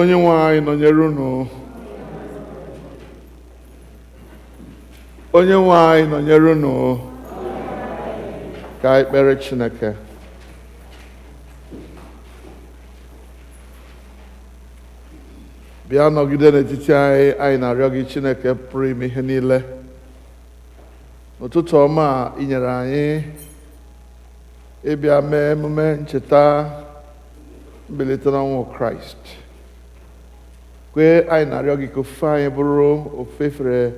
Onye nwe anyị nọnyere unu. Onye nwe anyị nọnyere unu. Ka anyị kpere Chineke. Bịa nọgide n'etiti anyị, anyị na-arịọ gị Chineke pụrụ ime ihe niile. N'ụtụtụ ọma a i nyere anyị ịbịa mee emume ncheta mbilite n'ọnwụ Kraịst. Kwe anyị na-arịọ gị ka ofufe anyị bụrụ ofufe efere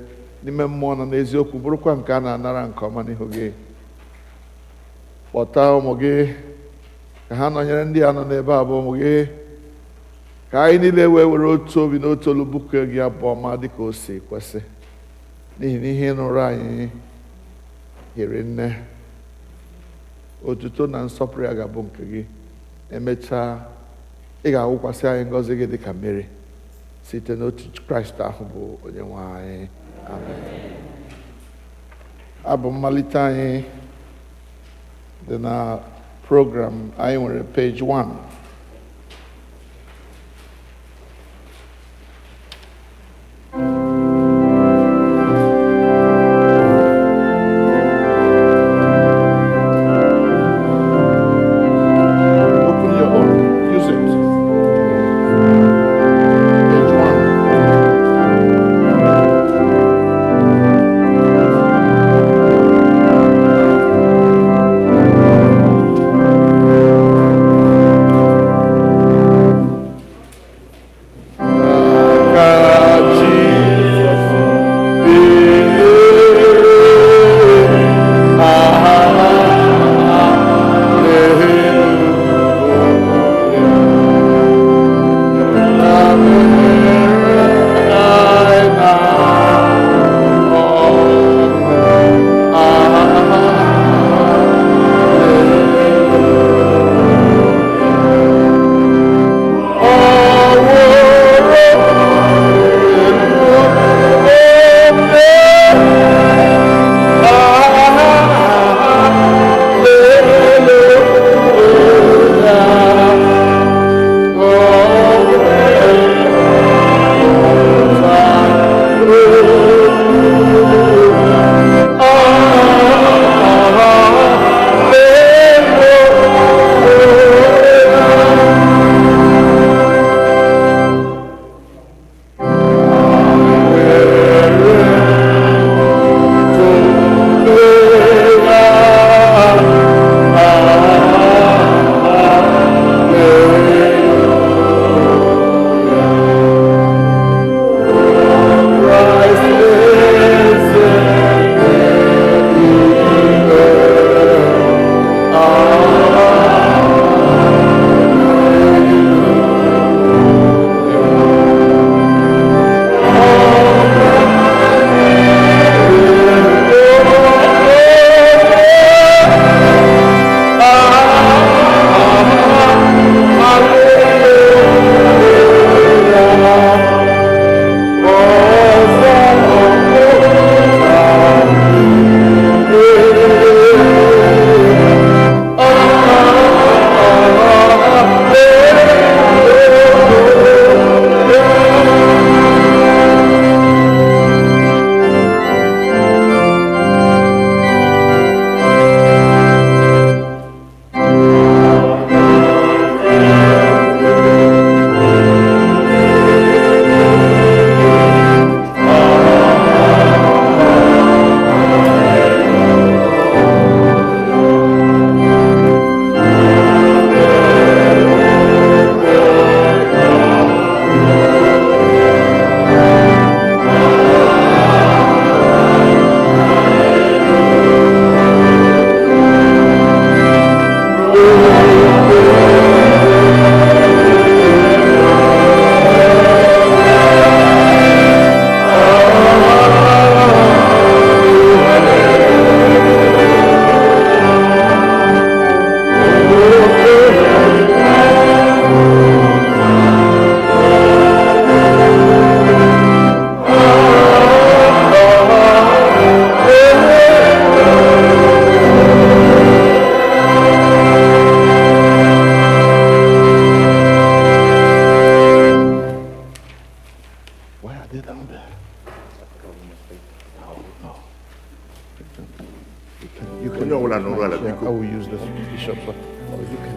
n'ime mmụọ na n'eziokwu, bụrụkwa nke a na-anara nke ọma n'ihu gị. Kpọta ụmụ gị ka ha nọnyere ndị a nọ n'ebe a bụ ụmụ gị, ka anyị niile wee were otu obi na otu olu bụkuo gị abụ ọma dịka o si kwesị, n'ihi na ihe nụrụ anyị hiri nne. Otuto na nsọpụrụ ya ga-abụ nke gị. Emechaa, ị ga-awụkwasị anyị ngọzi gị dịka mmiri site n'otu Kraịst ahụ bụ onye nwe anyị. Amen. Abụ mmalite anyị dị na program anyị nwere page 1. Bishop. Or you can.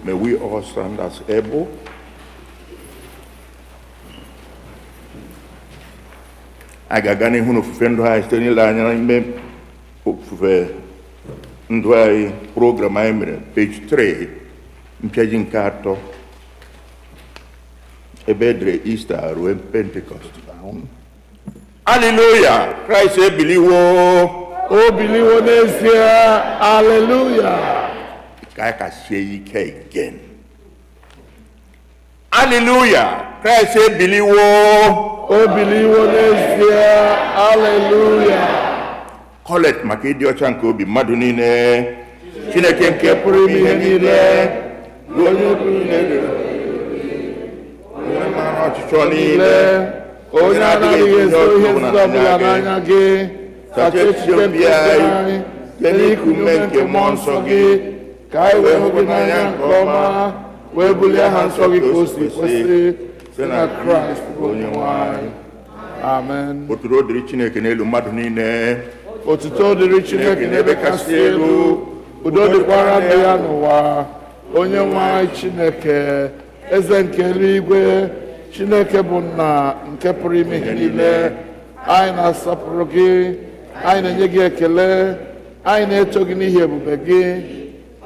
May we all stand as able. Agagani huno fufendo hai steni la nyame fufe ndwai program aimre page 3 mpyaji nkato ebedre Easter or Pentecost. Hallelujah! Christ believe. Oh, believe this year. Hallelujah. I can say it again. Hallelujah. Christ say believe. Oh, believe this year. Hallelujah. Kolekt maka ọcha nke obi mmadụ niile. Chineke nke pụrụ ime ihe niile. Onye pụrụ niile. Onye mara ọchịchọ niile. Onye anaghị ezo ihe nzuzo ọbụla n'anya gị. Sacha echiche mpi anyị. Nye ikume nke mmụọ nsọ gị. Ka anyị wee hụ gị n'anya nke ọma. Wee bulie aha nsọ gị ka o si kwesị. Site na Kraịst bụ Onyenwe anyị. Amen. Otuto dịrị Chineke n'elu mmadụ niile. Otuto dịrị Chineke n'ebe kasị elu. Udo dịkwara ndị ya n'ụwa. Onyenwe anyị Chineke, eze nke eluigwe, Chineke bụ nna nke pụrụ ime ihe niile. Anyị na-asọpụrụ gị, anyị na-enye gị ekele, anyị na-eto gị n'ihi ebube gị.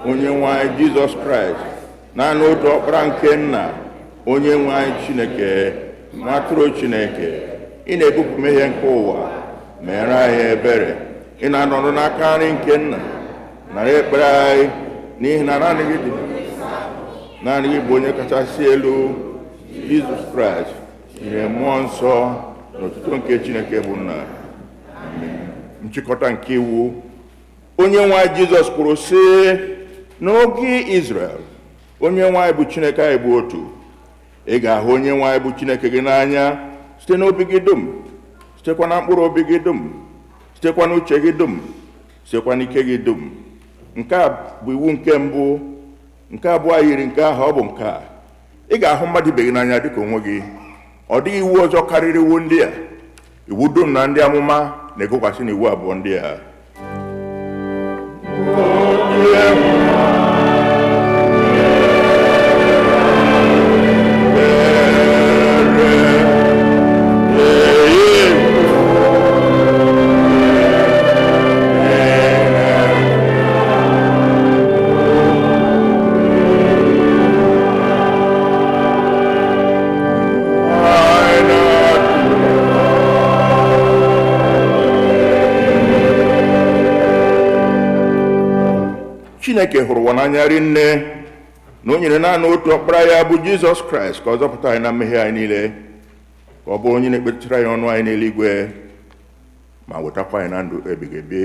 Onyenwe anyị Jizọs Kraịst, naanị otu ọkpara nke nna, Onyenwe anyị Chineke, nwa atụrụ Chineke, ị na-ebupụ mmehie nke ụwa, mere anyị ebere. Ị na-anọrọ n'aka nri nke nna, nara ekpere anyị, n'ihi na naanị gị bụ onye kachasị elu, Jizọs Kraịst, nyere mmụọ nsọ n'otuto nke Chineke bụ nna. Nchikọta nke iwu. Onyenwe anyị Jizọs kwuru sị, n'oge Izrel, Onyenwe anyị bụ Chineke anyị bụ otu. Ị ga-ahụ Onyenwe anyị bụ Chineke gị n'anya site n'obi gị dum, sitekwa na mkpụrụ obi gị dum, sitekwa n'uche gị dum, sitekwa n'ike gị dum. Nke a bụ iwu nke mbụ. Nke abụọ yiri nke ahụ, ọ bụ nke a: ị ga-ahụ mmadụ ibe gị n'anya dịka onwe gị. Ọ dịghị iwu ọzọ karịrị iwu ndị a. Iwu dum na ndị amụma na-egokwasị n'iwu abụọ ndị a. Chineke hụrụ ụwa n'anya rinne na o nyere naanị otu ọkpara ya bụ Jizọs Kraịst ka ọ zọpụta anyị na mmehie anyị niile, ka ọ bụrụ onye na-ekpechara anyị ọnụ anyị n'eluigwe ma wetakwa anyị na ndụ ebighị ebi.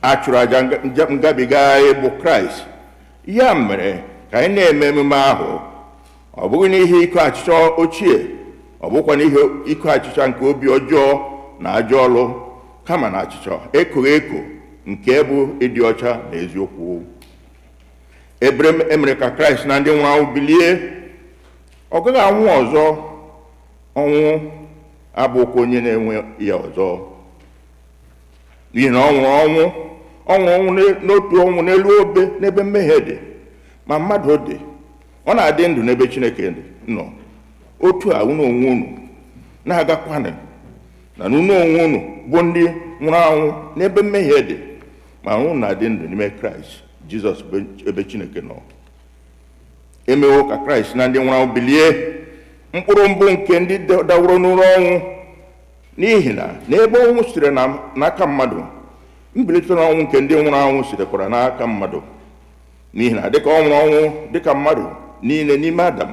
A chụrụ aja ngabiga anyị bụ Kraịst, ya mere ka anyị na-eme emume ahụ ọ bụghị n'ihe iko achịcha ochie, ọ bụkwa n'ihe iko achịcha nke obi ọjọọ na ajọ ọlụ, kama na achịcha ekoghị eko nke bụ ịdị ọcha na eziokwu. Emere ka Kraịst na ndị nwụrụ anwụ bilie, ọ gaghị anwụ ọzọ. Ọnwụ abụkwa onye na-enwe ya ọzọ, n'ihi na ọ nwụrụ ọnwụ n'otu ọnwụ n'elu obe n'ebe mmehie dị, ma mmadụ dị, ọ na-adị ndụ n'ebe Chineke nọ. Otu a unu onwe unu na-agakwanụ na unu onwe unu bụ ndị nwụrụ anwụ n'ebe mmehie dị, ma unu na-adị ndụ n'ime Kraịst Jizọs ebe Chineke nọ. Emewo ka Kraịst na ndị nwụrụ anwụ bilie, mkpụrụ mbụ nke ndị daworo n'ụra ọnwụ, n'ihi na n'ebe ọnwụ sitere n'aka mmadụ, mbilite n'ọnwụ nke ndị nwụrụ anwụ sitekwara n'aka mmadụ. N'ihi na dịka ọ nwụrụ ọnwụ dịka mmadụ niile n'ime Adam,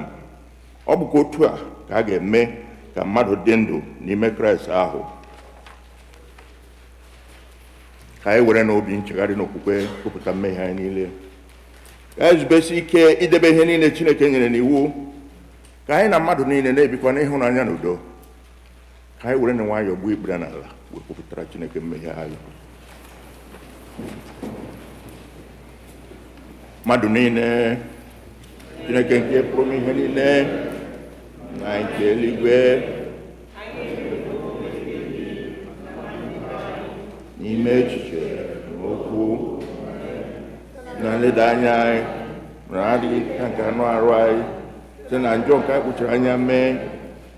ọ bụkwa otu a ka a ga-eme ka mmadụ dị ndụ n'ime Kraịst ahụ. Ka anyị were n'obi nchegharị n'okwukwe kwupụta mmehie anyị niile, ka anyị zubesi ike idebe ihe niile Chineke nyere n'iwu, ka anyị na mmadụ niile na-ebikwa n'ịhụnanya na udo. Ka anyị were na nwayọọ gbuo ikpere n'ala wee kwupụtara Chineke mmehie anyị. Mmadụ niile, Chineke nke pụrụ ihe niile na nke eluigwe, n'ime echiche na okwu na nleda anya anyị na adịghị nke anụ arụ anyị, site na njọ nke anyị kpuchiri anya mee,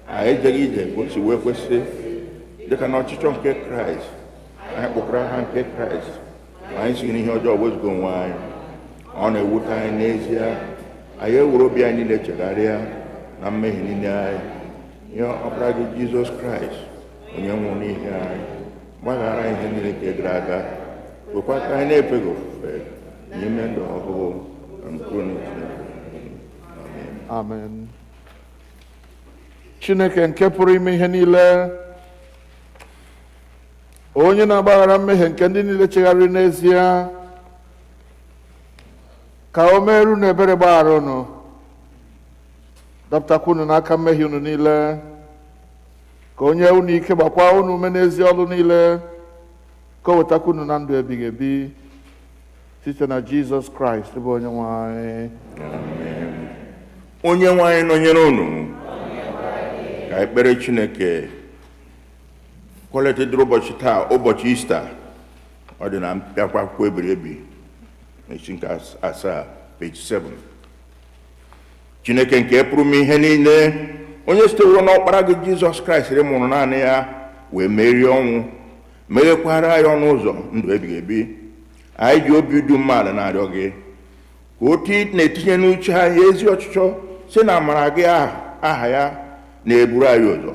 anyị ejeghị ije kwesị wee kwesị, dịka na ọchịchọ nke Kraịst anyị kpụkọrọ aha nke Kraịst, ma anyị sighị n'ihe ọjọọ wezuga onwe anyị. Ọ na-ewute anyị n'ezie, anyị ewere obi anyị niile chegharịa na mmehie niile anyị, nye ọkpara gị Jizọs Kraịst onye nwụrụ n'ihi anyị, mgbaghara ihe niile nke gara aga, kwekwa ka anyị na-efeghị ofufe n'ime ndụ ọhụrụ na mkpụrụ n'Chineke. Amen. Chineke nke pụrụ ime ihe niile, onye na-agbaghara mmehie nke ndị niile chegharịrị n'ezie, ka o meere unu ebere gbaghara unu, dọpụtakwa unu n'aka mmehie unu niile, ka o nye unu ike, gbakwa unu ume n'ezi ọlụ niile, ka o wetakwa unu na ndụ ebighị ebi, site na Jizọs Kraịst bụ onye nwe anyị. Onye nwe anyị nọnyere unu. Ka ekpere Chineke. Kolekt dịrị ụbọchị taa, ụbọchị Ista. Ọ dị na mpịakwa akwụkwọ ebiri ebi n'isi nke 7, page 7. Chineke nke pụrụ ime ihe niile, onye siteworo n'ọkpara gị Jizọs Kraịst mụrụ naanị ya wee merie ọnwụ, meghekwara anyị ọnụ ụzọ ndụ ebighị ebi. Anyị ji obi dị umeala na-arịọ gị ka otu na-etinye n'uche anyị ezi ọchịchọ si na amara gị aha ya na-eburu anyị ụzọ,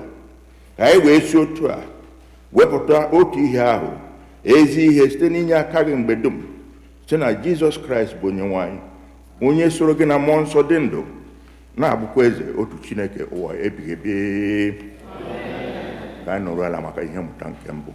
ka anyị wee si otu a wepụta otu ihe ahụ, ezi ihe site n'inye aka gị mgbe dum, site na Jizọs Kraịst bụ onye nwe anyị, onye soro gị na mmụọ nsọ dị ndụ, na-abụkwa eze otu Chineke ụwa ebighị ebi. Ka anyị nọrọ ala maka ihe mmụta nke mbụ.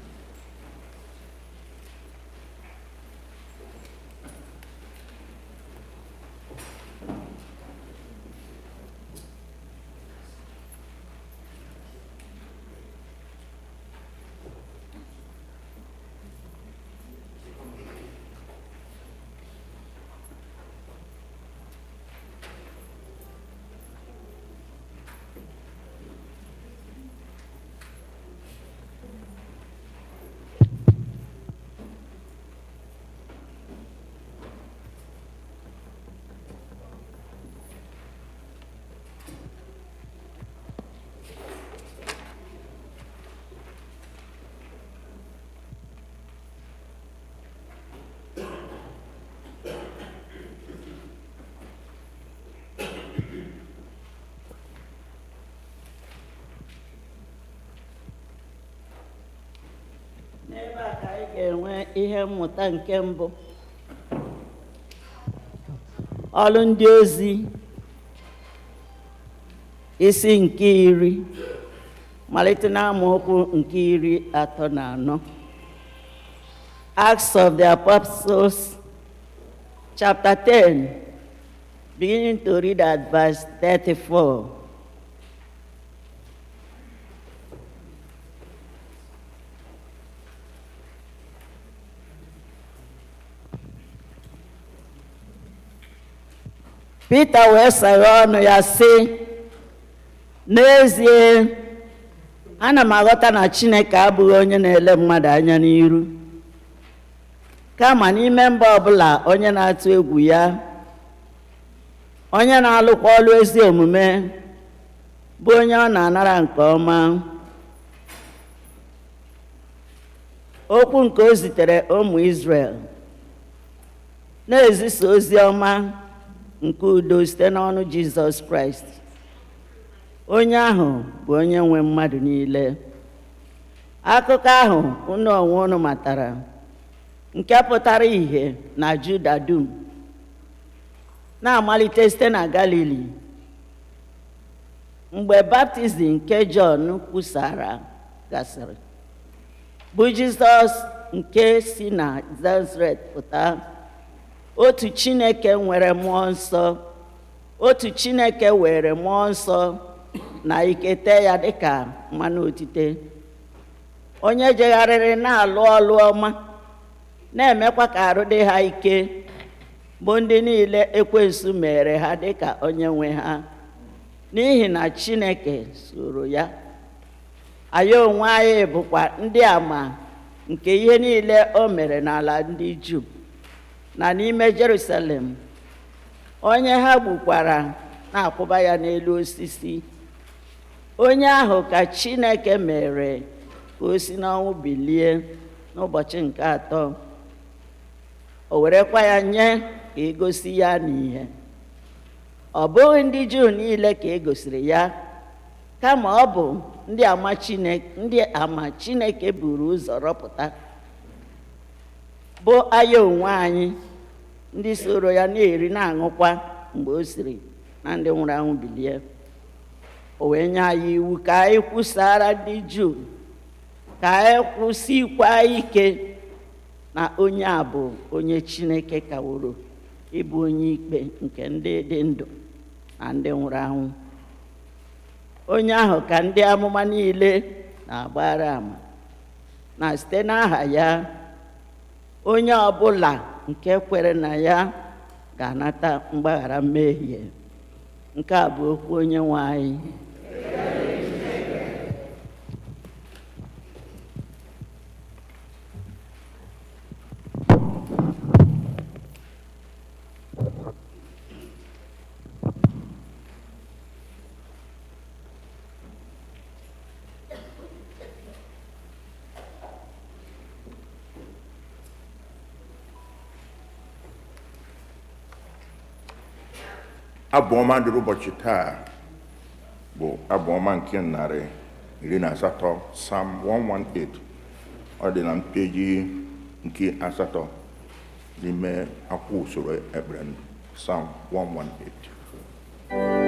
N'ebe a ka anyị ga-enwe ihe mmụta nke mbụ. Olu Ndi Ozi isi nke 10 malite na amaokwu nke 34. Acts of the Apostles chapter 10 beginning to read at verse 34. Peter wee saghe ọnụ ya sị, n'ezie ana m aghọta na Chineke abụghị onye na-ele mmadụ anya n'iru, kama n'ime mba ọbụla onye na-atụ egwu ya, onye na-alụkwa ọlụ ezi omume, bụ onye ọ na-anara nke ọma. Okwu nke o zitere ụmụ Izrel na-ezisa ozi ọma nke udo site n'ọnụ Jizọs Kraịst, onye ahụ bụ onye nwe mmadụ niile. Akụkọ ahụ unu onwe unu matara, nke pụtara ìhè na Juda dum, na-amalite site na Galili, mgbe baptizim nke Jọn kwusara gasịrị, bụ Jizọs nke si na Nazaret pụta, otu Chineke nwere mmụọ nsọ, otu Chineke were mmụọ nsọ na ike tee ya dịka mmanụ otite, onye jegharịrị na-alụ ọlụ ọma, na-emekwa ka arụ dị ha ike, bụ ndị niile ekwensu mere ha dịka onye nwe ha, n'ihi na Chineke soro ya. Anyị onwe anyị bụkwa ndị ama nke ihe niile o mere n'ala ndị Juu na n'ime Jerusalem, onye ha gbukwara na-akwụba ya n'elu osisi, onye ahụ ka Chineke mere ka o si n'ọnwụ bilie n'ụbọchị nke 3, o werekwa ya nye ka egosi ya n'ihe. Ọ bụghị ndị Juu niile ka e gosiri ya, kama ọ bụ ndị ama Chineke buru ụzọ rọpụta, bụ anyị onwe anyị, ndị soro ya na-eri na-aṅụkwa mgbe o siri na ndị nwụrụ anwụ bilie. O wee nye anyị iwu ka anyị kwusara ndị Juu, ka anyị kwụsịkwa ike na onye a bụ onye Chineke kaworo ịbụ onye ikpe nke ndị dị ndụ na ndị nwụrụ anwụ. Onye ahụ ka ndị amụma niile na-agbara ama, na site n'aha ya onye ọbụla nke kwere na ya ga-anata mgbaghara mmehie. Nke a bụ okwu Onyenwe anyị. Abụ ọma dịrị ụbọchị taa bụ abụ ọma nke 118, Psalm 118. Ọ dị na mpeji nke 8 n'ime akwụkwọ usoro ekpere, Psalm 118.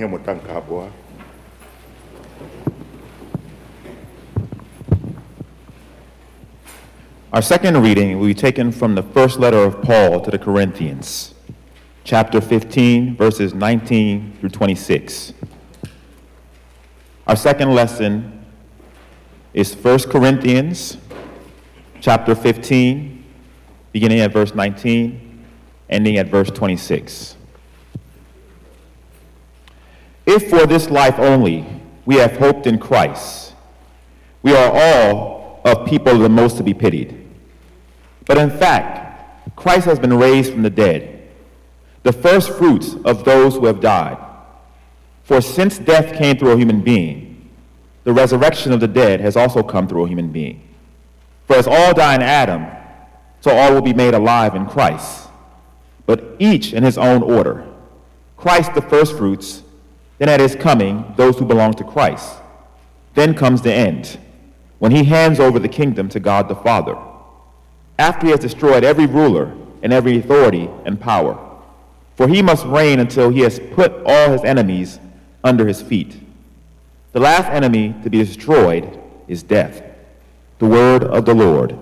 ihe mmụta nke abụọ. Our second reading will be taken from the first letter of Paul to the Corinthians, chapter 15, verses 19 through 26. Our second lesson is 1 Corinthians, chapter 15, beginning at verse 19, ending at verse 26. If for this life only we have hoped in Christ, we are all of people the most to be pitied. But in fact, Christ has been raised from the dead, the first fruits of those who have died. For since death came through a human being, the resurrection of the dead has also come through a human being. For as all die in Adam, so all will be made alive in Christ, but each in his own order. Christ the first fruits, then at his coming, those who belong to Christ. Then comes the end, when he hands over the kingdom to God the Father, after he has destroyed every ruler and every authority and power. For he must reign until he has put all his enemies under his feet. The last enemy to be destroyed is death. The word of the Lord.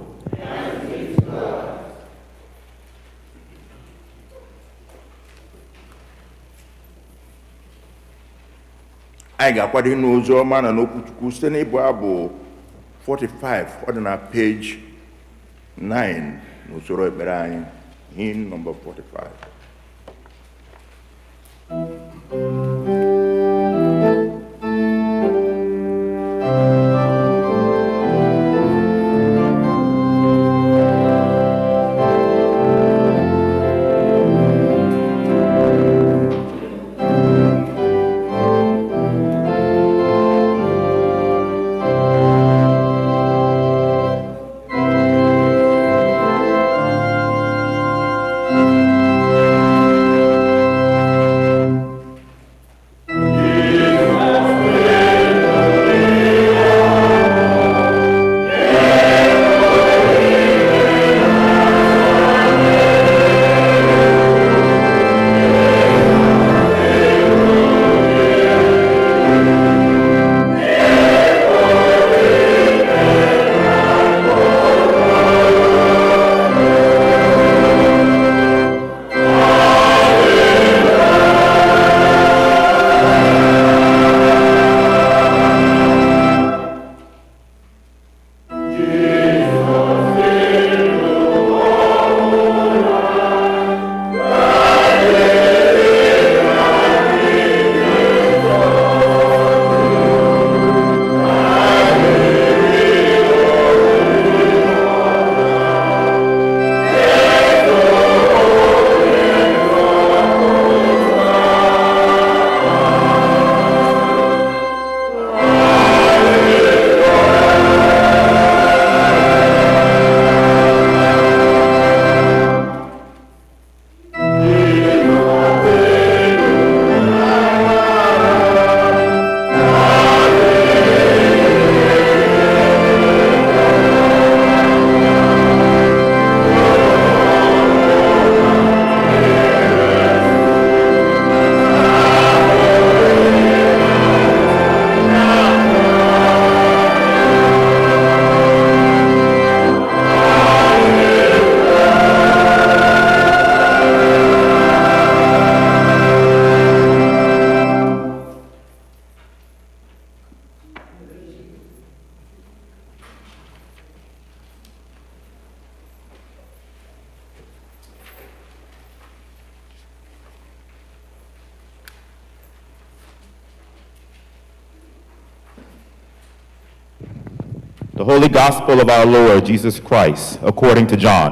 Anyị ga-akwado ịnụ ozi ọma na n'okwuchukwu site n'ịbụ abụ 45 ọ dị na page 9 n'usoro ekpere anyị, hymn number 45. The Holy Gospel of our Lord Jesus Christ, according to John.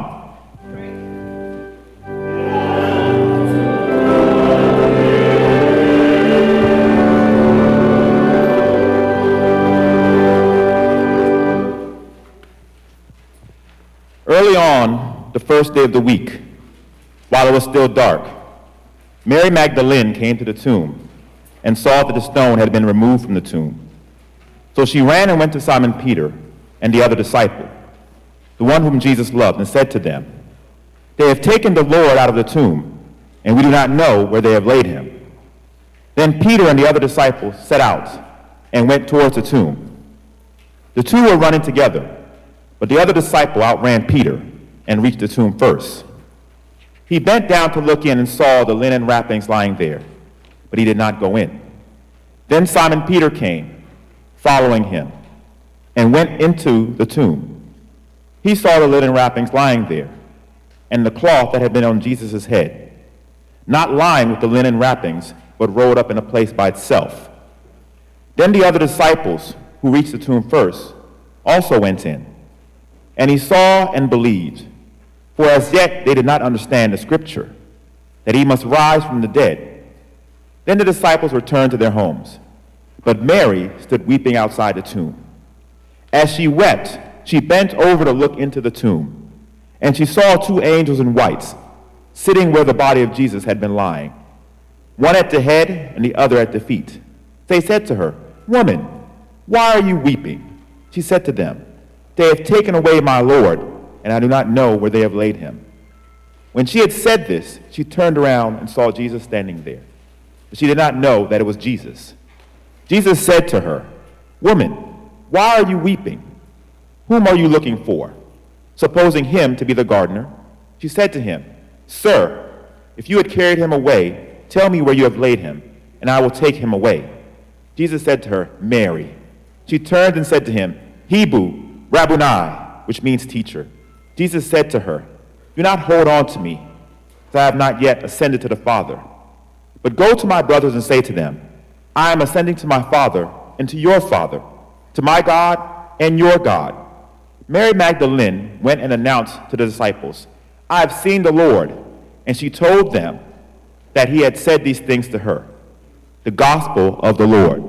Early on, the first day of the week, while it was still dark, Mary Magdalene came to the tomb and saw that the stone had been removed from the tomb. So she ran and went to Simon Peter and the other disciple, the one whom Jesus loved, and said to them, "They have taken the Lord out of the tomb, and we do not know where they have laid him." Then Peter and the other disciples set out and went towards the tomb. The two were running together, but the other disciple outran Peter and reached the tomb first. He bent down to look in and saw the linen wrappings lying there, but he did not go in. Then Simon Peter came, following him, and went into the tomb. He saw the linen wrappings lying there, and the cloth that had been on Jesus' head, not lying with the linen wrappings, but rolled up in a place by itself. Then the other disciples, who reached the tomb first, also went in. And he saw and believed, for as yet they did not understand the scripture, that he must rise from the dead. Then the disciples returned to their homes, but Mary stood weeping outside the tomb. As she wept, she bent over to look into the tomb, and she saw two angels in white, sitting where the body of Jesus had been lying, one at the head and the other at the feet. They said to her, "Woman, why are you weeping?" She said to them, "They have taken away my Lord, and I do not know where they have laid him." When she had said this, she turned around and saw Jesus standing there. But she did not know that it was Jesus. Jesus said to her, "Woman, why are you weeping? Whom are you looking for?" Supposing him to be the gardener, she said to him, "Sir, if you had carried him away, tell me where you have laid him, and I will take him away." Jesus said to her, "Mary." She turned and said to him, "Hebrew, Rabboni," which means teacher. Jesus said to her, "Do not hold on to me, for I have not yet ascended to the Father. But go to my brothers and say to them, I am ascending to my Father and to your Father, to my God and your God." Mary Magdalene went and announced to the disciples, "I have seen the Lord," and she told them that he had said these things to her. The Gospel of the Lord.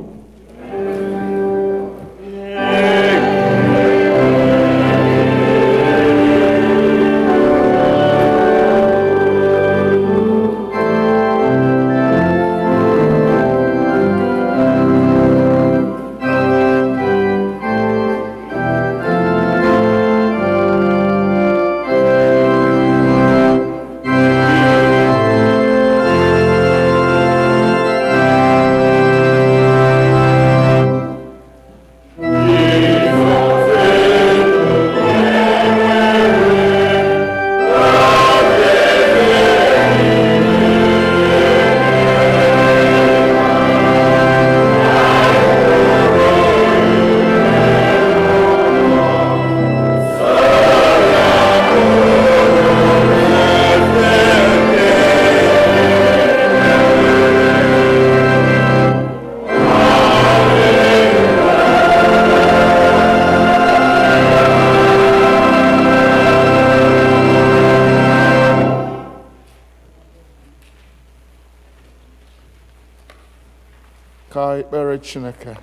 Ka ekpere Chineke.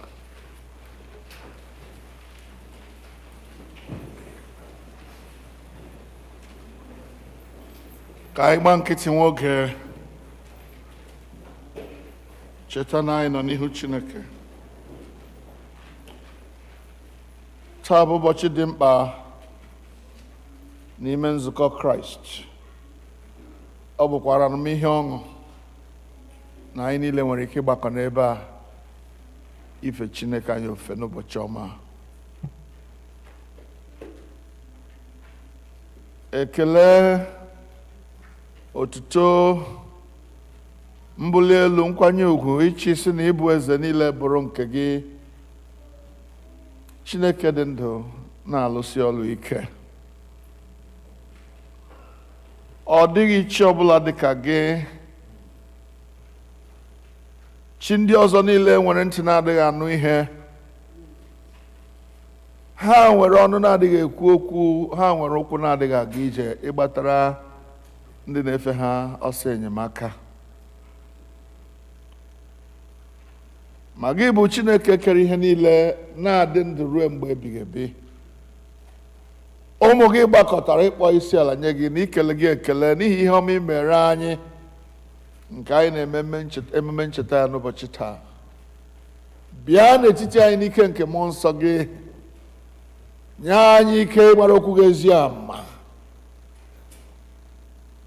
Ka anyị gba nkịtị nwa oge cheta na anyị nọ n'ihu Chineke. Taa bụ ụbọchị dị mkpa n'ime nzukọ Kraịst. Ọ bụkwara m ihe ọṅụ na anyị niile nwere ike ịgbakọ n'ebe a ife Chineke anyị ofufe n'ụbọchị ọma. Ekele, otuto, mbuli elu, nkwanye ugwu, ịchị isi na ịbụ eze niile bụrụ nke gị. Chineke dị ndụ na-alụsi ọlụ ike. Ọ dịghị chi ọbụla dị ka gị. Chi ndị ọzọ niile nwere ntị na-adịghị anụ ihe. Ha nwere ọnụ na-adịghị ekwu okwu, ha nwere ụkwụ na-adịghị aga ije ịgbatara ndị na-efe ha ọsọ enyemaka. Ma gị bụ Chineke kere ihe niile na-adị ndụ ruo mgbe ebighị ebi. Ụmụ gị gbakọtara ịkpọ isi ala nye gị na ikele gị ekele n'ihi ihe ọma i mere anyị nke anyị na-eme emume ncheta ya n'ụbọchị taa. Bịa n'etiti anyị n'ike nke mmụọ nsọ gị, nye anyị ike ịgbara okwu gị ezi ama,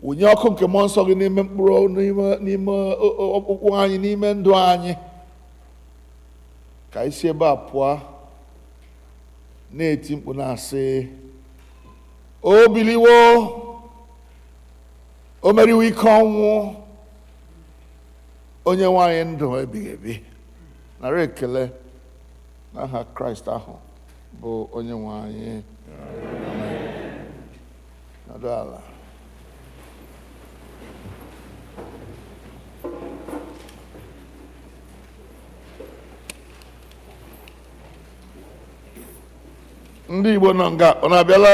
wụnye ọkụ nke mmụọ nsọ gị n'ime mkpụrụ n'ime ọkpụkpụ anyị, n'ime ndụ anyị, ka anyị si ebe a pụọ na-eti mkpu na-asị, o biliwo, o meriwo ike ọnwụ, onye nwe anyị ndụ ebighị ebi. Nara ekele n'aha Kraịst ahụ bụ onye nwe anyị. Nọdụ ala. Ndị Igbo nọ nga, ọ na-abịala?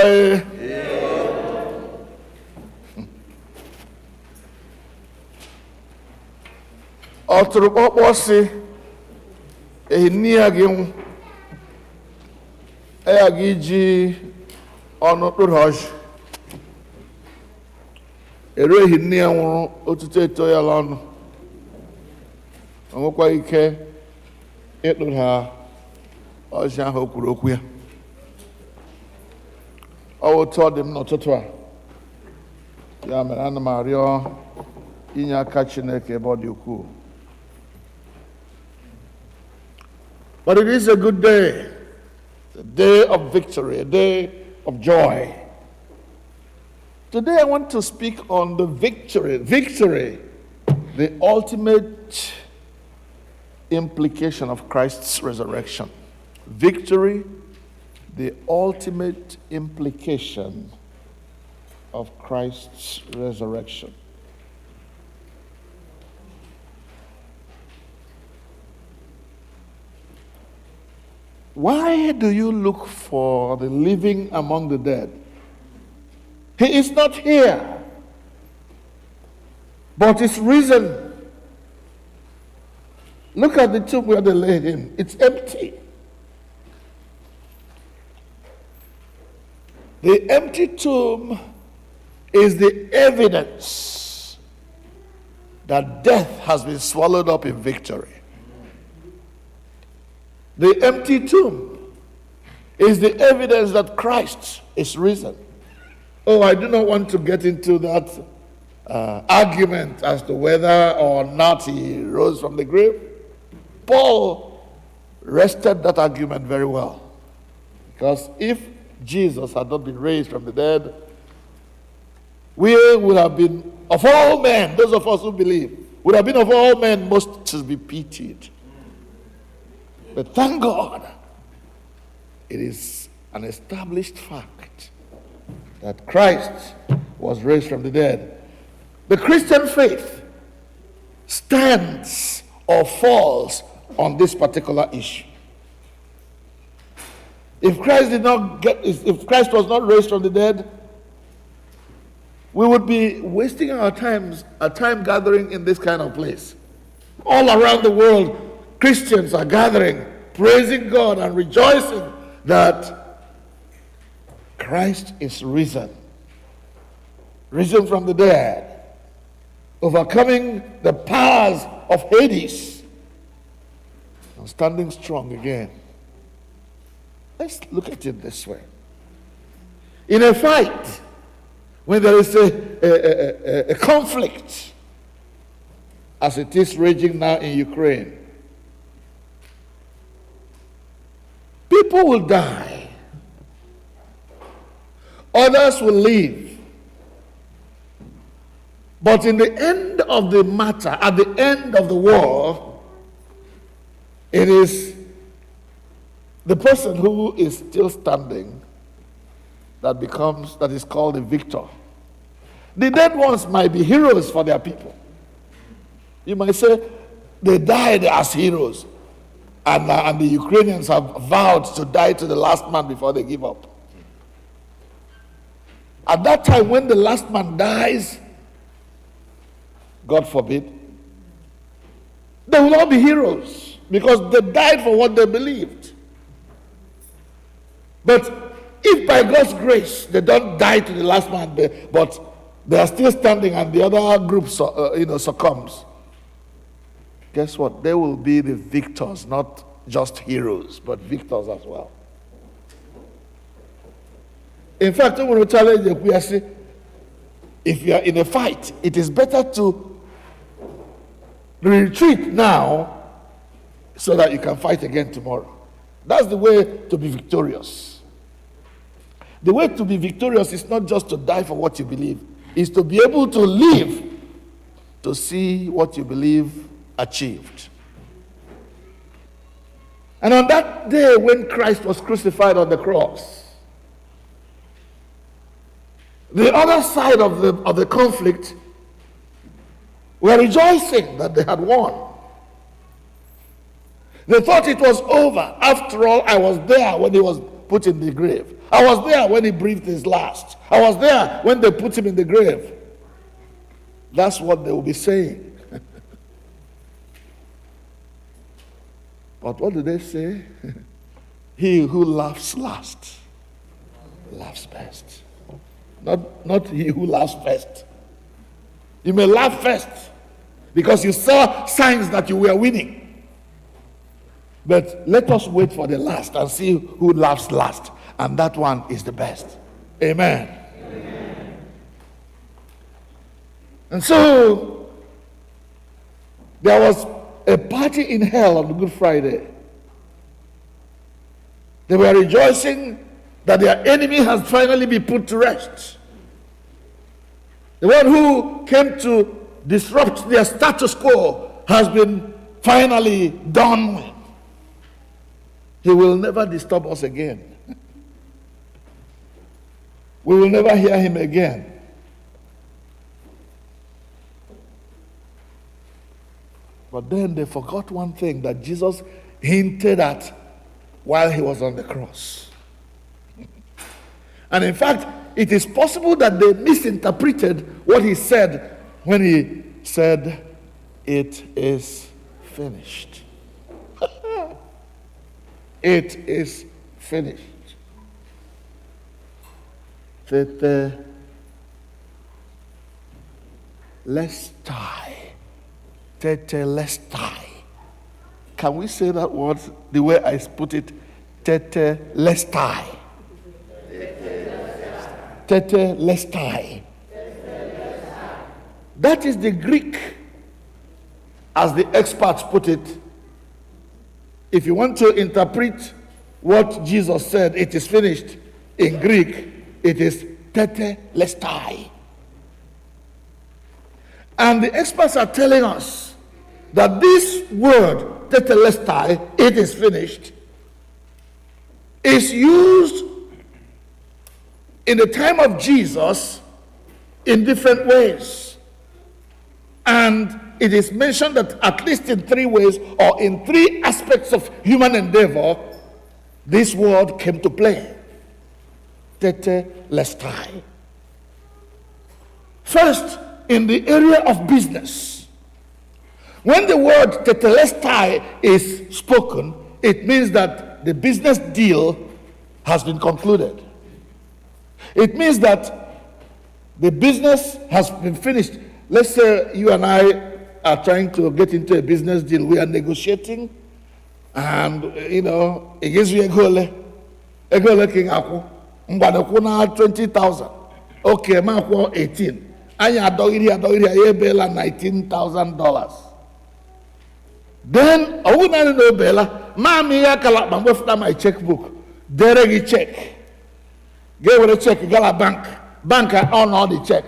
Ọ tụrụ kpọkpọ si ehihie gị nwụ, ya gị ji ọnụ kpụrụ ọjị eru ehihie nwụrụ otuto eto ya n'ọnụ, o nwekwa ike ịkpụrụ ha ọjị ahụ o kwuru okwu ya. Ọ otu ọ dị m n'ụtụtụ a, ya mere ana m arịọ inye aka Chineke ebe ọ dị ukwuu. But it is a good day, a day of victory, a day of joy. Today I want to speak on the victory, the ultimate implication of Christ's resurrection. Victory, the ultimate implication of Christ's resurrection. Why do you look for the living among the dead? He is not here, but is risen. Look at the tomb where they laid him. It's empty. The empty tomb is the evidence that death has been swallowed up in victory. The empty tomb is the evidence that Christ is risen. Oh, I do not want to get into that argument as to whether or not he rose from the grave. Paul rested that argument very well. Because if Jesus had not been raised from the dead, we would have been, of all men, those of us who believe, would have been of all men most to be pitied. But thank God, it is an established fact that Christ was raised from the dead. The Christian faith stands or falls on this particular issue. If Christ was not raised from the dead, we would be wasting our time gathering in this kind of place. All around the world, Christians are gathering, praising God and rejoicing that Christ is risen from the dead, overcoming the powers of Hades and standing strong again. Let's look at it this way. In a fight, when there is a conflict, as it is raging now in Ukraine, people will die. Others will live. But in the end of the matter, at the end of the war, it is the person who is still standing that is called the victor. The dead ones might be heroes for their people. You might say they died as heroes. And the Ukrainians have vowed to die to the last man before they give up. At that time, when the last man dies, God forbid, they will all be heroes because they died for what they believed. But if by God's grace they don't die to the last man, but they are still standing and the other group succumbs, guess what? They will be the victors, not just heroes, but victors as well. In fact, I'm going to challenge you. If you are in a fight, it is better to retreat now so that you can fight again tomorrow. That's the way to be victorious. The way to be victorious is not just to die for what you believe, it's to be able to live to see what you believe achieved. And on that day when Christ was crucified on the cross, the other side of the conflict were rejoicing that they had won. They thought it was over. After all, I was there when he was put in the grave. I was there when he breathed his last. I was there when they put him in the grave. That's what they will be saying. But what do they say? He who laughs last laughs best. Not he who laughs first. You may laugh first because you saw signs that you were winning. But let us wait for the last and see who laughs last. And that one is the best. Amen. Amen. And so, there was a party in hell on Good Friday. They were rejoicing that their enemy has finally been put to rest. The one who came to disrupt their status quo has been finally done with. He will never disturb us again. We will never hear him again. But then they forgot one thing that Jesus hinted at while he was on the cross. And in fact, it is possible that they misinterpreted what he said when he said, "It is finished." It is finished. Tetelestai. Tetelestai. Can we say that word the way I put it? Tetelestai. Tetelestai. That is the Greek, as the experts put it. If you want to interpret what Jesus said, "It is finished," in Greek, it is tetelestai. And the experts are telling us that this word, tetelestai, "it is finished," is used in the time of Jesus in different ways. And it is mentioned that at least in 3 ways, or in 3 aspects of human endeavor, this word came to play. Tetelestai. First, in the area of business. When the word tetelestai is spoken, it means that the business deal has been concluded. It means that the business has been finished. Let's say you and I are trying to get into a business deal. We are negotiating, and it gives you a goal. King Aku, Mbadakuna 20,000. Okay, Mako 18. Anya adogiri ayebela $19,000. Then I wouldn't know bela. Mami ya kala bambofta my checkbook. Deregi check. Give a check. Gala bank on all the check.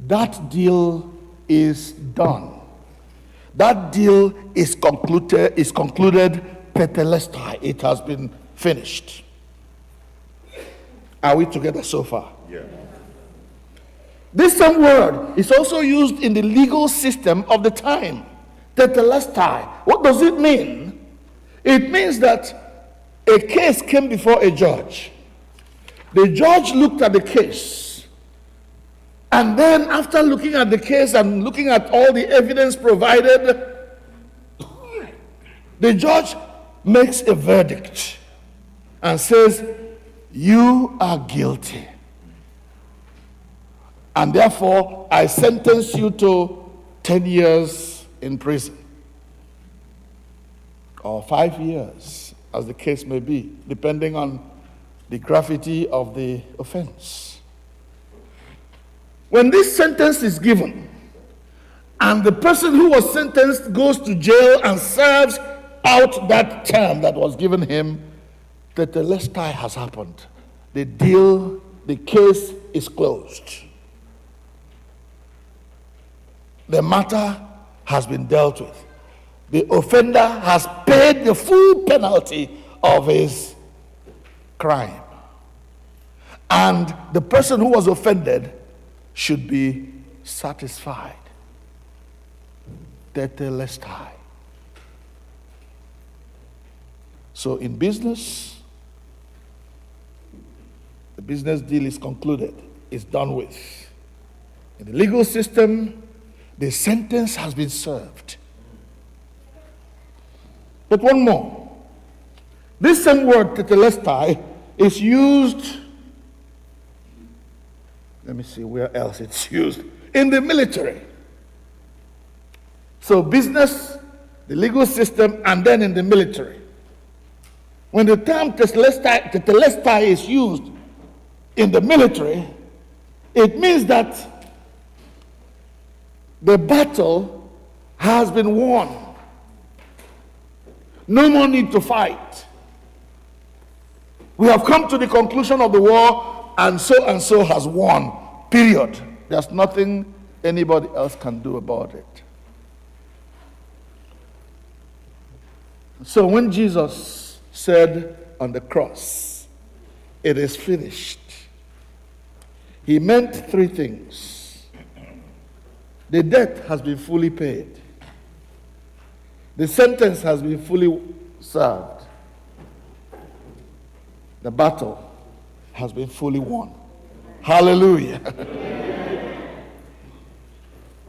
That deal is done. That deal is concluded. Tetelestai. It has been finished. Are we together so far? Yeah. This same word is also used in the legal system of the time. Tetelestai. What does it mean? It means that a case came before a judge. The judge looked at the case. And then after looking at the case and looking at all the evidence provided, the judge makes a verdict and says, "You are guilty. And therefore, I sentence you to 10 years in prison. Or 5 years, as the case may be, depending on the gravity of the offense." When this sentence is given, and the person who was sentenced goes to jail and serves out that term that was given him, tetelestai has happened. The case is closed. The matter has been dealt with. The offender has paid the full penalty of his crime. And the person who was offended should be satisfied. Tetelestai. So in business, the business deal is concluded, it's done with. In the legal system, the sentence has been served. But one more. This same word, tetelestai, is used, let me see where else it's used, in the military. So business, the legal system, and then in the military. When the term tetelestai is used in the military, it means that the battle has been won. No more need to fight. We have come to the conclusion of the war, and so has won. Period. There's nothing anybody else can do about it. So when Jesus said on the cross, "It is finished," he meant three things. The debt has been fully paid. The sentence has been fully served. The battle has been fully won. Hallelujah.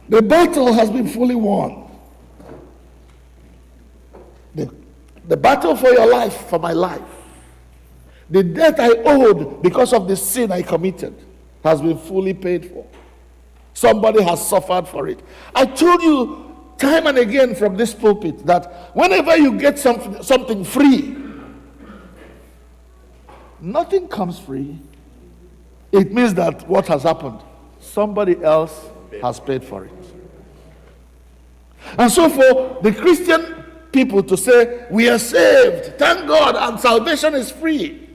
The battle has been fully won. The battle for your life, for my life. The debt I owed because of the sin I committed has been fully paid for. Somebody has suffered for it. I told you time and again from this pulpit that whenever you get something free, nothing comes free. It means that what has happened, somebody else has paid for it. And so for the Christian people to say, we are saved, thank God, and salvation is free.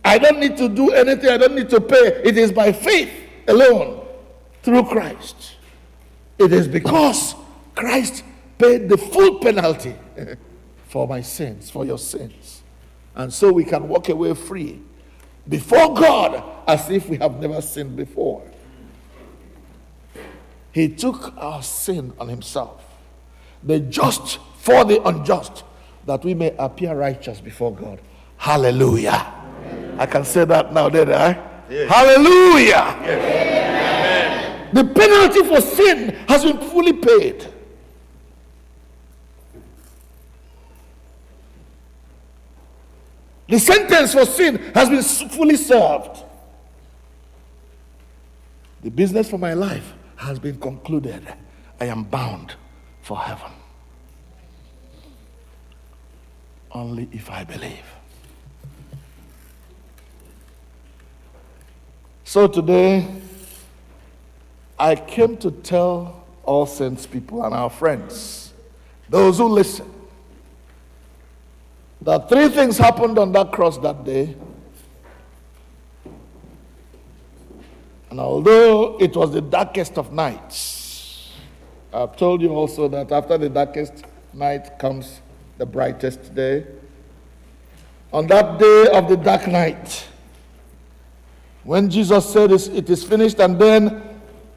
I don't need to do anything, I don't need to pay. It is by faith alone, through Christ. It is because Christ paid the full penalty for my sins, for your sins. And so we can walk away free before God as if we have never sinned before. He took our sin on himself, the just for the unjust, that we may appear righteous before God. Hallelujah. Amen. I can say that now, did I? Yes. Hallelujah. Yes. The penalty for sin has been fully paid. The sentence for sin has been fully served. The business for my life has been concluded. I am bound for heaven. Only if I believe. So today, I came to tell all saints people and our friends, those who listen, that three things happened on that cross that day. And although it was the darkest of nights, I've told you also that after the darkest night comes the brightest day. On that day of the dark night, when Jesus said it is finished, and then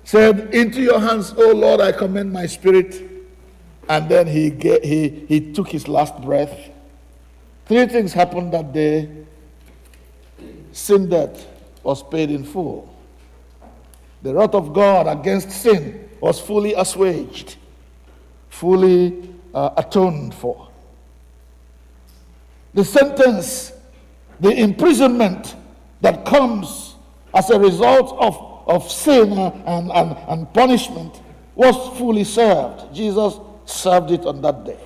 said, "Into your hands, O Lord, I commend my spirit," and then he took his last breath. Three things happened that day. Sin debt was paid in full. The wrath of God against sin was fully assuaged, fully atoned for. The sentence, the imprisonment that comes as a result of sin and punishment was fully served. Jesus served it on that day.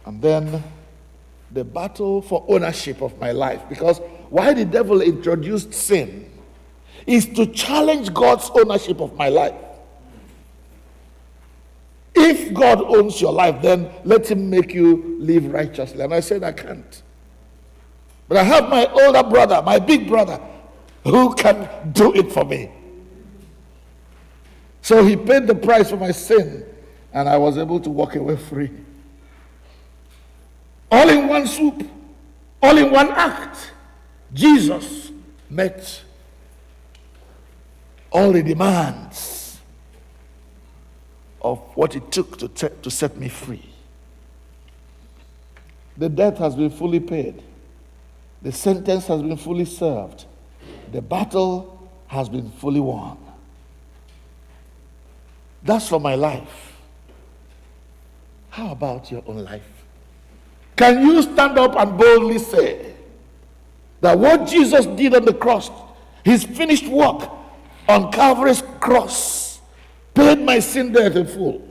And then the battle for ownership of my life, because why the devil introduced sin is to challenge God's ownership of my life. If God owns your life, then let him make you live righteously. And I said, I can't. But I have my older brother, my big brother, who can do it for me. So he paid the price for my sin, and I was able to walk away free. All in one swoop, all in one act, Jesus met all the demands of what it took to set me free. The debt has been fully paid. The sentence has been fully served. The battle has been fully won. That's for my life. How about your own life? Can you stand up and boldly say that what Jesus did on the cross, his finished work on Calvary's cross, paid my sin debt in full?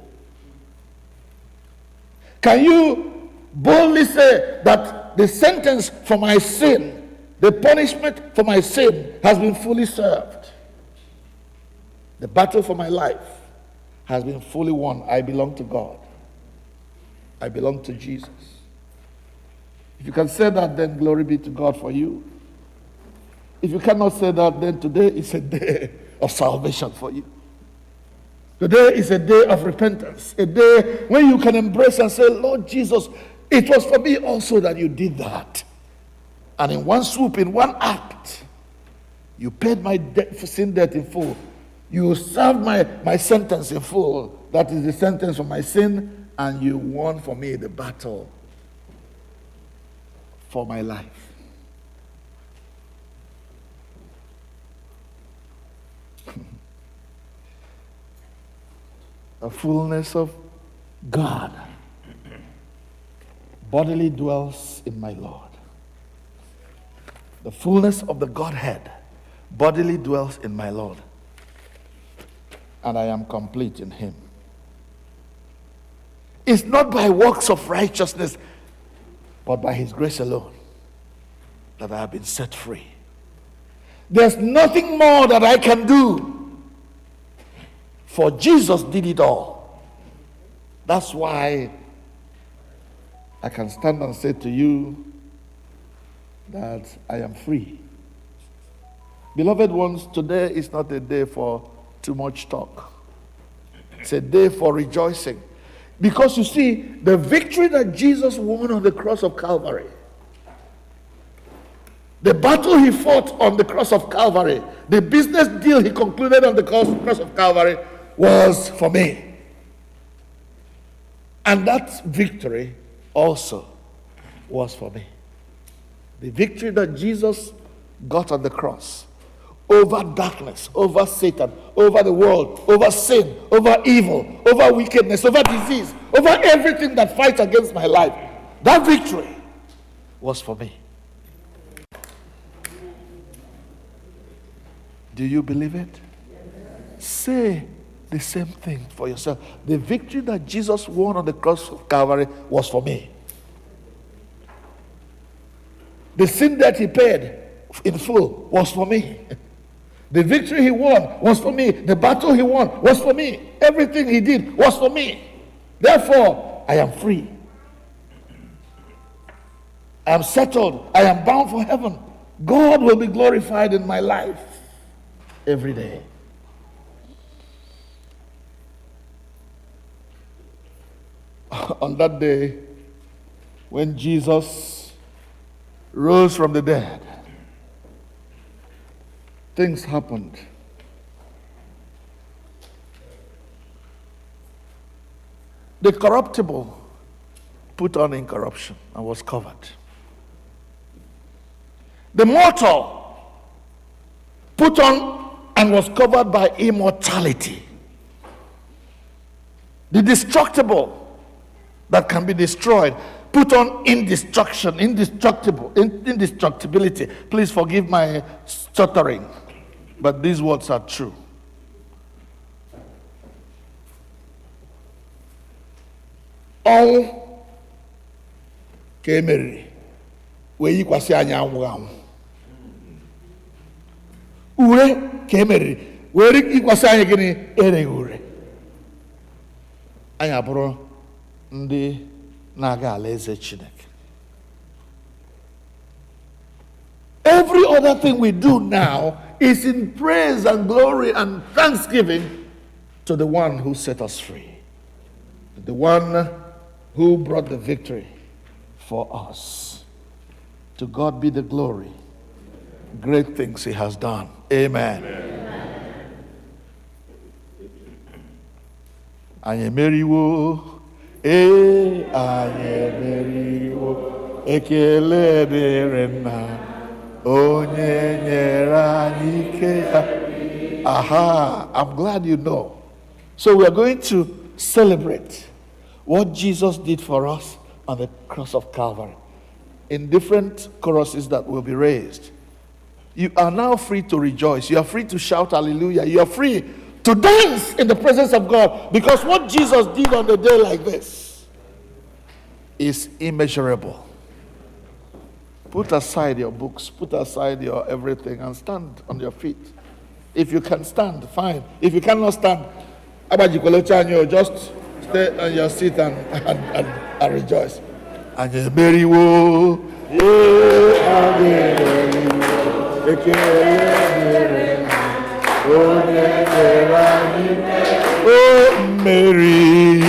Can you boldly say that the sentence for my sin, the punishment for my sin, has been fully served? The battle for my life has been fully won. I belong to God. I belong to Jesus. If you can say that, then glory be to God for you. If you cannot say that, then today is a day of salvation for you. Today is a day of repentance, a day when you can embrace and say, Lord Jesus, it was for me also that you did that. And in one swoop, in one act, you paid my sin debt in full. You served my sentence in full. That is the sentence for my sin, and you won for me the battle for my life. The fullness of God bodily dwells in my Lord. The fullness of the Godhead bodily dwells in my Lord. And I am complete in him. It's not by works of righteousness, but by his grace alone that I have been set free. There's nothing more that I can do, for Jesus did it all. That's why I can stand and say to you that I am free. Beloved ones, today is not a day for too much talk. It's a day for rejoicing. Because you see, the victory that Jesus won on the cross of Calvary, the battle he fought on the cross of Calvary, the business deal he concluded on the cross of Calvary was for me. And that victory also was for me. The victory that Jesus got on the cross over darkness, over Satan, over the world, over sin, over evil, over wickedness, over disease, over everything that fights against my life. That victory was for me. Do you believe it? Say the same thing for yourself. The victory that Jesus won on the cross of Calvary was for me. The sin that he paid in full was for me. The victory he won was for me. The battle he won was for me. Everything he did was for me. Therefore, I am free. I am settled. I am bound for heaven. God will be glorified in my life every day. On that day, when Jesus rose from the dead, things happened. The corruptible put on incorruption and was covered. The mortal put on and was covered by immortality. The destructible that can be destroyed put on indestructibility. Please forgive my stuttering, but these words are true. Ọnwụ ka emeriri wee yikwasị anyị anwụ anwụ. ure ka emeriri were ịkwasị anyị gịnị ereghị ure. Anyị abụrụ ndị na-aga alaeze Chineke. Every other thing we do now is in praise and glory and thanksgiving to the one who set us free, the one who brought the victory for us. To God be the glory. Great things he has done. Amen. Anyị emeriwo, anyị emeriwo, ekele dịrị Nna, onye nyere anyị ike ya. Aha, I'm glad you know. So we are going to celebrate what Jesus did for us on the cross of Calvary in different choruses that will be raised. You are now free to rejoice. You are free to shout hallelujah. You are free to dance in the presence of God, because what Jesus did on a day like this is immeasurable. Put aside your books, put aside your everything, and stand on your feet. If you can stand, fine. If you cannot stand, just stay on your seat and rejoice. And you merry wo, Mary,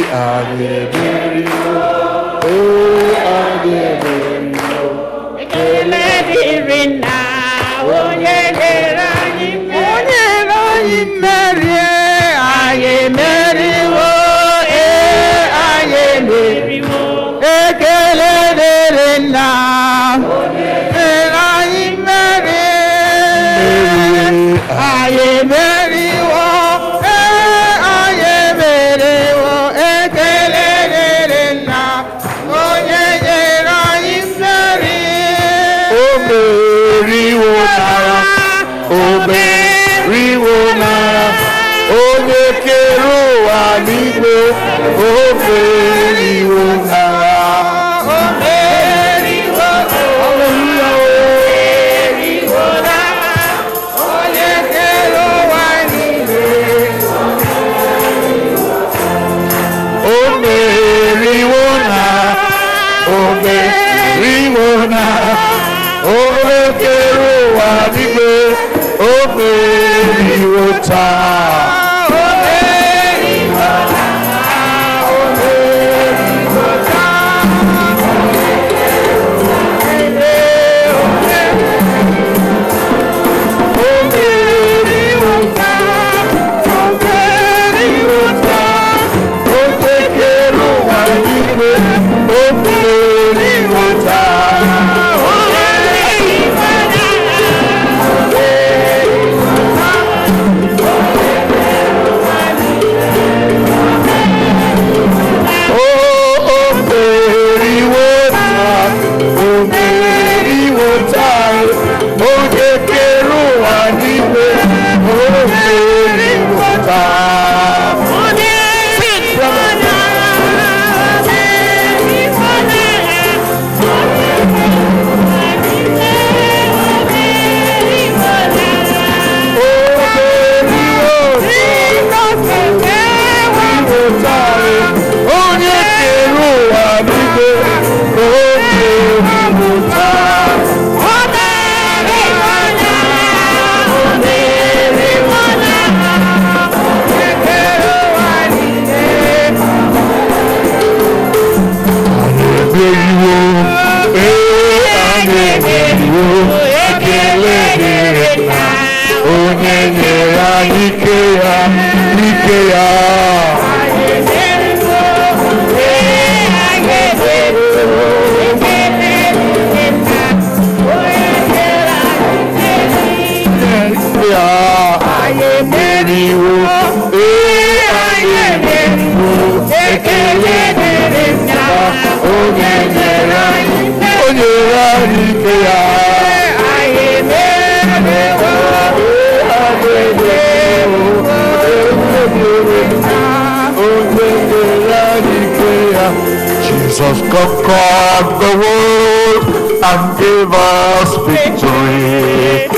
Jesus conquered the world and gave us victory.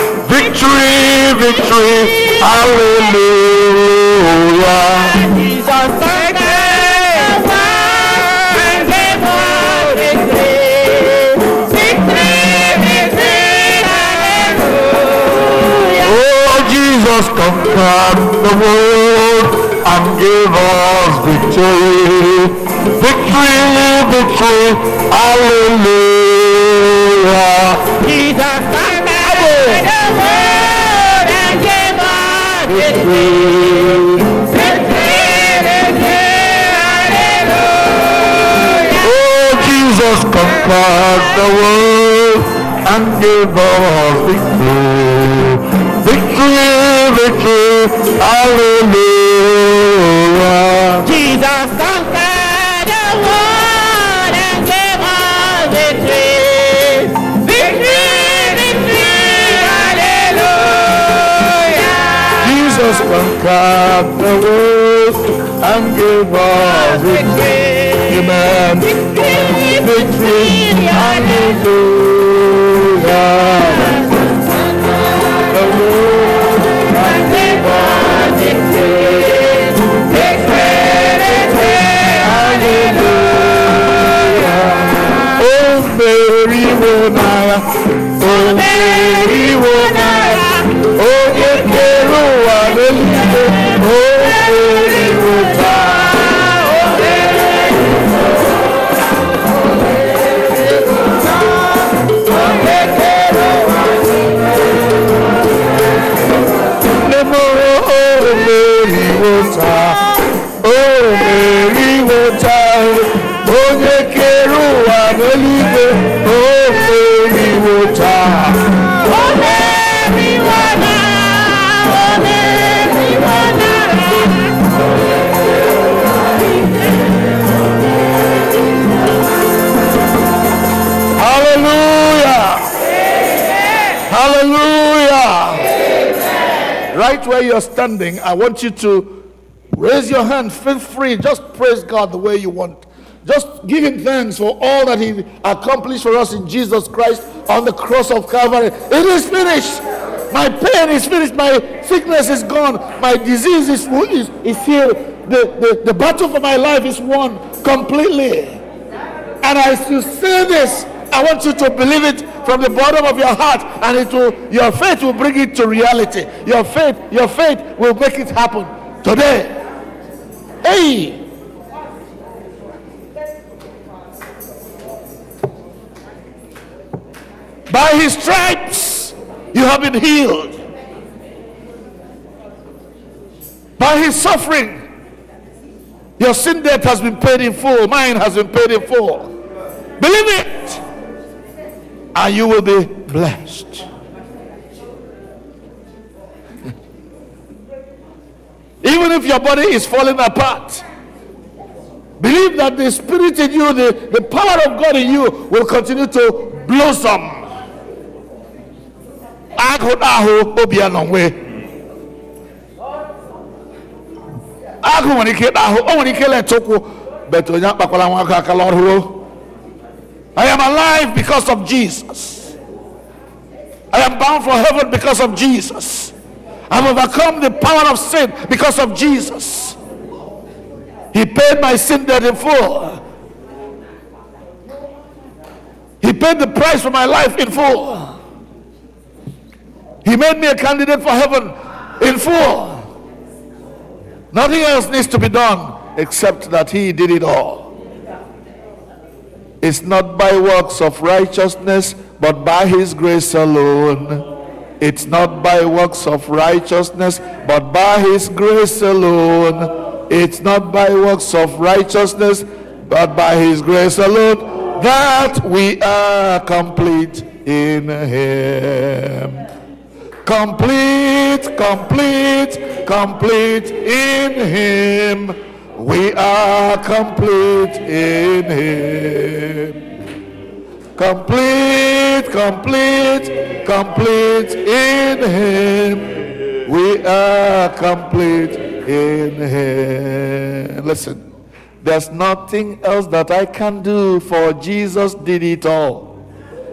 victory, victory, hallelujah. Jesus conquered the world and gave us victory. Victory, victory, hallelujah. Oh, Jesus conquered the world and gave us victory. Victory, victory, hallelujah. Jesus conquered the world and gave us victory. Victory, victory, hallelujah. Oh, Jesus conquered the world and gave us victory. Victory, victory, hallelujah. Jesus conquered the world and gave us victory. Victory, victory, hallelujah. Jesus conquered the world and gave us victory. Amen. Victory, hallelujah. The world and gave us victory. Victory, victory, hallelujah. Oh, Mary, Wonaya. Oh, Mary, Wonaya. Oh, Yekeru, hallelujah. Oh, Mary, Wonaya. Oh, Mary, water, oh, Yekeru, hallelujah. Oh, Mary, water. Oh, Mary, water. Oh, Mary, water. Hallelujah. Hallelujah. Right where you're standing, I want you to raise your hand. Feel free. Just praise God the way you want. Just give him thanks for all that he accomplished for us in Jesus Christ on the cross of Calvary. It is finished. My pain is finished. My sickness is gone. My disease is healed. The battle for my life is won completely. And as you say this, I want you to believe it from the bottom of your heart, and your faith will bring it to reality. Your faith will make it happen today. Hey! By his stripes you have been healed. By his suffering your sin debt has been paid in full. Mine has been paid in full. Believe it, and you will be blessed. Even if your body is falling apart, believe that the Spirit in you, the power of God in you will continue to blossom. Agụ obi anọnwe. Agụ nwere ike ahụ, o nwere ike letokwu, but onye akpakwala nwa aka akala ọhụrụ. I am alive because of Jesus. I am bound for heaven because of Jesus. I have overcome the power of sin because of Jesus. He paid my sin debt in full. He paid the price for my life in full. He made me a candidate for heaven in full. Nothing else needs to be done except that he did it all. It's not by works of righteousness, but by his grace alone. It's not by works of righteousness, but by his grace alone. It's not by works of righteousness, but by his grace alone, that we are complete in him. Complete, complete, complete in him. We are complete in him. Complete, complete, complete in him. We are complete in him. Listen, there's nothing else that I can do, for Jesus did it all.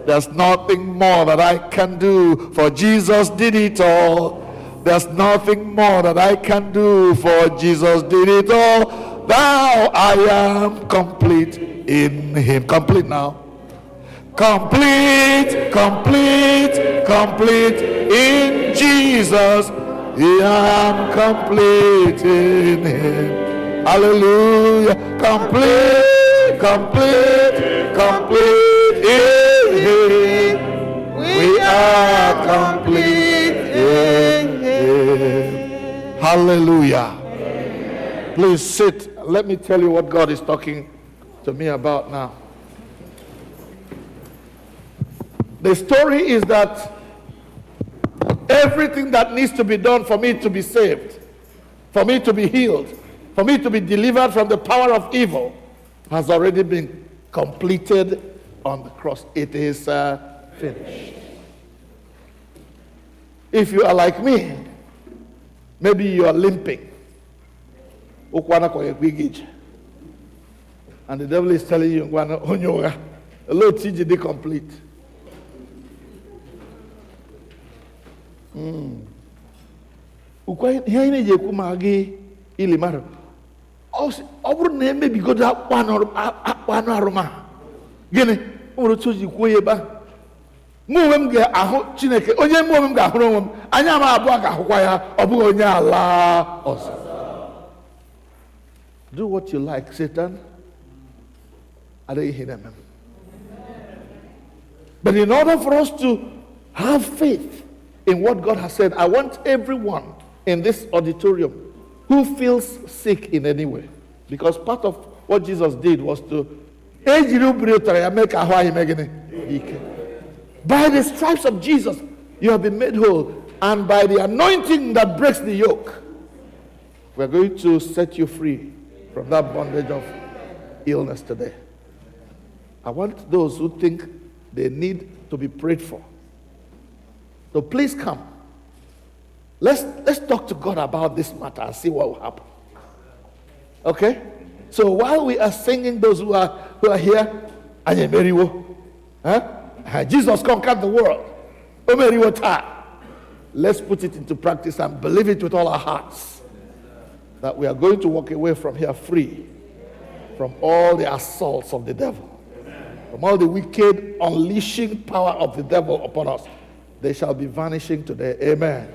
There's nothing more that I can do, for Jesus did it all. There's nothing more that I can do, for Jesus did it all. Now I am complete in him. Complete now. Complete, complete, complete in Jesus. I am complete in him. Hallelujah. Complete, complete, complete in him. We are complete in him. Hallelujah. Please sit. Let me tell you what God is talking to me about now. The story is that everything that needs to be done for me to be saved, for me to be healed, for me to be delivered from the power of evil has already been completed on the cross. It is finished. If you are like me, maybe you are limping. And the devil is telling you, hello, TGD complete. Ihe anyị na-eji ekwu ma gị ili mmadụ ọ bụrụ na emebigodo akpụ anụ arụma gịnị o nwere otu o ji kwuo ya ebe ahụ mụ onwe m ga-ahụ Chineke onye mụ onwe m ga-ahụrụ onwe m anya m abụọ ga-ahụkwa ya ọ bụghị onye ala ọzọ. Do what you like, Satan. I don't hear them. But in order for us to have faith in what God has said, I want everyone in this auditorium who feels sick in any way, because part of what Jesus did was to by the stripes of Jesus you have been made whole, and by the anointing that breaks the yoke we're going to set you free from that bondage of illness today. I want those who think they need to be prayed for, so please come. Let's talk to God about this matter and see what will happen. Okay? So while we are singing, those who are here, Jesus conquered the world. Let's put it into practice and believe it with all our hearts that we are going to walk away from here free from all the assaults of the devil, from all the wicked unleashing power of the devil upon us. They shall be vanishing today. Amen.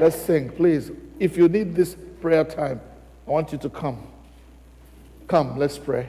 Let's sing, please. If you need this prayer time, I want you to come. Come, let's pray.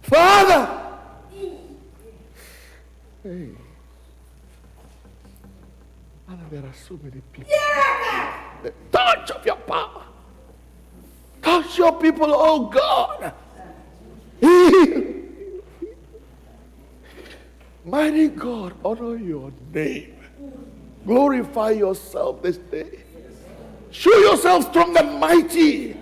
Father, hey, there are so many people. the touch of your power. Touch your people, oh God. Heal. Mighty God, honor your name. Glorify yourself this day. Show yourself strong and mighty.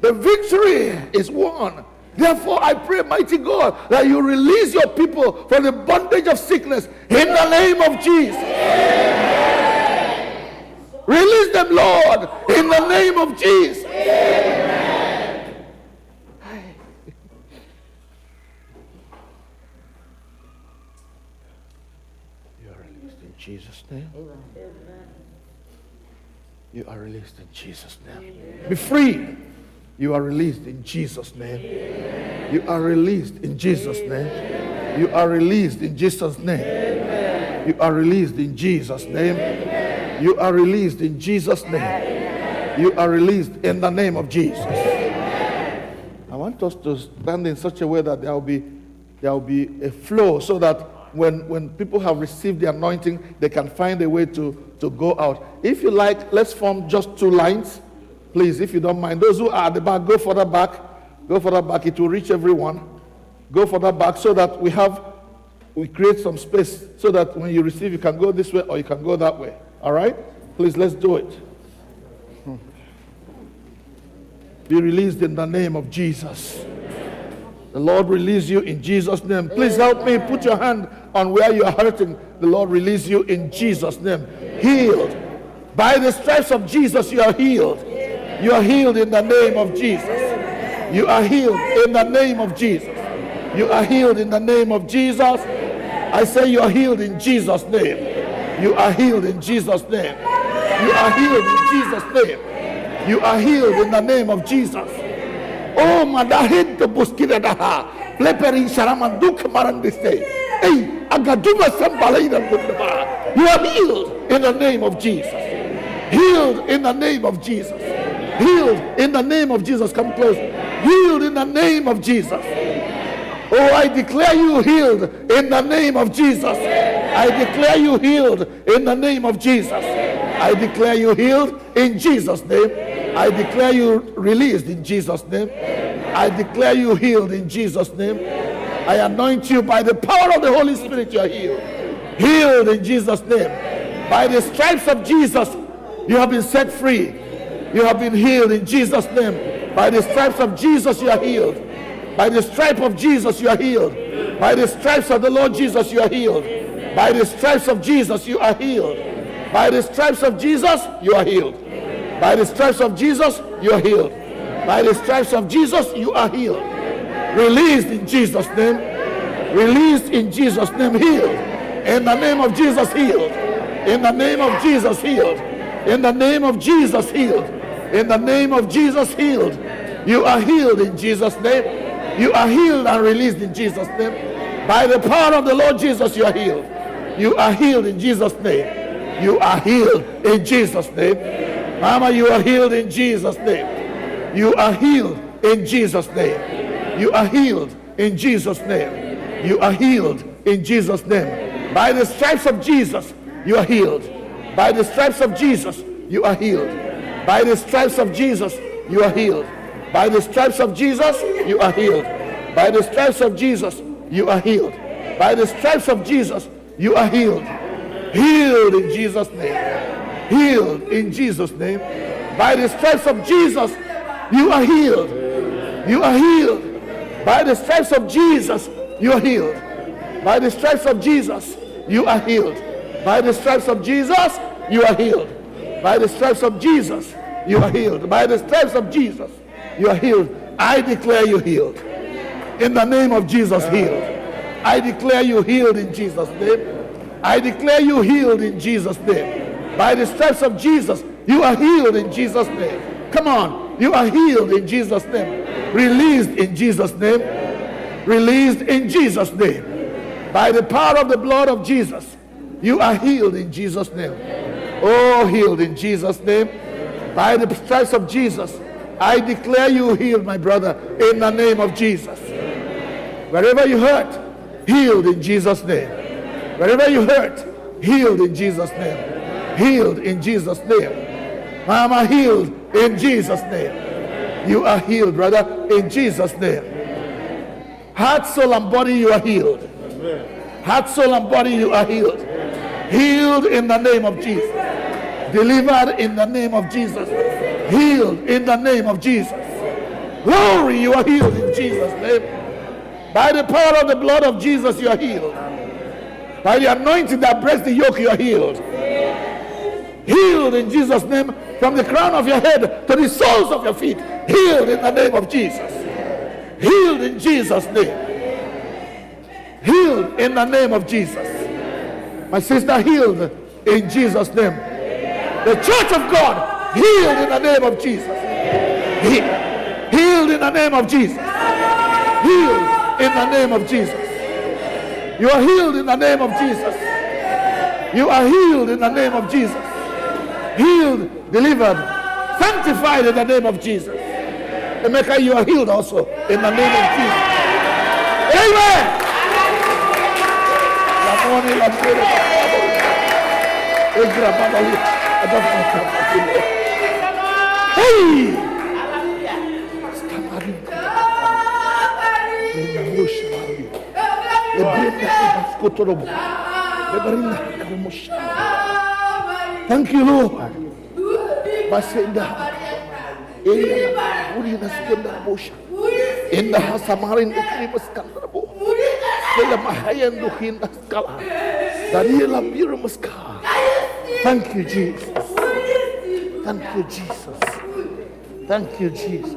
The victory is won. Therefore, I pray, mighty God, that you release your people from the bondage of sickness in the name of Jesus. Release them, Lord, in the name of Jesus. You are released in Jesus' name. You are released in Jesus' name. Be free. You are released in Jesus' name. You are released in Jesus' name. You are released in Jesus' name. You are released in Jesus' name. You are released in Jesus' name. You are released in the name of Jesus. I want us to stand in such a way that there will be a flow, so that when people have received the anointing, they can find a way to go out. If you like, let's form just 2 lines. Please, if you don't mind. Those who are at the back, go further back. Go further back. It will reach everyone. Go further back so that we create some space so that when you receive, you can go this way or you can go that way. All right? Please, let's do it. Be released in the name of Jesus. The Lord release you in Jesus' name. Please help me. Put your hand on where you are hurting. The Lord release you in Jesus' name. Healed. By the stripes of Jesus, you are healed. You are healed in the name of Jesus. You are healed in the name of Jesus. You are healed in the name of Jesus. I say you are healed in Jesus' name. You are healed in Jesus' name. You are healed in Jesus' name. You are healed in the name of Jesus. Oh, madahid to buskida daha. Flepering sharamanduk marandiste. Hey, agaduma sambalayda bukdaba. You are healed in the name of Jesus. Healed in the name of Jesus. Healed in the name of Jesus. Come close. Healed in the name of Jesus. Oh, I declare you healed in the name of Jesus. I declare you healed in the name of Jesus. I declare you healed in Jesus' name. I declare you released in Jesus' name. I declare you healed in Jesus' name. I anoint you by the power of the Holy Spirit. You are healed. Healed in Jesus' name. By the stripes of Jesus, you have been set free. You have been healed in Jesus' name. By the stripes of Jesus, you are healed. By the stripe of Jesus, you are healed. By the stripes of the Lord Jesus, you are healed. By the stripes of Jesus, you are healed. By the stripes of Jesus, you are healed. By the stripes of Jesus, you are healed. By the stripes of Jesus, you are healed. Released in Jesus' name. Released in Jesus' name. Healed. In the name of Jesus, healed. In the name of Jesus, healed. In the name of Jesus, healed. In the name of Jesus, healed. You are healed in Jesus' name. You are healed and released in Jesus' name. By the power of the Lord Jesus, you are healed. You are healed in Jesus' name. You are healed in Jesus' name. Mama, you are healed in Jesus' name. You are healed in Jesus' name. You are healed in Jesus' name. You are healed in Jesus' name. By the stripes of Jesus, you are healed. By the stripes of Jesus, you are healed. By the stripes of Jesus, you are healed. By the stripes of Jesus, you are healed. By the stripes of Jesus, you are healed. By the stripes of Jesus, you are healed. Healed in Jesus' name. Healed in Jesus' name. By the stripes of Jesus, you are healed. You are healed. By the stripes of Jesus, you are healed. By the stripes of Jesus, you are healed. By the stripes of Jesus, you are healed. By the stripes of Jesus, you are healed. By the stripes of Jesus, you are healed. I declare you healed. In the name of Jesus, healed. I declare you healed in Jesus' name. I declare you healed in Jesus' name. By the stripes of Jesus, you are healed in Jesus' name. Come on. You are healed in Jesus' name. Released in Jesus' name. Released in Jesus' name. By the power of the blood of Jesus, you are healed in Jesus' name. Oh, healed in Jesus' name. By the stripes of Jesus, I declare you healed, my brother, in the name of Jesus. Wherever you hurt, healed in Jesus' name. Wherever you hurt, healed in Jesus' name. Healed in Jesus' name. Mama, healed in Jesus' name. You are healed, brother, in Jesus' name. Heart, soul, and body, you are healed. Heart, soul, and body, you are healed. Healed in the name of Jesus. Delivered in the name of Jesus. Healed in the name of Jesus. Glory, you are healed in Jesus' name. By the power of the blood of Jesus, you are healed. By the anointing that breaks the yoke, you are healed. Healed in Jesus' name, from the crown of your head to the soles of your feet. Healed in the name of Jesus. Healed in Jesus' name. Healed in the name of Jesus. My sister, healed in Jesus' name. The church of God, healed in the name of Jesus. Healed in the name of Jesus. Healed in the name of Jesus. You are healed in the name of Jesus. You are healed in the name of Jesus. Healed, delivered, sanctified in the name of Jesus. Emeka, you are healed also in the name of Jesus. Amen. Hey! Thank you, Lord. In the Hasamarin, thank you, Jesus. Thank you, Jesus. Thank you, Jesus.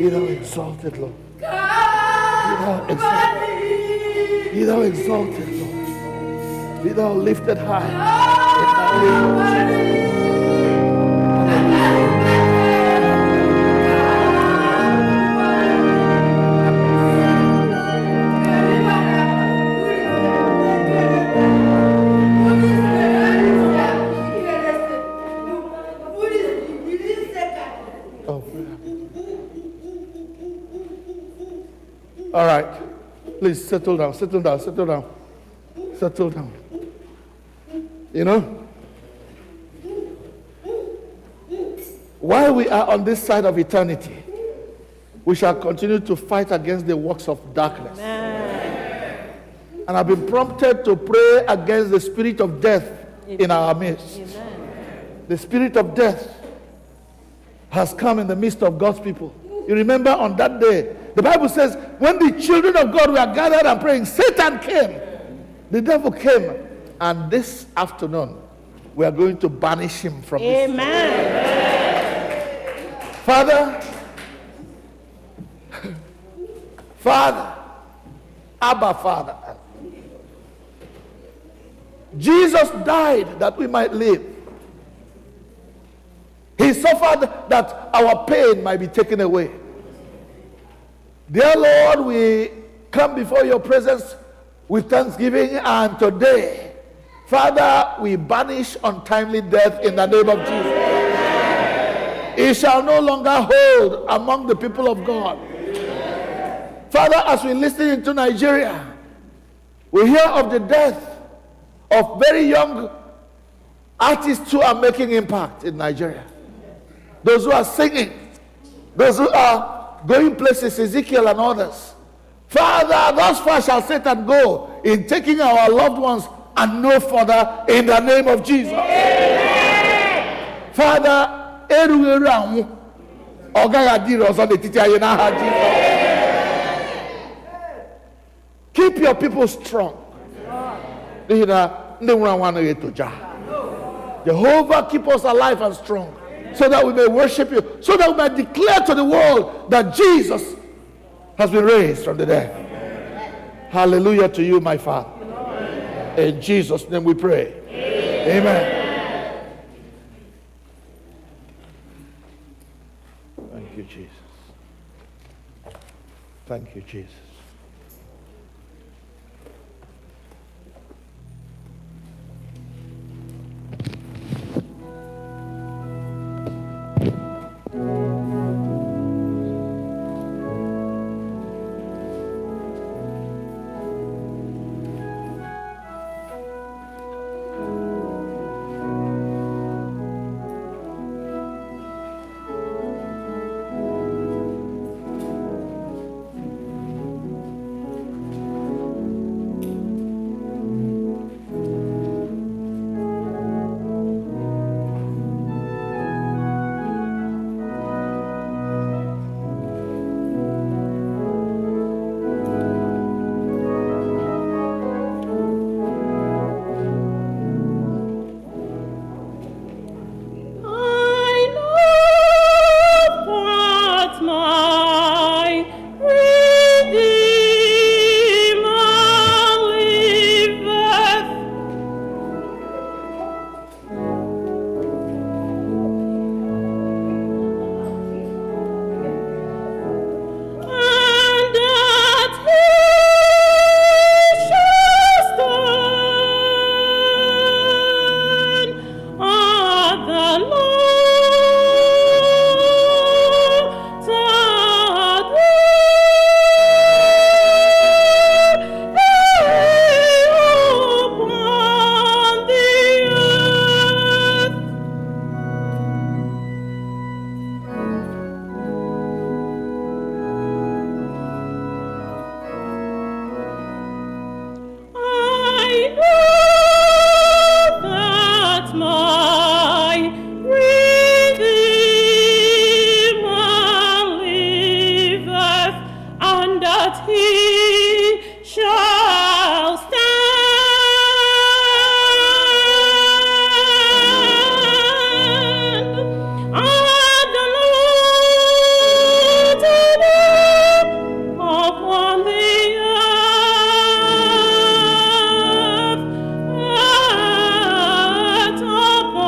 Be thou exalted, Lord. Be thou exalted. Be thou exalted, Lord. Be thou lifted high. In the name of Jesus. All right, please settle down, settle down, settle down, settle down. You know, while we are on this side of eternity, we shall continue to fight against the works of darkness. Amen. And I've been prompted to pray against the spirit of death in our midst. Amen. The spirit of death has come in the midst of God's people. You remember on that day, the Bible says, when the children of God were gathered and praying, Satan came. The devil came. And this afternoon, we are going to banish him from this. Amen. Father, Abba Father, Jesus died that we might live. He suffered that our pain might be taken away. Dear Lord, we come before your presence with thanksgiving, and today, Father, we banish untimely death in the name of Jesus. It shall no longer hold among the people of God. Father, as we listen into Nigeria, we hear of the death of very young artists who are making impact in Nigeria. Those who are singing, those who are going places, Ezekiel and others. Father, thus far shall Satan go in taking our loved ones and no further in the name of Jesus. Amen. Father, keep your people strong. Jehovah, keep us alive and strong, so that we may worship you, so that we may declare to the world that Jesus has been raised from the dead. Hallelujah to you, my Father. In Jesus' name we pray. Amen. Thank you, Jesus. Thank you, Jesus. that my Redeemer liveth, and that he shall stand. And the Lord upon the earth, upon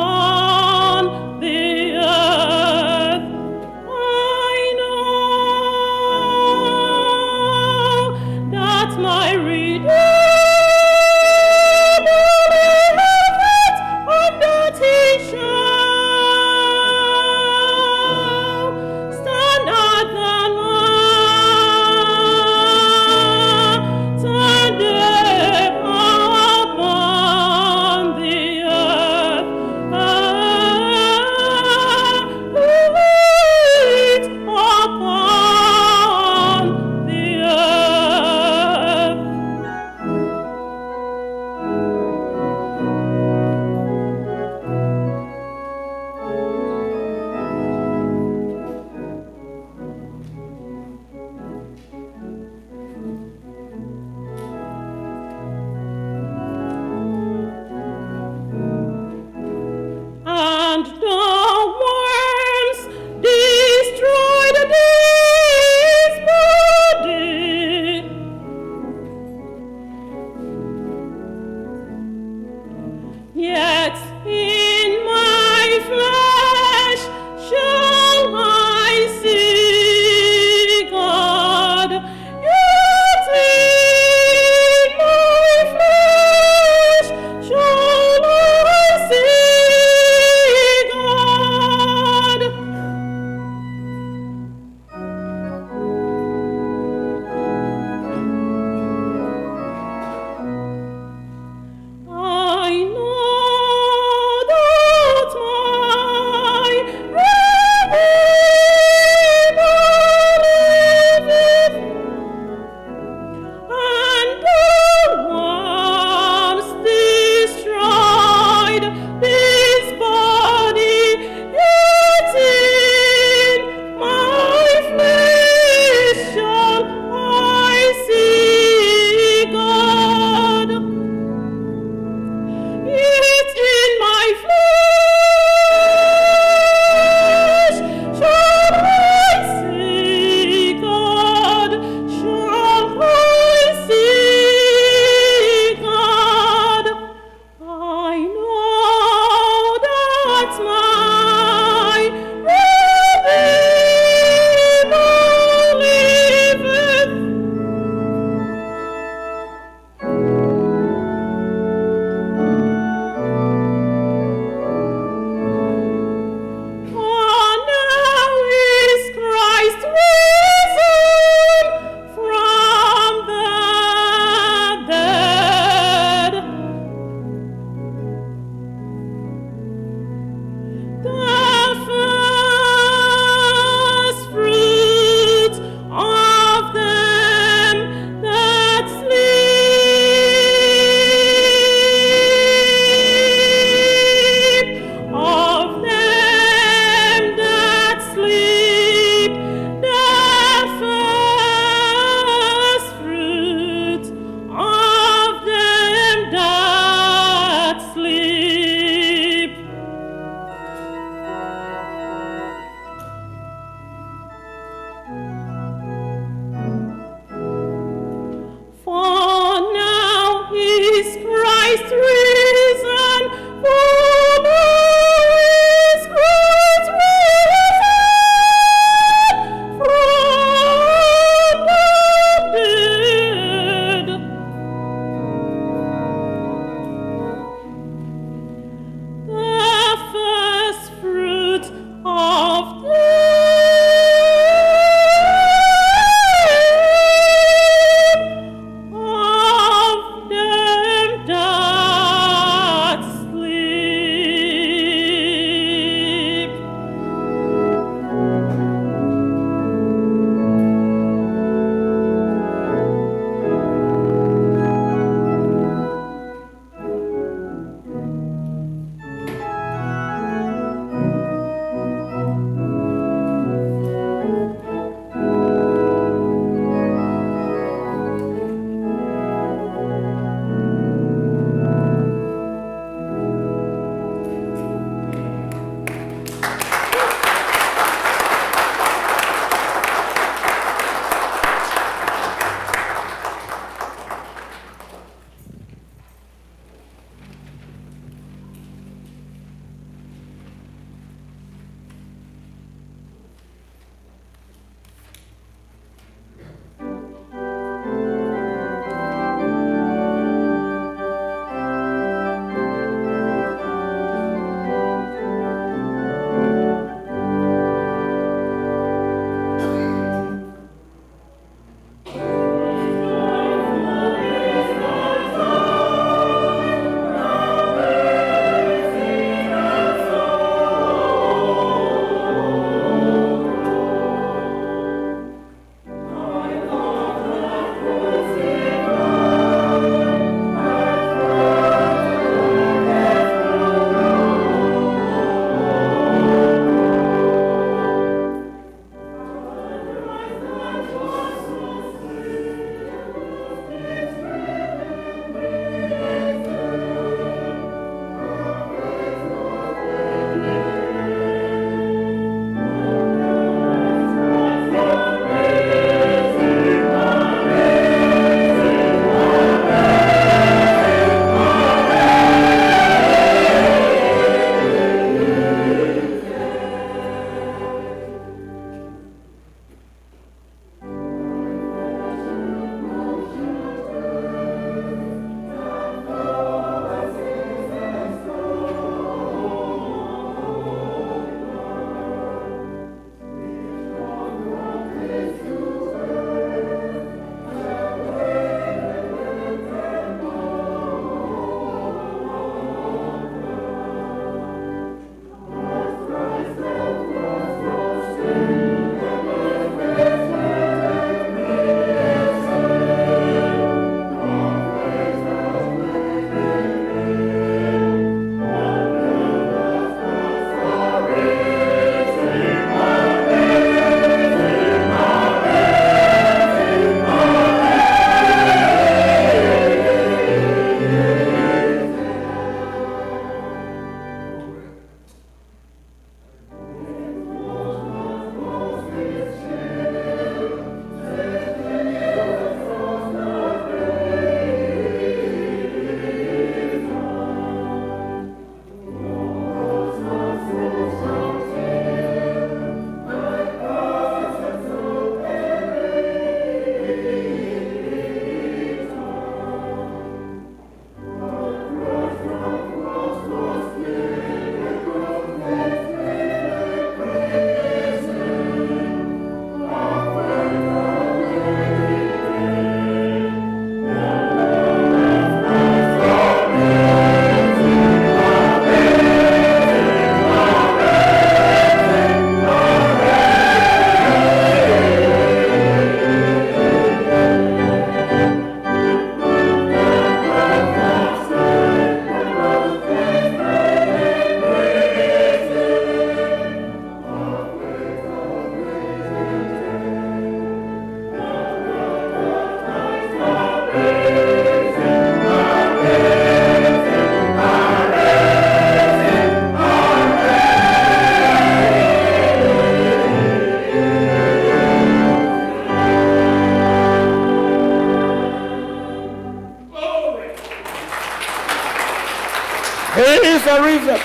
Jesus.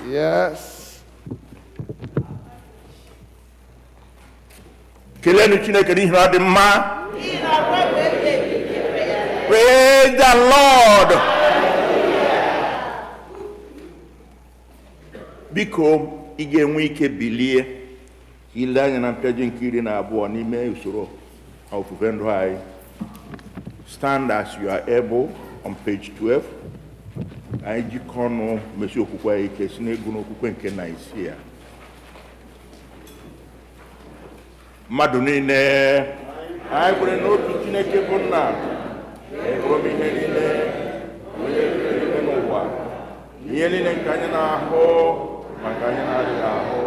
Yes. kelenu Chineke n'ihi na ọ dị mma. Praise the Lord. Biko ị ga-enwe ike bilie ile anya na mpịaji nke 12 n'ime usoro ofufe ndụ anyị. Stand as you are able on page 12. Anyị jikọ ọnụ mesi okwukwe anyị ike si n'egwu n'okwukwe nke Naịjirịa. Mmadụ niile anyị kwere n'otu Chineke bụ nna bụrụ ihe niile onye niile n'ụwa ihe niile nke anyị na-ahụ maka anyị na-adịghị ahụ.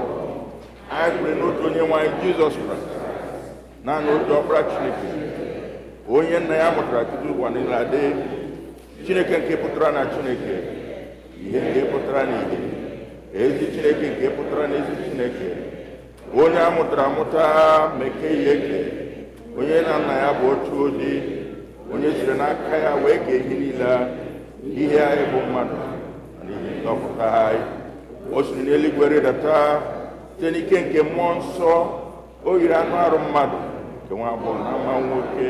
Anyị kwere n'otu onye nwe anyị Jizọs Kraịst naanị otu ọkpara Chineke onye nna ya mụtara tutu ụwa niile adị, Chineke nke pụtara na Chineke, ihe nke pụtara n'ihe, ezi Chineke nke pụtara n'ezi Chineke, onye a mụtara amụta meke ya eke, onye na nna ya bụ otu ụdị, onye siri n'aka ya wee kee ihe niile, ihe anyị bụ mmadụ na ihe nzọpụta anyị. O siri n'eluigwe rịdata site n'ike nke mmụọ nsọ, o yiri anụ arụ mmadụ nke nwa agbọghọ na ama nwoke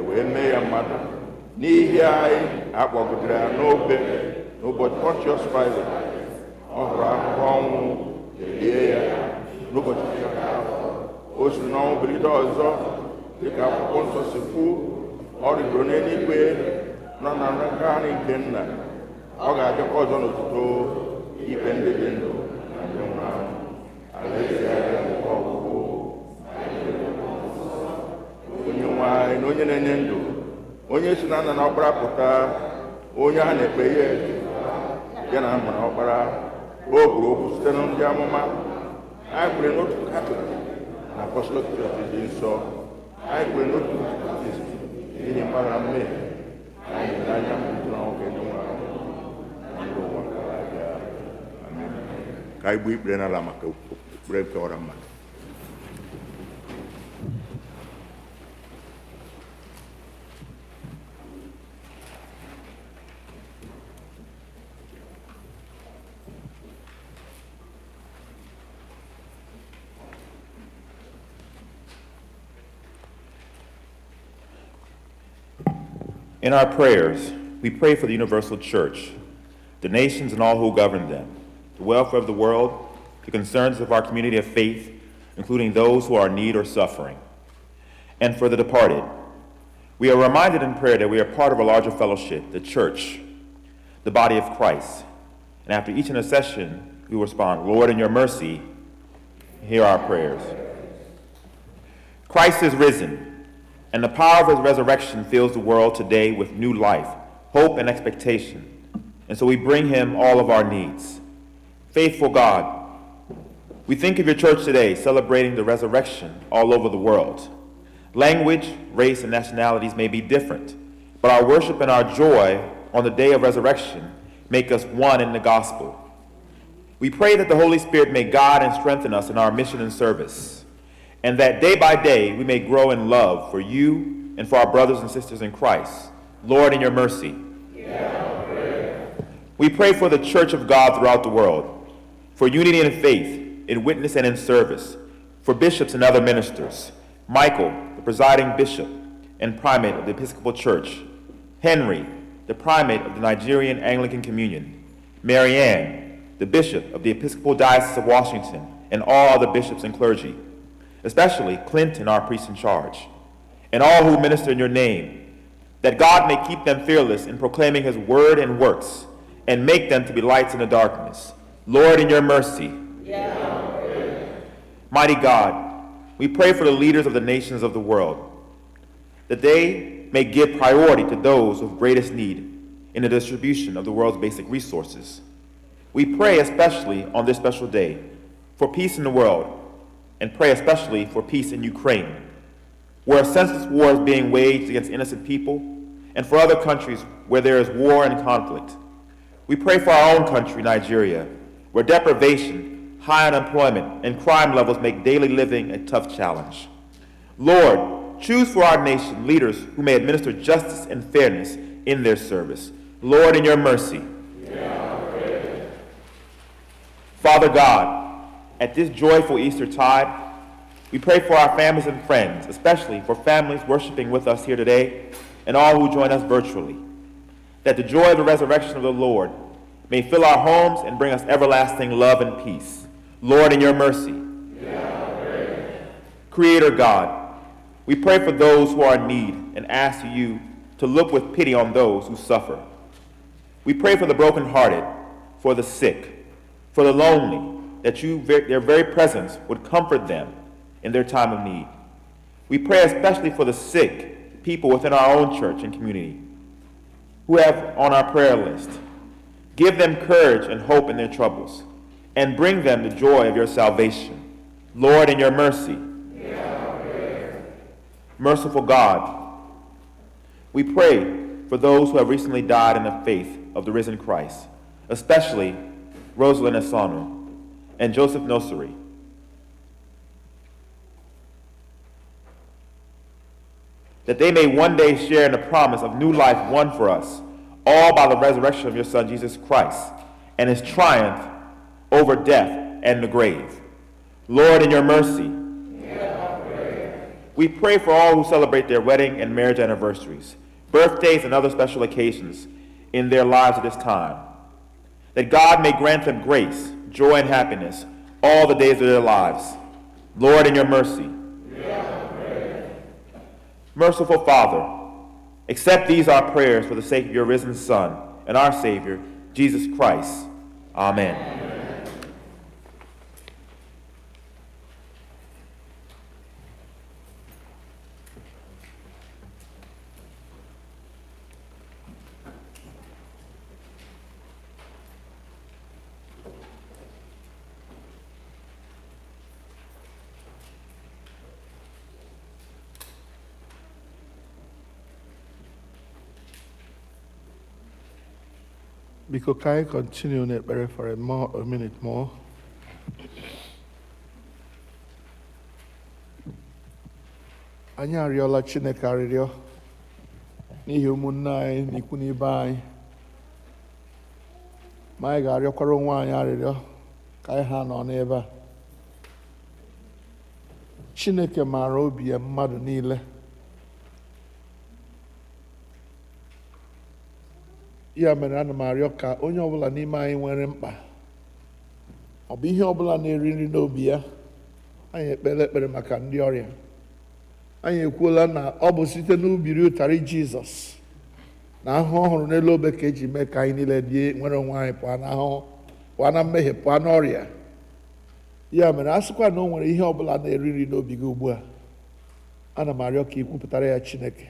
wee mee ya mmadụ n'ihi anyị. Akpọgidere ya n'obe n'ụbọchị Pontius Pilate, ọ hụrụ ahụhụ ọnwụ, elie ya n'ụbọchị o siri n'ọnwụ bilite ọzọ dịka akwụkwọ nsọ si kwuo. Ọ rịgoro n'eluigwe nọ na aka nri nke nna, ọ ga-abịakwa ọzọ n'ụtụtụ ikpe ndị dị ndụ na ndị nwụrụ anwụ. Alaeze ya nke ọgwụgwụ, onye nwe anyị na onye na-enye ndụ, onye si na nna na ọkpara pụta, onye a na-ekpe ihe ya na mma na ọkpara. O kwuru okwu site na ndị amụma. Anyị kwere n'otu Katọlik na Apostolic Church dị nsọ. Anyị kwere n'otu baptizim n'ihi mgbaghara mmehie. Anyị dị n'anya mmadụ na nwoke ndị nwụrụ anwụ na ndị ụwa gara aga. Amen. Ka anyị gbuo ikpere n'ala maka okpukpere nkewara mmadụ. In our prayers, we pray for the universal church, the nations and all who govern them, the welfare of the world, the concerns of our community of faith, including those who are in need or suffering, and for the departed. We are reminded in prayer that we are part of a larger fellowship, the church, the body of Christ. And after each intercession, we respond, Lord, in your mercy, hear our prayers. Christ is risen, and the power of his resurrection fills the world today with new life, hope, and expectation. And so we bring him all of our needs. Faithful God, we think of your church today celebrating the resurrection all over the world. Language, race, and nationalities may be different, but our worship and our joy on the day of resurrection make us one in the gospel. We pray that the Holy Spirit may guide and strengthen us in our mission and service, and that day by day we may grow in love for you and for our brothers and sisters in Christ. Lord, in your mercy. We pray for the Church of God throughout the world, for unity in faith, in witness and in service, for bishops and other ministers, Michael, the presiding bishop and primate of the Episcopal Church, Henry, the primate of the Nigerian Anglican Communion, Marianne, the bishop of the Episcopal Diocese of Washington, and all other bishops and clergy, especially Clinton, our priest in charge, and all who minister in your name, that God may keep them fearless in proclaiming his word and works, and make them to be lights in the darkness. Lord, in your mercy. Mighty God, we pray for the leaders of the nations of the world, that they may give priority to those of greatest need in the distribution of the world's basic resources. We pray especially on this special day for peace in the world, and pray especially for peace in Ukraine, where a senseless war is being waged against innocent people, and for other countries where there is war and conflict. We pray for our own country, Nigeria, where deprivation, high unemployment, and crime levels make daily living a tough challenge. Lord, choose for our nation leaders who may administer justice and fairness in their service. Lord, in your mercy. Father God, at this joyful Easter tide, we pray for our families and friends, especially for families worshiping with us here today and all who join us virtually, that the joy of the resurrection of the Lord may fill our homes and bring us everlasting love and peace. Lord, in your mercy. Creator God, we pray for those who are in need and ask you to look with pity on those who suffer. We pray for the brokenhearted, for the sick, for the lonely, that their very presence would comfort them in their time of need. We pray especially for the sick people within our own church and community who have on our prayer list. Give them courage and hope in their troubles, and bring them the joy of your salvation. Lord, in your mercy. Merciful God, we pray for those who have recently died in the faith of the risen Christ, especially Rosalind Asano and Joseph Nosari. That they may one day share in the promise of new life won for us, all by the resurrection of your Son, Jesus Christ, and his triumph over death and the grave. Lord, in your mercy. We pray for all who celebrate their wedding and marriage anniversaries, birthdays, and other special occasions in their lives at this time, that God may grant them grace, joy, and happiness all the days of their lives. Lord, in your mercy. Merciful Father, accept these our prayers for the sake of your risen Son and our Savior, Jesus Christ. Amen. Biko ka anyị continue n'ekpere for a minute more. Anyị arịọla Chineke arịrịọ n'ihi ụmụnne anyị na ikwu na ibe anyị, ma anyị ga-arịọkwara onwe anyị arịrịọ ka anyị ha nọ n'ebe a. Chineke maara obi ya mmadụ niile. Ya mere ana m arịọ ka onye ọbụla n'ime anyị nwere mkpa, ọ bụ ihe ọbụla na-eri nri n'obi ya, anyị ekpere ekpere maka ndị ọrịa. Anyị ekwuola na ọ bụ site n'ubiri ụtarị Jizọs na ahụhụ ọhụrụ n'elu obe ka eji mee ka anyị niile dị nwere onwe anyị pụọ n'ahụhụ, pụọ na mmehie, pụọ n'ọrịa. Ya mere a sịkwa na o nwere ihe ọbụla na-eri nri n'obi gị ugbu a, ana m arịọ ka ị kwupụtara ya Chineke.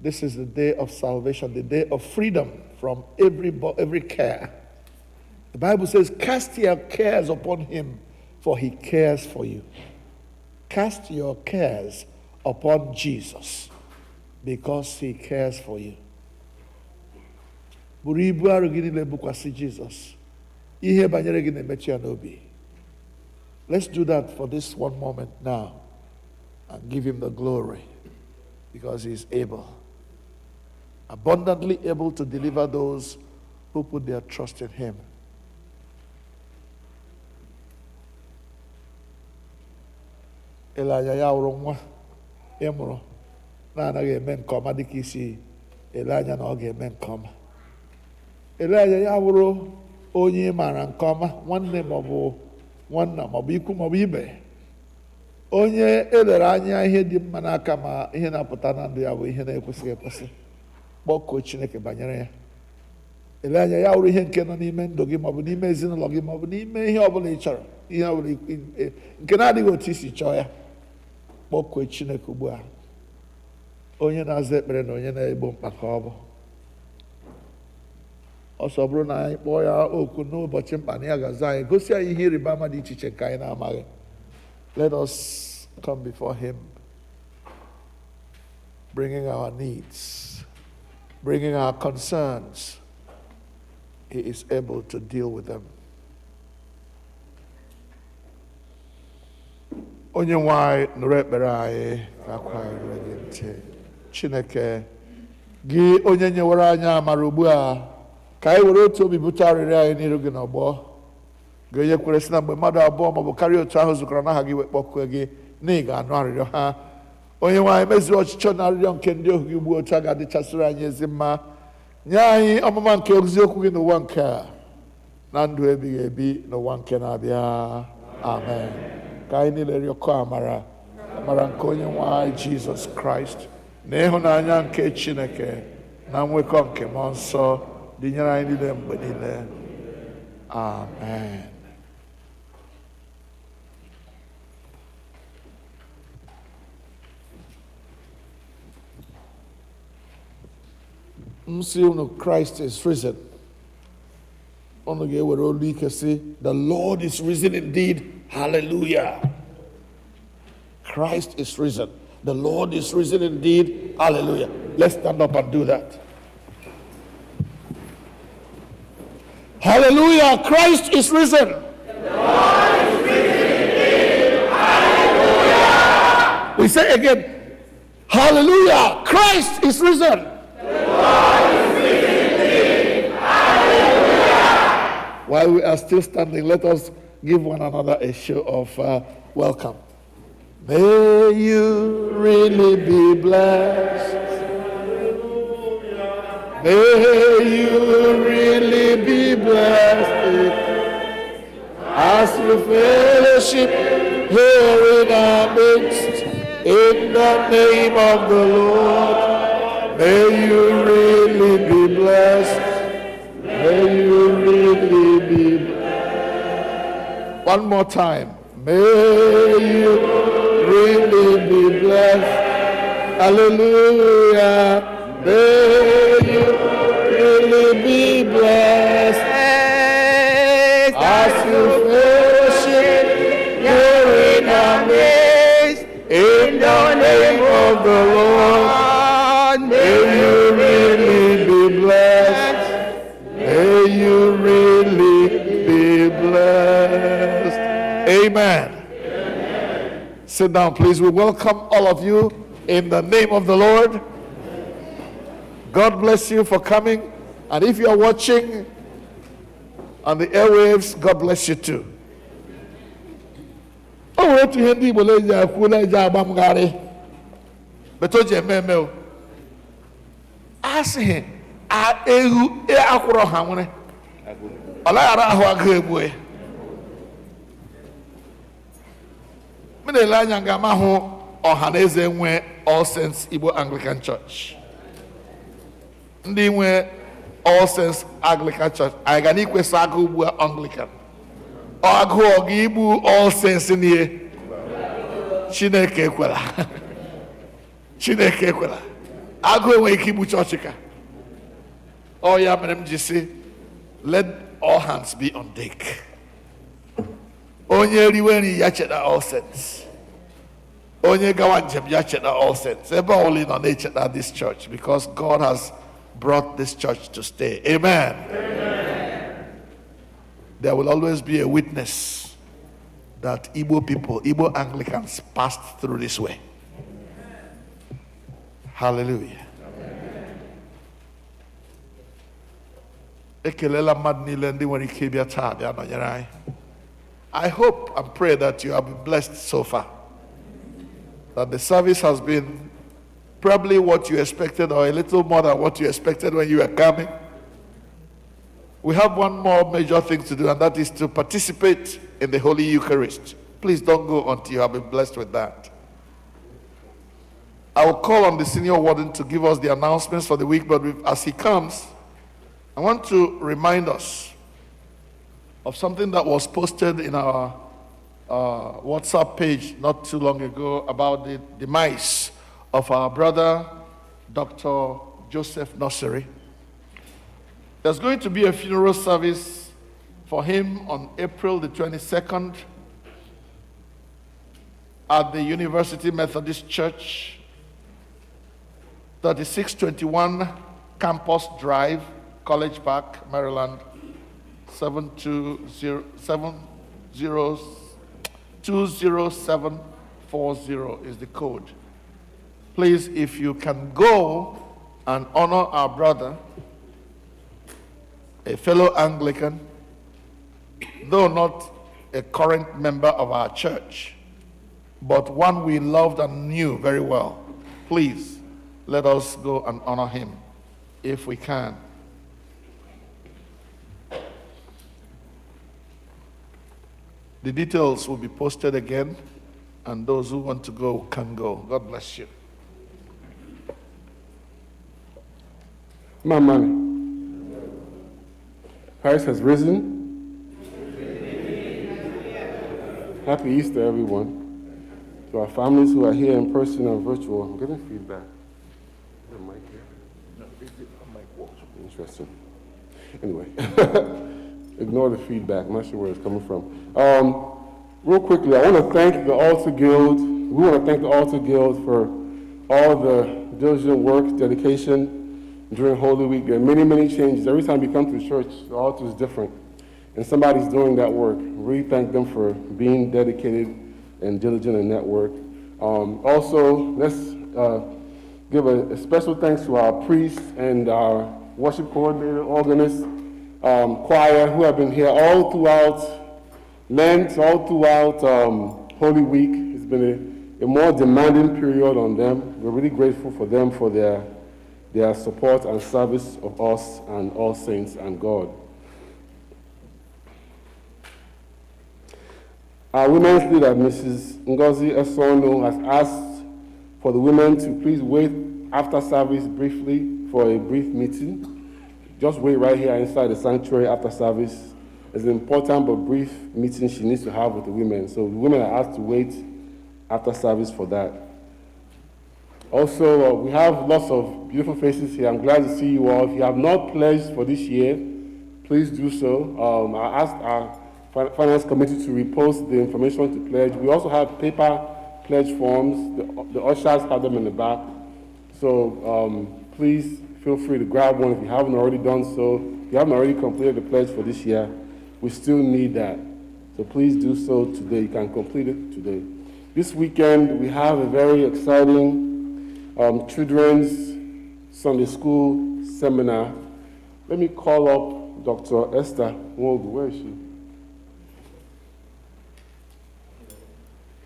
This is the day of salvation, the day of freedom from every care. The Bible says, cast your cares upon him, for he cares for you. Cast your cares upon Jesus, because he cares for you. Buru ibu arụ gị niile bukwasị Jizọs. Ihe banyere gị na-emetụ ya n'obi. Let's do that for this one moment now and give him the glory, because he is able, abundantly able to deliver those who put their trust in him. Ele anya ya wụrụ nwa ịmụrụ na-anaghị eme nke ọma dịka isi ele anya na ọ ga-eme nke ọma. Ele anya ya wụrụ onye maara nke ọma, nwanne maọbụ nwanna maọbụ ikwu maọbụ ibe, onye elere anya ihe dị mma n'aka ma ihe na-apụta na ndụ ya bụ ihe na-ekwesịghị ekwesị. Kpọkuo Chineke banyere ya. Ele anya ya wụrụ ihe nke nọ n'ime ndụ gị maọbụ n'ime ezinụlọ gị maọbụ n'ime ihe ọbụla ị chọrọ, ihe ọbụla nke na-adịghị otu isi chọọ ya. Kpọkuo Chineke ugbu a. Onye na-aza ekpere na onye na-egbo mkpa ka ọ bụ. Ọsọ bụrụ na anyị kpọọ ya oku n'ụbọchị mkpa na ya ga-aza anyị, gosi anyị ihe ịrịba ama dị iche iche nke anyị na-amaghị. Let us come before him, bringing our needs, bringing our concerns. He is able to deal with them. Onye nwe anyị nụrụ ekpere anyị ka akwa anyị gị ntị. Chineke Gị onye nyewere anyị amara ugbu a, ka anyị were otu obi bute arịrịọ anyị n'iru gị n'ọgbọ. Gị onye kwere sị na mgbe mmadụ abụọ maọbụ karịa otu ahụ zukọrọ n'aha gị wee kpọkuo gị na ị ga-anụ arịrịọ ha. Onye nwe anyị, mezuo ọchịchọ na arịrịọ nke ndị ohu gị ugbu otu a ga-adịchasịrị anyị ezi mma. Nye anyị ọmụma nke oziokwu gị n'ụwa nke a, na ndụ ebighị ebi n'ụwa nke na-abịa. Amen. Ka anyị niile rịọkọ amara nke onye nwe anyị Jizọs Kraịst na ịhụnanya nke Chineke na nwekọ nke mmụọ nsọ dịnyere anyị niile mgbe niile. Amen. Msi unu, Christ is risen. Unu ga-ewere olu ike sị, the Lord is risen indeed. Hallelujah. Christ is risen. The Lord is risen indeed. Hallelujah. Let's stand up and do that. Hallelujah. Christ is risen. The Lord is risen indeed. Hallelujah. We say again, hallelujah. Christ is risen. The Lord is risen indeed. Hallelujah. While we are still standing, let us give one another a show of welcome. May you really be blessed. May you really be blessed as you fellowship here in our midst. In the name of the Lord, may you really be blessed. May you really be blessed. One more time. May you really be blessed. Hallelujah. May you really be blessed as you fellowship here in our midst. In the name of the Lord, may you really be blessed. May you really be blessed. Amen. Sit down, please. We welcome all of you in the name of the Lord. God bless you for coming. And if you are watching on the airwaves, God bless you too. Oh, we're to Hindi Boleja, Kuleja, Bamgari. Betoje Memel. Ask him, Ehu, Akura Hamone. Allah Ahu Menelanya Ngamaho Ohaneze nwe All Saints Igbo Anglican Church. Ndị nwe All Saints Anglican Church. Anyị ga n'ikwe saga ugbu Anglican. Ọgụ ọgụ Igbo All Saints nie. Chineke ekwela. Chineke ekwela. Agụ enwe ike igbu chọọchị ka. Ọ ya mere m ji sị, let all hands be on deck. Onye riwe nri ya cheta All Saints. Onye gawa njem ya cheta All Saints. Ebe ọbụla nọ na-echeta this church because God has brought this church to stay. Amen. Amen. There will always be a witness that Igbo people, Igbo Anglicans passed through this way. Hallelujah. Ekelela mmadụ niile ndị nwere ike bịa taa bịa nọnyere anyị. I hope and pray that you have been blessed so far. That the service has been probably what you expected or a little more than what you expected when you were coming. We have one more major thing to do, and that is to participate in the Holy Eucharist. Please don't go until you have been blessed with that. I will call on the senior warden to give us the announcements for the week, but as he comes, I want to remind us of something that was posted in our WhatsApp page not too long ago about the demise of our brother, Dr. Joseph Nursery. There's going to be a funeral service for him on April the 22nd at the University Methodist Church, 3621 Campus Drive, College Park, Maryland, 20740 is the code. Please, if you can go and honor our brother, a fellow Anglican, though not a current member of our church, but one we loved and knew very well. Please, let us go and honor him if we can. The details will be posted again, and those who want to go can go. God bless you. My money. Christ has risen. Happy Easter, everyone. To our families who are here in person and virtual. I'm getting feedback. Is there a mic here? No, the mic works. Interesting. Anyway, ignore the feedback. I'm not sure where it's coming from. Real quickly, I want to thank the Altar Guild. We want to thank the Altar Guild for all the diligent work, dedication during Holy Week. There are many, many changes. Every time you come to church, the altar is different. And somebody's doing that work. Really thank them for being dedicated and diligent in that work. Also, let's give a special thanks to our priests and our worship coordinator, organist, choir, who have been here all throughout Lent, all throughout Holy Week. It's been a more demanding period on them. We're really grateful for them for their support and service of us and all saints and God. Our women's leader, Mrs. Ngozi Esono, has asked for the women to please wait after service briefly for a brief meeting. Just wait right here inside the sanctuary after service. It's an important but brief meeting she needs to have with the women. So the women are asked to wait after service for that. Also, we have lots of beautiful faces here. I'm glad to see you all. If you have not pledged for this year, please do so. I asked our Finance Committee to repost the information to pledge. We also have paper pledge forms. The ushers have them in the back. So please feel free to grab one if you haven't already done so. If you haven't already completed the pledge for this year, we still need that. So please do so today. You can complete it today. This weekend, we have a very exciting children's Sunday school seminar. Let me call up Dr. Esther Nwogu. Where is she?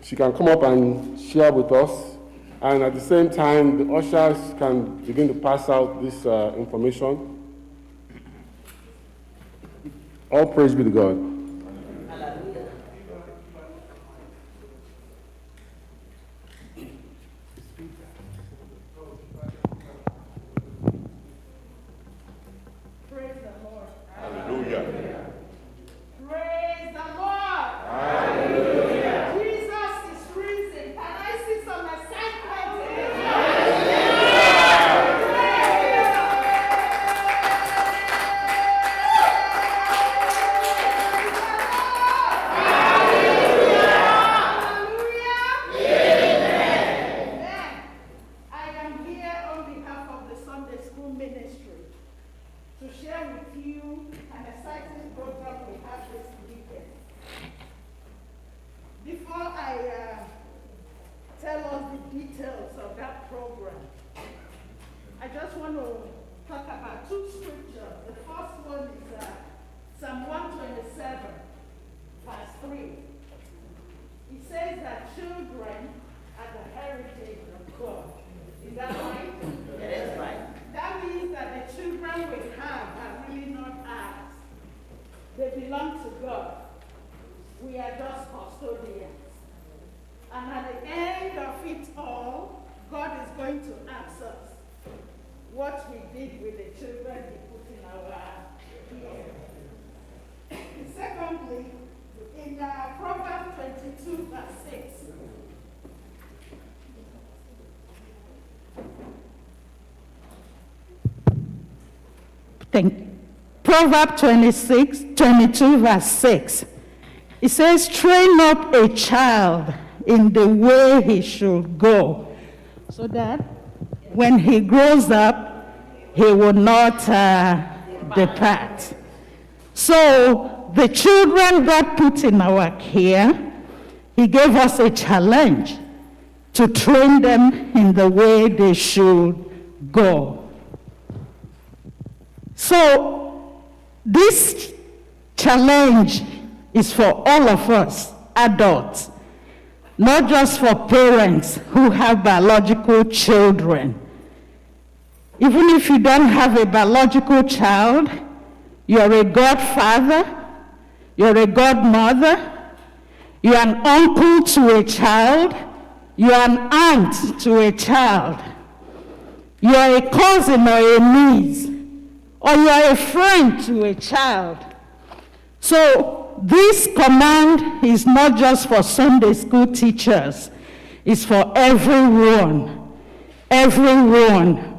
She can come up and share with us. And at the same time, the ushers can begin to pass out this information. All praise be to God. Praise the Lord. Hallelujah. Praise the Lord. Hallelujah. Jesus is risen. Can I see some excitement? I am here on behalf of the Sunday School Ministry to share with you an exciting program we have this weekend. Before I tell us the details of that program, I just want to talk about two scriptures. The first one is Psalm 127, verse 3. It says that children are the heritage of God. Is that right? It is right. That means that the children we have are really not ours. They belong to God. We are just custodians. And at the end of it all, God is going to ask us what we did with the children He put in our care. Secondly, in Proverbs 22, verse 6, Proverbs 22, verse 6. It says, train up a child in the way he should go, so that when he grows up, he will not depart. So the children God put in our care, He gave us a challenge to train them in the way they should go. So this challenge is for all of us, adults, not just for parents who have biological children. Even if you don't have a biological child, you're a godfather, you're a godmother, you're an uncle to a child, you're an aunt to a child, you're a cousin or a niece, or you're a friend to a child. So this command is not just for Sunday school teachers, it's for everyone, everyone.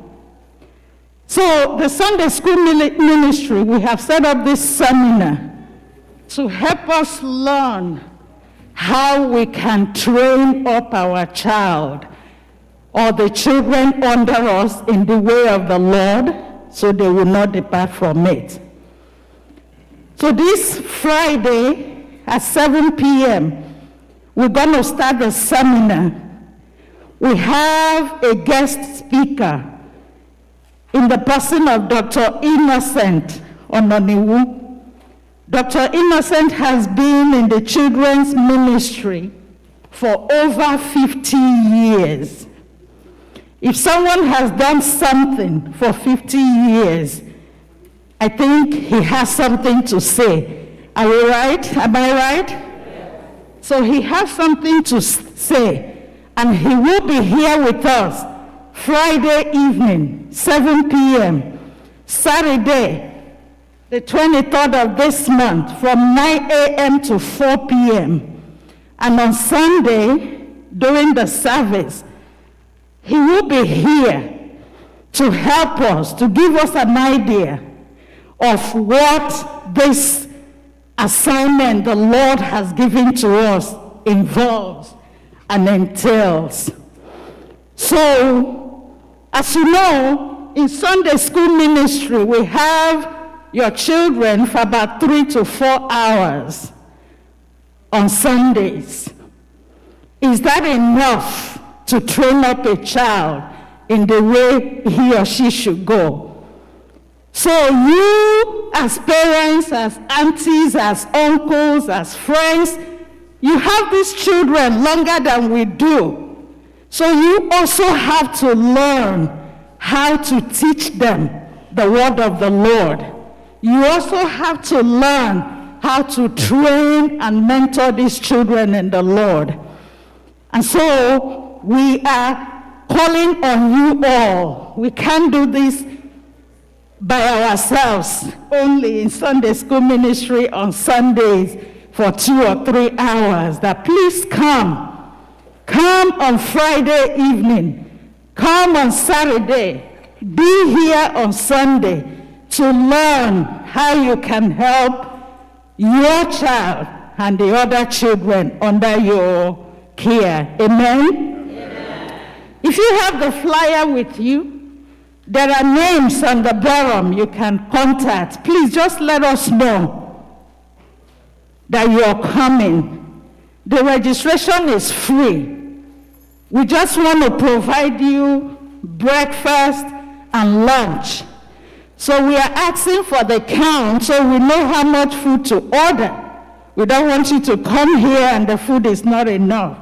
So the Sunday school ministry, we have set up this seminar to help us learn how we can train up our child or the children under us in the way of the Lord so they will not depart from it. So this Friday at 7 p.m., we're going to start the seminar. We have a guest speaker in the person of Dr. Innocent Ononiwu. Dr. Innocent has been in the children's ministry for over 50 years. If someone has done something for 50 years, I think he has something to say. Are we right? Am I right? Yes. So he has something to say, and he will be here with us Friday evening, 7 p.m., Saturday, the 23rd of this month, from 9 a.m. to 4 p.m., and on Sunday, during the service, he will be here to help us, to give us an idea of what this assignment the Lord has given to us involves and entails. So, as you know, in Sunday school ministry, we have your children for about 3 to 4 hours on Sundays. Is that enough to train up a child in the way he or she should go? So you, as parents, as aunties, as uncles, as friends, you have these children longer than we do. So you also have to learn how to teach them the word of the Lord. You also have to learn how to train and mentor these children in the Lord. And so we are calling on you all. We can't do this by ourselves, only in Sunday school ministry on Sundays for 2 or 3 hours, that please come. Come on Friday evening. Come on Saturday. Be here on Sunday to learn how you can help your child and the other children under your care. Amen? Amen. If you have the flyer with you, there are names on the bottom you can contact. Please just let us know that you are coming. The registration is free. We just want to provide you breakfast and lunch. So we are asking for the count so we know how much food to order. We don't want you to come here and the food is not enough.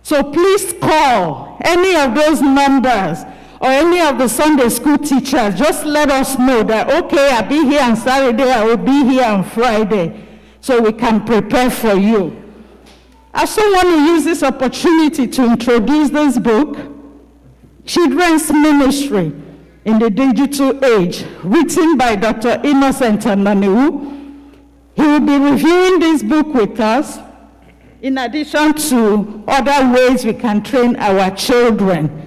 So please call any of those numbers or any of the Sunday school teachers. Just let us know that, okay, I'll be here on Saturday, I will be here on Friday, so we can prepare for you. I also want to use this opportunity to introduce this book, Children's Ministry in the Digital Age, written by Dr. Innocent Ononiwu. He will be reviewing this book with us, in addition to other ways we can train our children.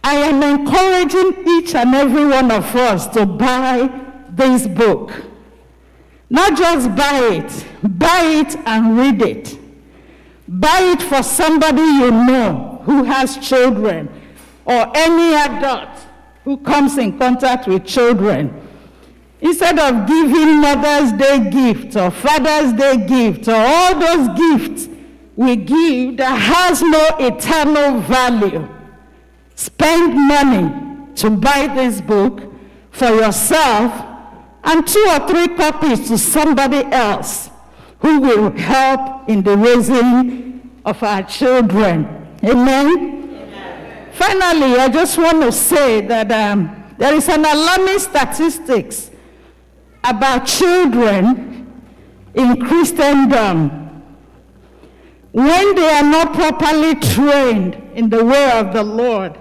I am encouraging each and every one of us to buy this book. Not just buy it and read it. Buy it for somebody you know who has children, or any adult who comes in contact with children. Instead of giving Mother's Day gift or Father's Day gift or all those gifts we give that has no eternal value, spend money to buy this book for yourself and 2 or 3 copies to somebody else who will help in the raising of our children. Amen? Amen. Finally, I just want to say that there is an alarming statistics about children in Christendom. When they are not properly trained in the way of the Lord,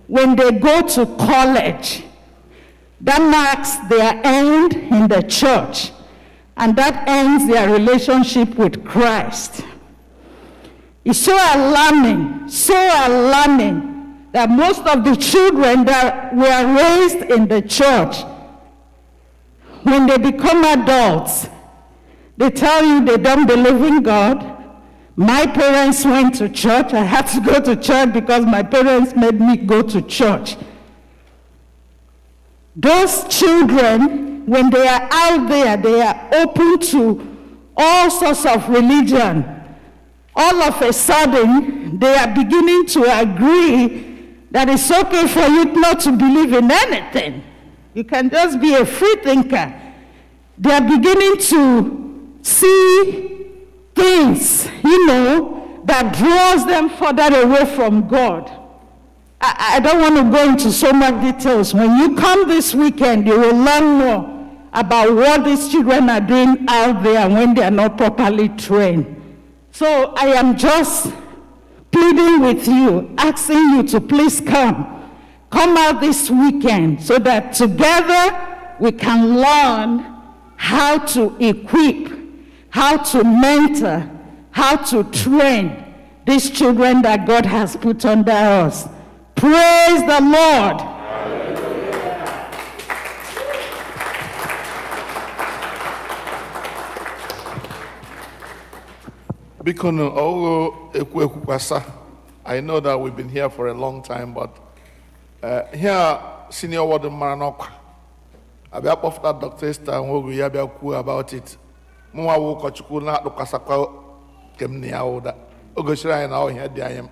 when they go to college, that marks their end in the church, and that ends their relationship with Christ. It's so alarming that most of the children that were raised in the church, when they become adults, they tell you they don't believe in God. My parents went to church. I had to go to church because my parents made me go to church. Those children, when they are out there, they are open to all sorts of religion. All of a sudden, they are beginning to agree that it's okay for you not to believe in anything. You can just be a free thinker. They are beginning to see things, that draws them further away from God. I don't want to go into so much details. When you come this weekend, you will learn more about what these children are doing out there when they are not properly trained. So I am just pleading with you, asking you to please come out this weekend so that together we can learn how to equip, how to mentor, how to train these children that God has put under us. Praise the Lord. I know that we've been here for a long time, but here, senior warden Maranok, I've of that Dr. Esther and we have about it. Mwa wuko chukuna lukasakwa kemni auda. Ogoshira na here the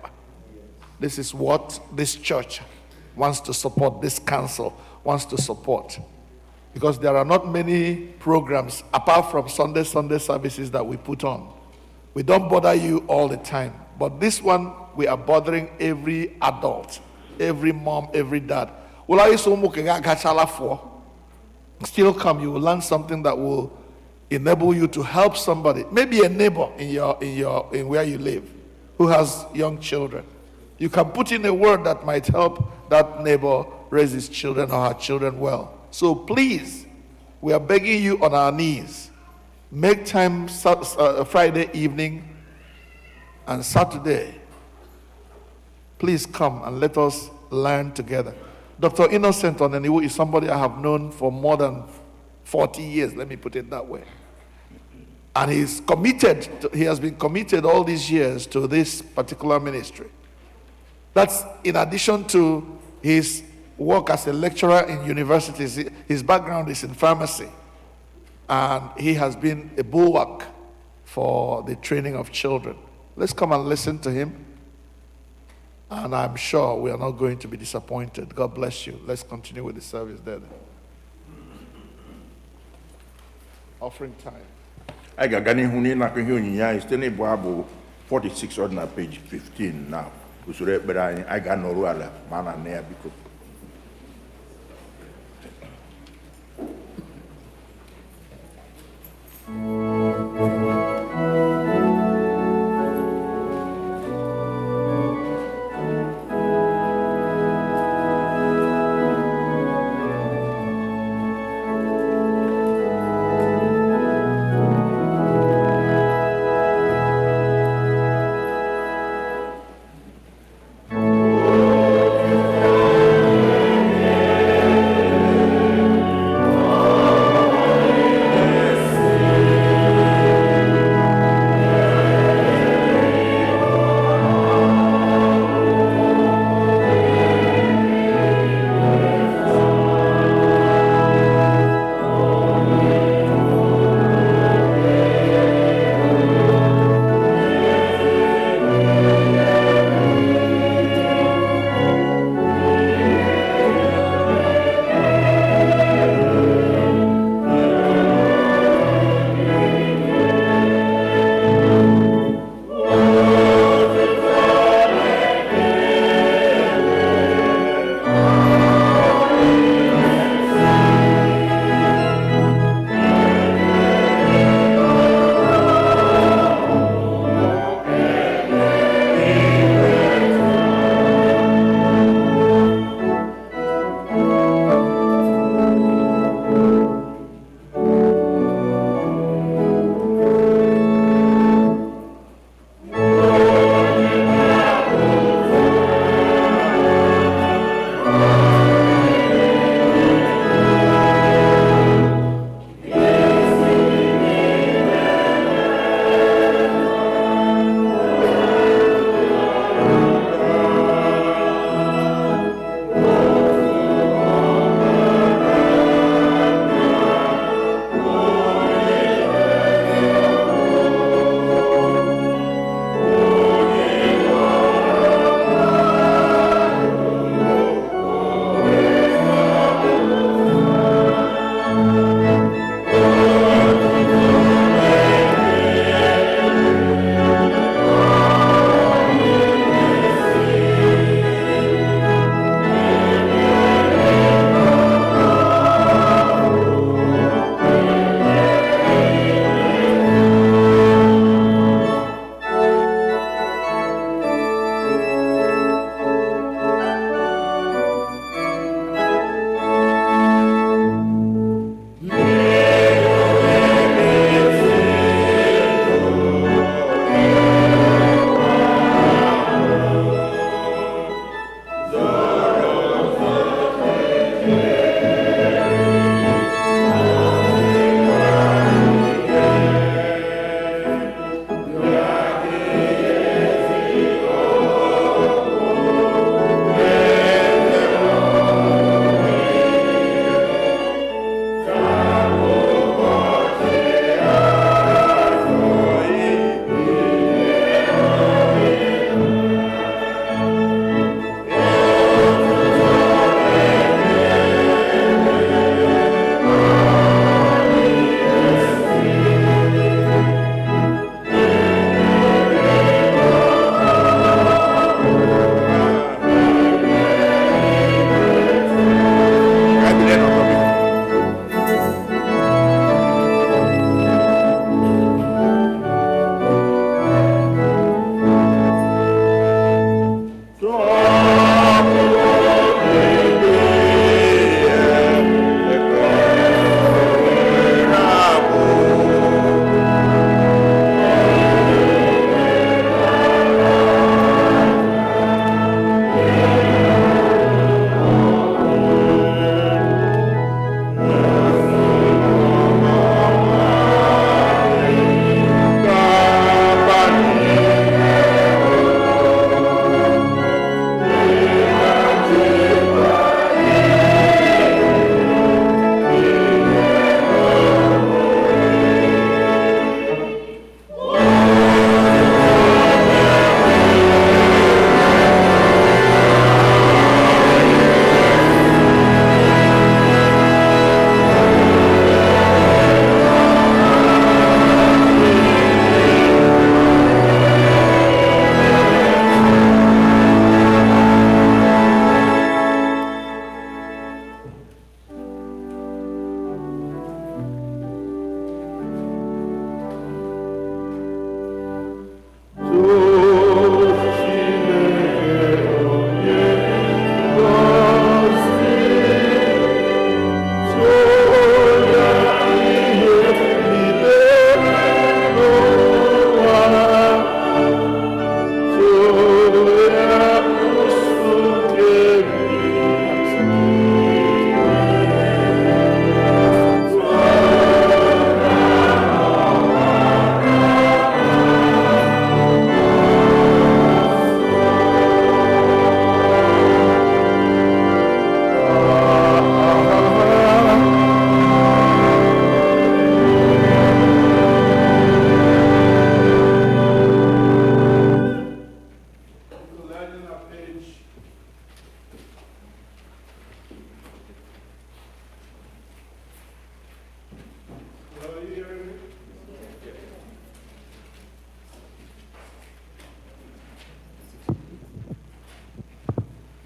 This is what this church wants to support, this council wants to support. Because there are not many programs apart from Sunday services that we put on. We don't bother you all the time. But this one, we are bothering every adult, every mom, every dad. Still come, you will learn something that will enable you to help somebody, maybe a neighbor in where you live who has young children. You can put in a word that might help that neighbor raise his children or her children well. So please, we are begging you on our knees, make time Friday evening and Saturday. Please come and let us learn together. Dr. Innocent Oneniwu is somebody I have known for more than 40 years, let me put it that way. And he has been committed all these years to this particular ministry. That's in addition to his work as a lecturer in universities. His background is in pharmacy. And he has been a bulwark for the training of children. Let's come and listen to him. And I'm sure we are not going to be disappointed. God bless you. Let's continue with the service there. Offering time. I got Ganihuni Nakunya is still Bible 46 on page 15 now. But I got no ruler, man, and there because.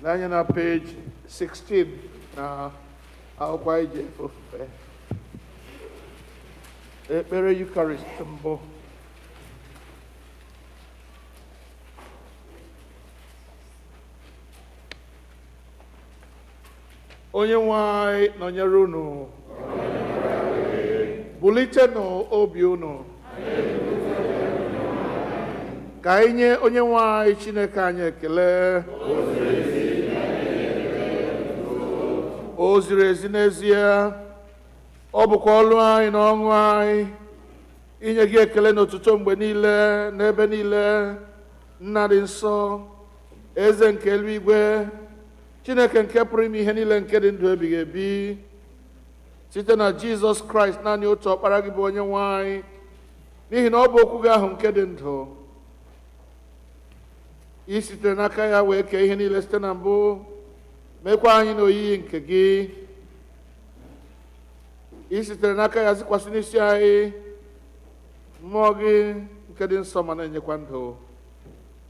lee na page 16 na akwụkwọ anyị ji efe ofufe. Ekpere Eucharistic mbụ. Onye nwe anyị nọnyere unu. Bulitenụ obi unu. Ka anyị nye onye nwe anyị Chineke anyị ekele. O ziri ezi n'ezie. Ọ bụkwa ọlụ anyị na ọṅụ anyị inye gị ekele n'otuto mgbe niile n'ebe niile. Nna dị nsọ, eze nke eluigwe, Chineke nke pụrụ ime ihe niile nke dị ndụ ebighị ebi, site na Jizọs Kraịst naanị otu ọkpara gị bụ onye nwe anyị, n'ihi na ọ bụ okwu gị ahụ nke dị ndụ. I sitere n'aka ya wee kee ihe niile site na mbụ, mekwa anyị n'oyiyi nke gị. I sitere n'aka ya zikwasị n'isi anyị mmụọ gị nke dị nsọ ma na-enyekwa ndụ,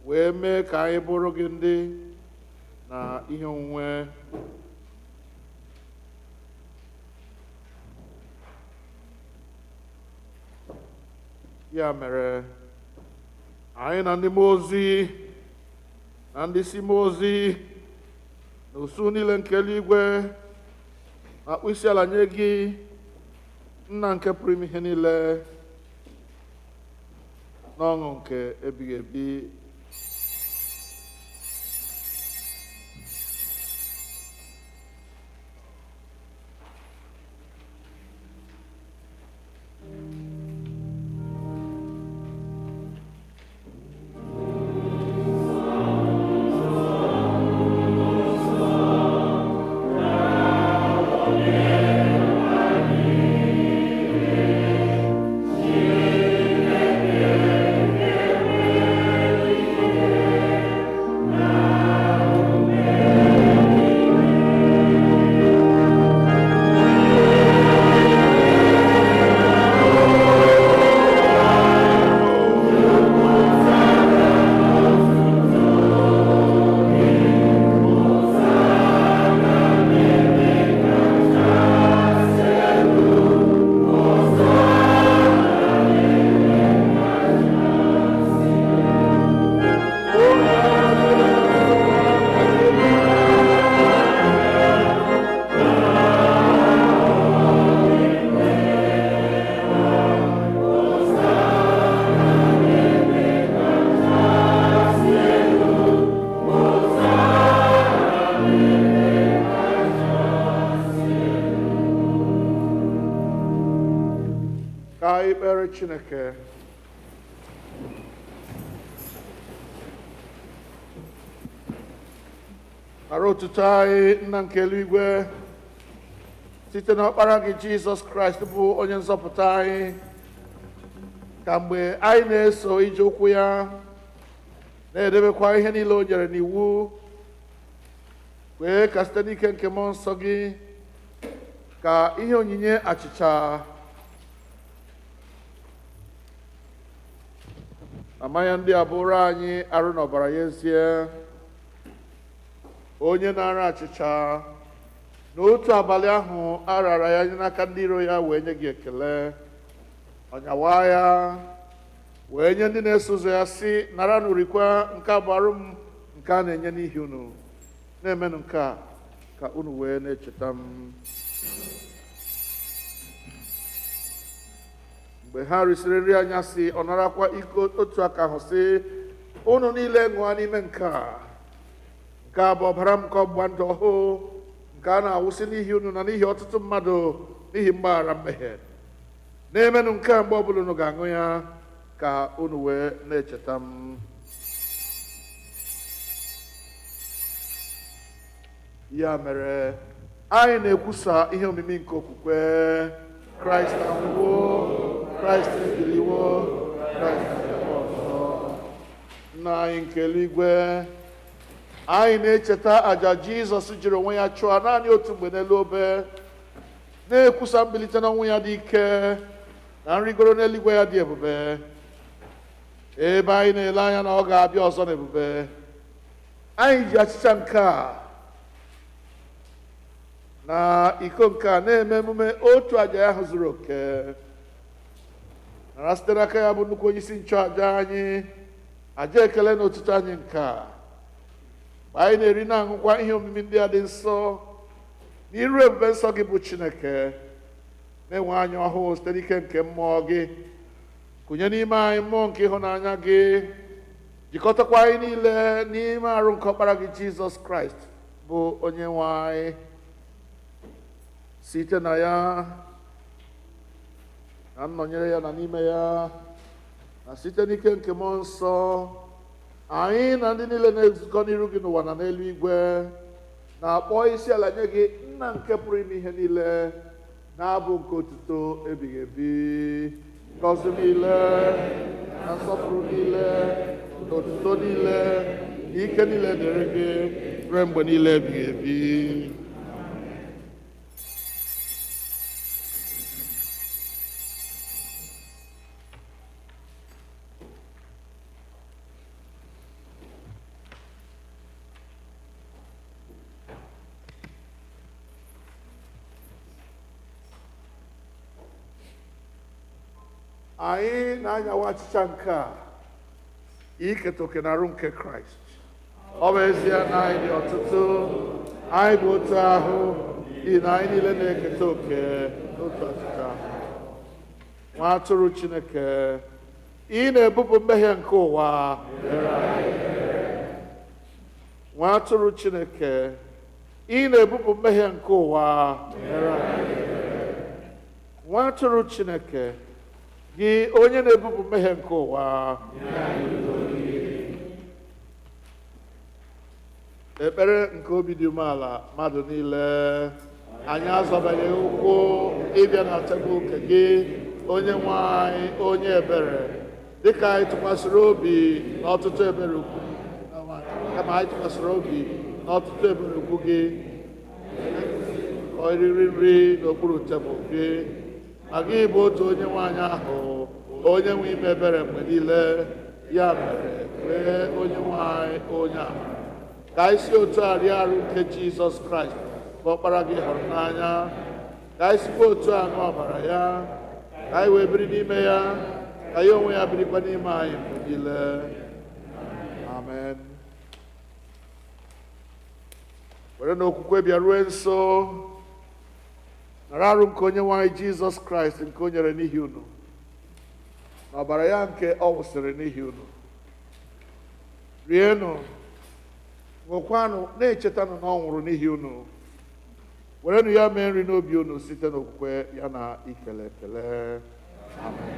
wee mee ka anyị bụrụ gị ndị na ihe onwunwe. Ya mere, anyị na ndị mmụọ ozi na ndị isi mmụọ ozi na usu niile nke eluigwe na-akpụ isi ala nye gị, Nna nke pụrụ ime ihe niile, n'ọṅụ nke ebighị ebi. Chineke. Ara otuto anyị Nna nke eluigwe site n'ọkpara gị Jizọs Kraịst bụ onye nzọpụta anyị, ka mgbe anyị na-eso ije ụkwụ ya na-edebekwa ihe niile o nyere n'iwu, wee ka site n'ike nke mmụọ nsọ gị ka ihe onyinye achịcha amanya ndị a bụrụ anyị arụ n'ọbara ya ezie. Onye na-ara achịcha n'otu abalị ahụ a rara ya nye n'aka ndị iro ya, wee nye gị ekele, ọnyawa ya, wee nye ndị na-eso ụzọ ya sị, nara nụrikwa, nke a bụ arụ m nke a na-enye n'ihi unu, na-emenụ nke a ka unu wee na-echeta m. Mgbe ha risịrị nri anyasị, ọ narakwa iko otu aka ahụ sị, unu niile ṅụọ n'ime nke a bụ ọbara m nke ọgbụgba ndụ ọhụụ, nke a na-awụsị n'ihi unu na n'ihi ọtụtụ mmadụ n'ihi mgbaghara mmehie. Na-emenụ nke a mgbe ọbụla unu ga-aṅụ ya ka unu wee na-echeta m. Ya mere, anyị na-ekwusa ihe omimi nke okwukwe. Kraịst anwụwo, Kraịst ebiliwo, Kraịst abịakwa ọzọ. Nna anyị nke eluigwe, anyị na-echeta àjà Jizọs jiri onwe ya chụọ naanị otu mgbe n'elu obe, na-ekwusa mbilite n'ọnwụ ya dị ike na nrigoro n'eluigwe ya dị ebube, ebe anyị na-ele anya na ọ ga-abịa ọzọ n'ebube. Anyị ji achịcha nke a na iko nke a na-eme emume otu aja ahụ zuru oke. Nara site n'aka ya bụ nnukwu onyeisi nchụaja anyị aja ekele na otuto anyị nke a. Mgbe anyị na-eri na-aṅụkwa ihe omimi ndị a dị nsọ n'iru ebube nsọ gị bụ Chineke, na-enwe anyị ọhụụ site n'ike nke mmụọ gị, kụnye n'ime anyị mmụọ nke ịhụnanya gị, jikọtakwa anyị niile n'ime arụ nke ọkpara gị Jizọs Kraịst bụ onye nwe anyị. Site na ya na nnọnyere ya na n'ime ya na site n'ike nke mmụọ nsọ, anyị na ndị niile na-ezukọ n'iru gị n'ụwa na n'eluigwe na-akpọ isi ala nye gị, Nna nke pụrụ ime ihe niile, na-abụ nke otuto ebighị ebi. Ngọzi niile na nsọpụrụ niile na otuto niile na ike niile dịrị gị ruo mgbe niile ebighị ebi. Anyị na-anyawa achịcha nke a iketa oke na arụ nke Kraịst. Ọ bụ ezie na anyị dị ọtụtụ, anyị bụ otu ahụ, n'ihi na anyị niile na-eketa oke n'otu achịcha ahụ. Nwa atụrụ Chineke, ị na-ebupụ mmehie nke ụwa, nwa atụrụ Chineke, ị na-ebupụ mmehie nke ụwa, nwa atụrụ Chineke, gị onye na-ebupụ mmehie nke ụwa, ekpere nke obi dị umeala mmadụ niile, anyị azọbaghị ụkwụ ịbịa na tebụl nke gị, onye nwe anyị, onye ebere, dịka anyị tụkwasịrị obi n'ọtụtụ ebere ukwu, kama anyị tụkwasịrị obi n'ọtụtụ ebere ukwu gị, ọ riri nri n'okpuru tebụl gị. Ma gị bụ otu onye nwaanyị ahụ, onye nwe ime ebere mgbe niile, ya mere kpee onye nwaanyị onye ahụ ka anyị si otu a rie arụ nke Jizọs Kraịst bụ ọkpara gị hụrụ n'anya, ka anyị sikwa otu a ṅụọ ọbara ya, ka anyị wee biri n'ime ya, ka ya onwe ya birikwa n'ime anyị mgbe niile. Amen. Were n'okwukwe bịa rue nso, nara arụ nke onye nwe anyị Jizọs Kraịst nke o nyere n'ihi unu, na ọbara ya nke ọ wụsịrị n'ihi unu. Rienụ, ṅụkwanụ, na-echetanụ na ọ nwụrụ n'ihi unu. Werenụ ya mee nri n'obi unu site n'okwukwe ya na ikele ekele. Amen.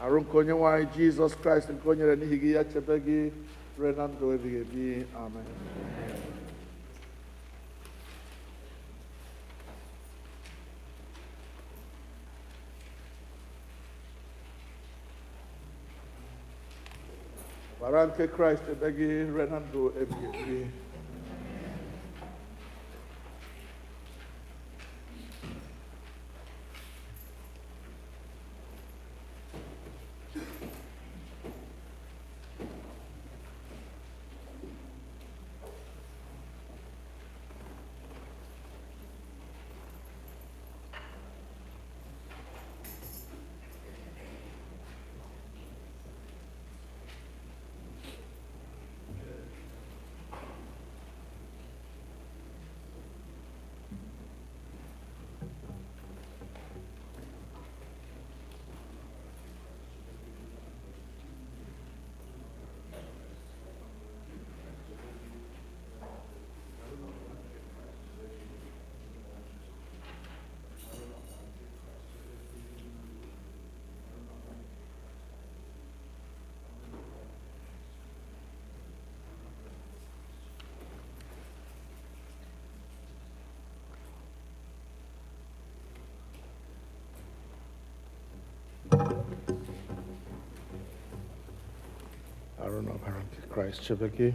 Arụ nke onye nwe anyị Jizọs Kraịst nke o nyere n'ihi gị, ya chebe gị ruo na ndụ ebighị ebi. Amen. Ọbara nke Kraịst ebe gị ruo na ndụ ebighị ebi. Arụ na ọbara nke Kraịst chebe gị.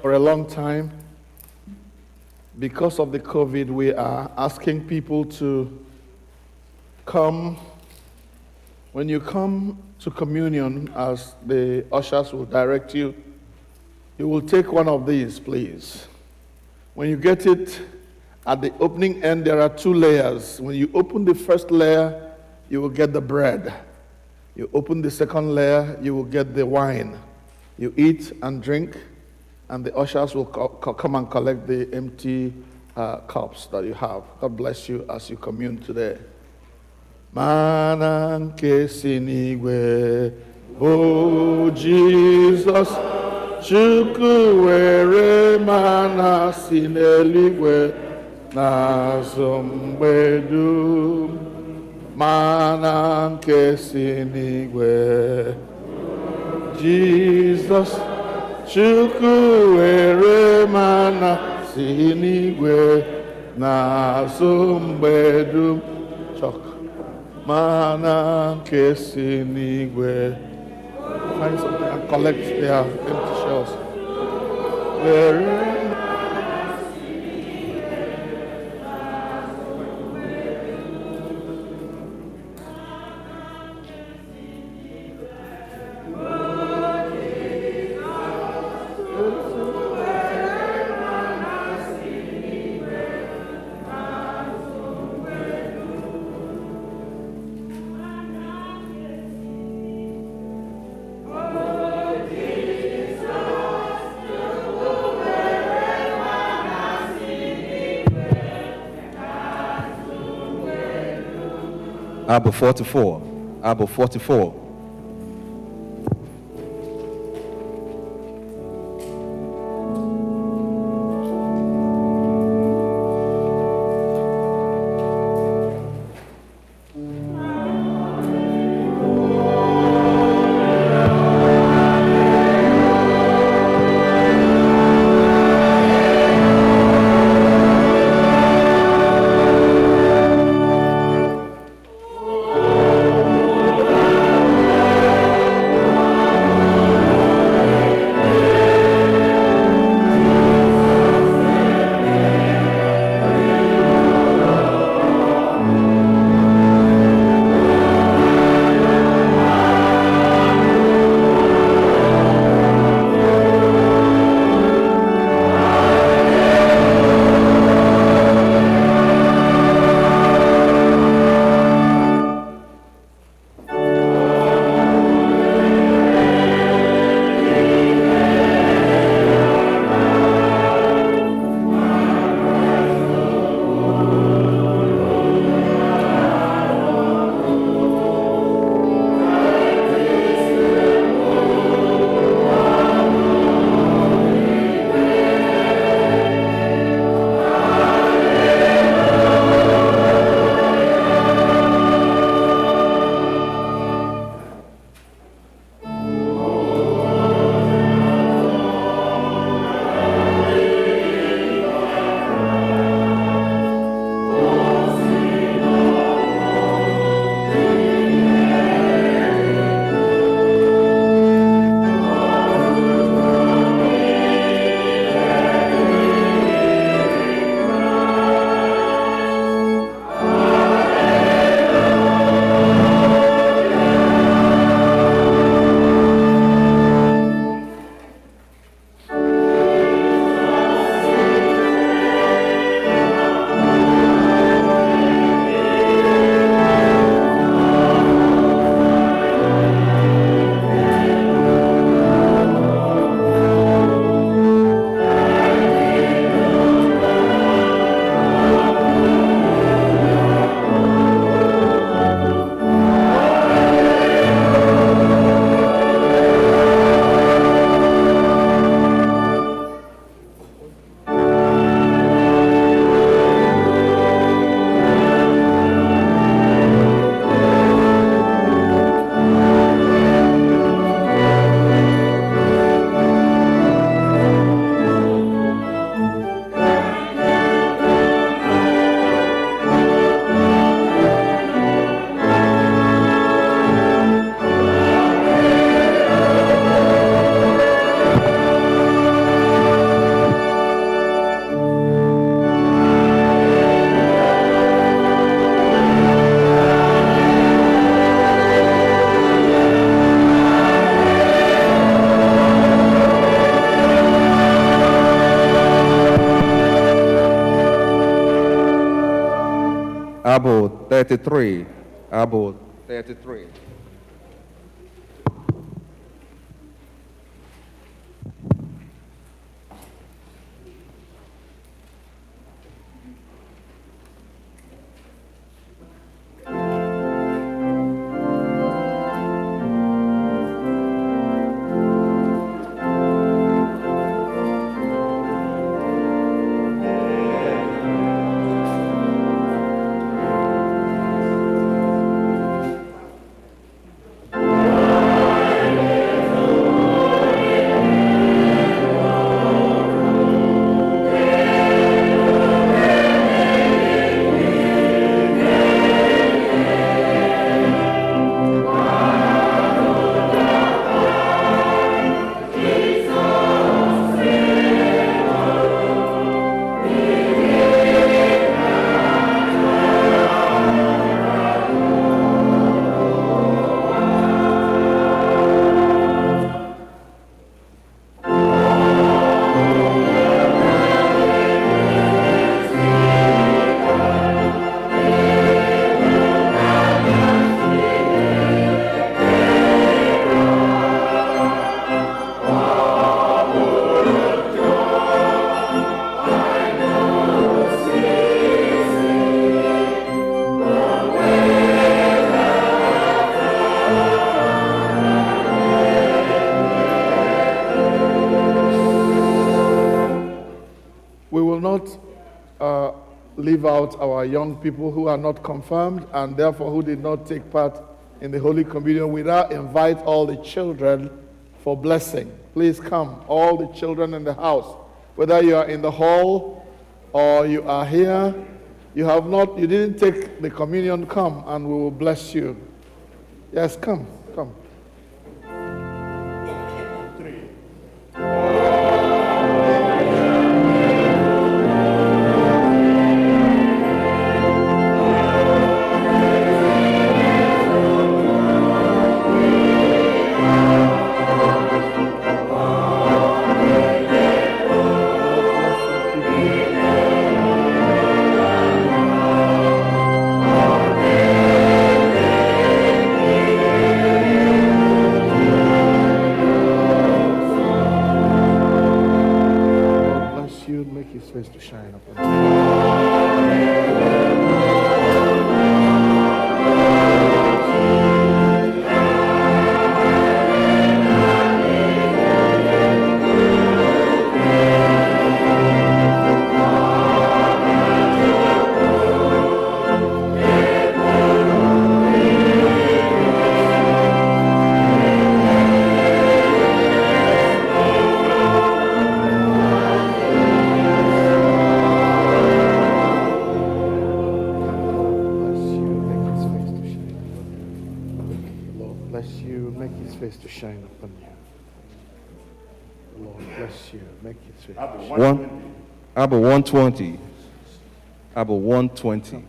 for a long time. Because of the COVID, we are asking people to come. When you come to communion, as the ushers will direct you, you will take one of these, please. When you get it, at the opening end, there are 2 layers. When you open the first layer, you will get the bread. You open the second layer, you will get the wine. You eat and drink, and the ushers will come and collect the empty cups that you have. God bless you as you commune today. Mana nke si n'igwe, o Jesus, Chukwu were mana si n'eluigwe, n'azụ mgbe dum. Mana nke si n'igwe, Jesus, Chukwu were mana si n'igwe, n'azụ mgbe dum. Chuck. Mana nke si n'igwe. Find something and collect their empty shells. Where Album 44. Album 44. 33. Abua 33. Leave out our young people who are not confirmed and therefore who did not take part in the Holy Communion. We now invite all the children for blessing. Please come, all the children in the house. Whether you are in the hall or you are here, you didn't take the communion, come and we will bless you. Yes, come. Abua 120. Abua 120.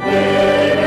Yeah.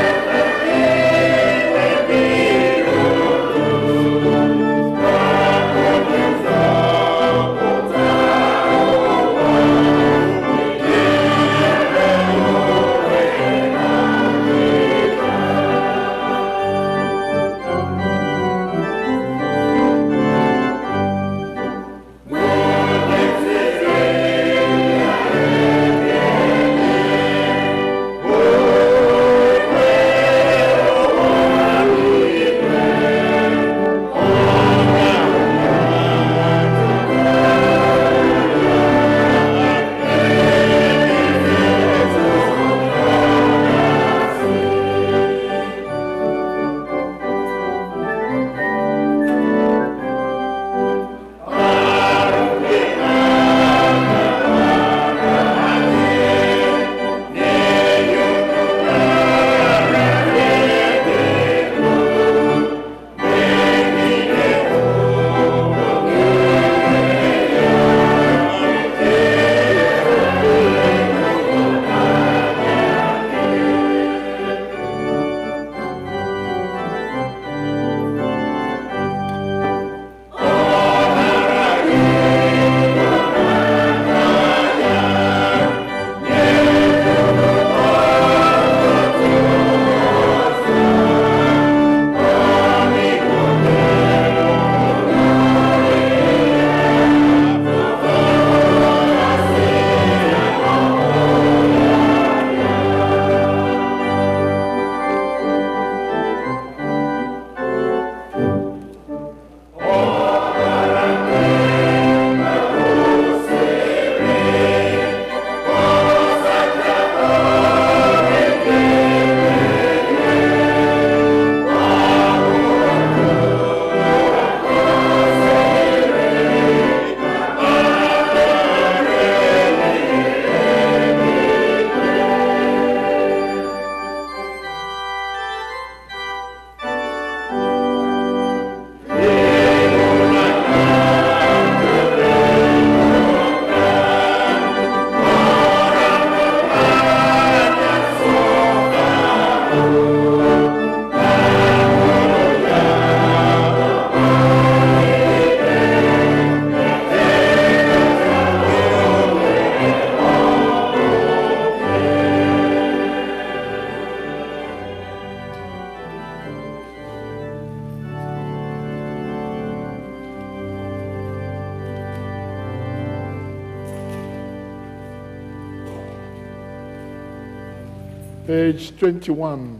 Page 21.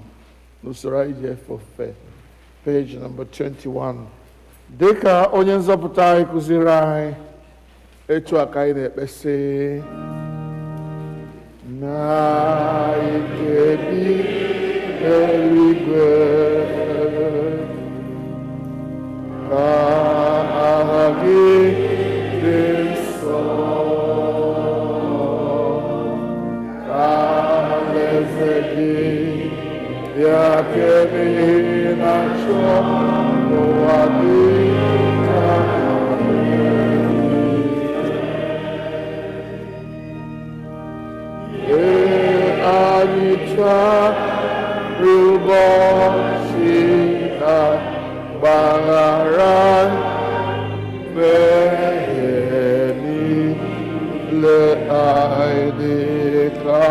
N'usoro anyị ji efe ofufe. Page number 21. Dịka onye nzọpụta anyị kụziri anyị, etu a ka anyị na-ekpesị na ike bi eluigwe, ka aha gị dị nsọ, ka alaeze gị bịa, ka emeghị na-achọ n'ụwa gị taa. Anyị ubọchi Mgbaghara mmehie niile anyị, dịka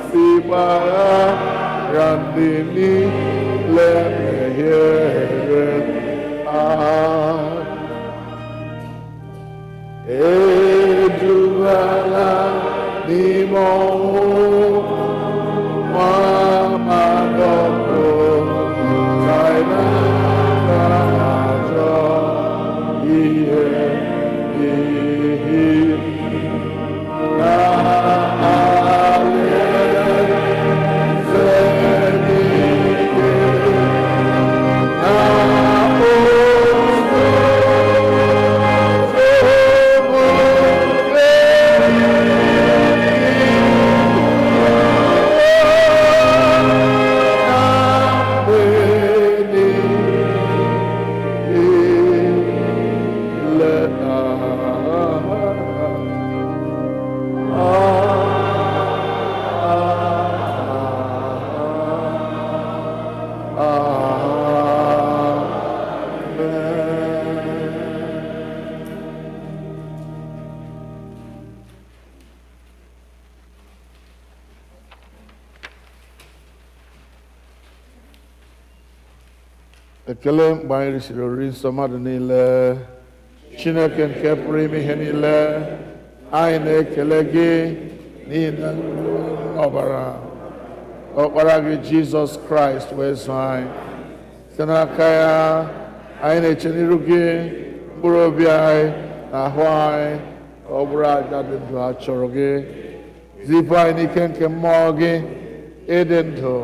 si gbaghara ndị niile mehiere anyị. Edubala n'ime ọnwụ nwa amadọkụ, ka anyị na-ajọ ihe n'ihi na alaeze niile na ekele mgbe anyị risiri oriri nsọ mmadụ niile, Chineke nke pụrụ ime ihe niile, anyị na-ekele gị n'ihi na ọbara ọkpara gị Jizọs Kraịst wee zụọ anyị. Site n'aka ya, anyị na-eche n'iru gị mkpụrụ obi anyị na ahụ anyị ka ọ bụrụ aja dị ndụ a chọrọ gị. Zipụ anyị n'ike nke mmụọ gị ịdị ndụ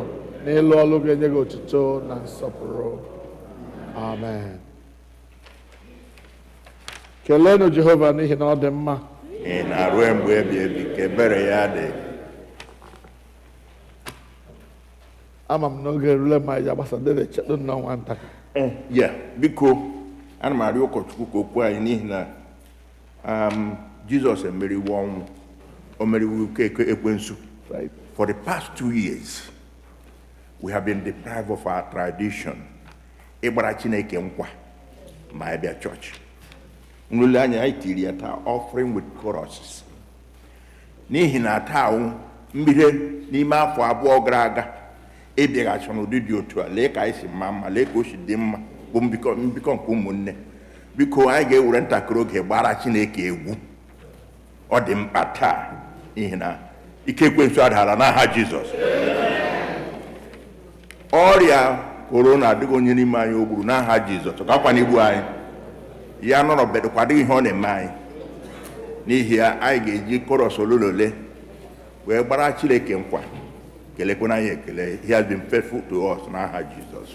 na ịlụ ọlụ ga-enye gị otuto na nsọpụrụ. Amen. Keleenụ Jehova n'ihi na ọ dị mma. ị na-arụ mgbe ebi ebi, ka ebere ya dị. Ama m n'oge erule ma anyị agbasa dede chedo nna nwata. Ya, biko, ana m arịọ ụkọchukwu ka okwu anyị n'ihi na Jizọs emeriwo ọnwụ, o meriwo ike ekwensu. For the past 2 years, we have been deprived of our tradition. Ịgbara Chineke nkwa ma anyị bịa chọọchị. Nrule anya anyị tiri ya taa, offering with choruses. N'ihi na taa mbido n'ime afọ abụọ gara aga, ịbịaghachi n'ụdị dị otu a, lee ka anyị si mma, lee ka o si dị mma, bụ mbikọ nke ụmụnne. Biko anyị ga-ewere ntakịrị oge gbara Chineke egwu. Ọ dị mkpa taa n'ihi na ike ekwensu adara n'aha Jizọs. Ọrịa korona adịghị onye n'ime anyị o gburu n'aha Jizọs. Ọ gakwa n'igbu anyị. Ya nọrọ bedokwa adịghị ihe ọ na-eme anyị. N'ihi ya anyị ga-eji kọrọs olulole wee gbara Chineke nkwa, kelekwana anyị ekele. He has been faithful to us n'aha Jizọs.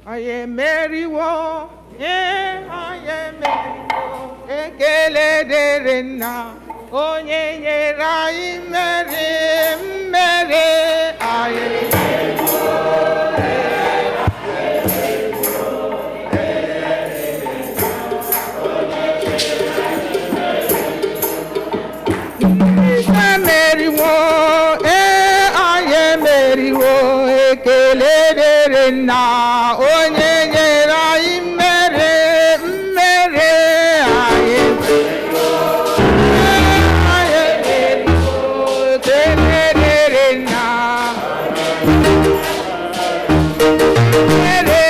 Anyị emeriwo, anyị emeriwo, ekele dịrị Nna, onye nyere anyị mmeri, mmeri. Anyị emeriwo, anyị emeriwo, ekele dịrị Nna, onye nyere anyị mmeri, mmeri. Anyị emeriwo, ekele dịrị Nna, mmeri.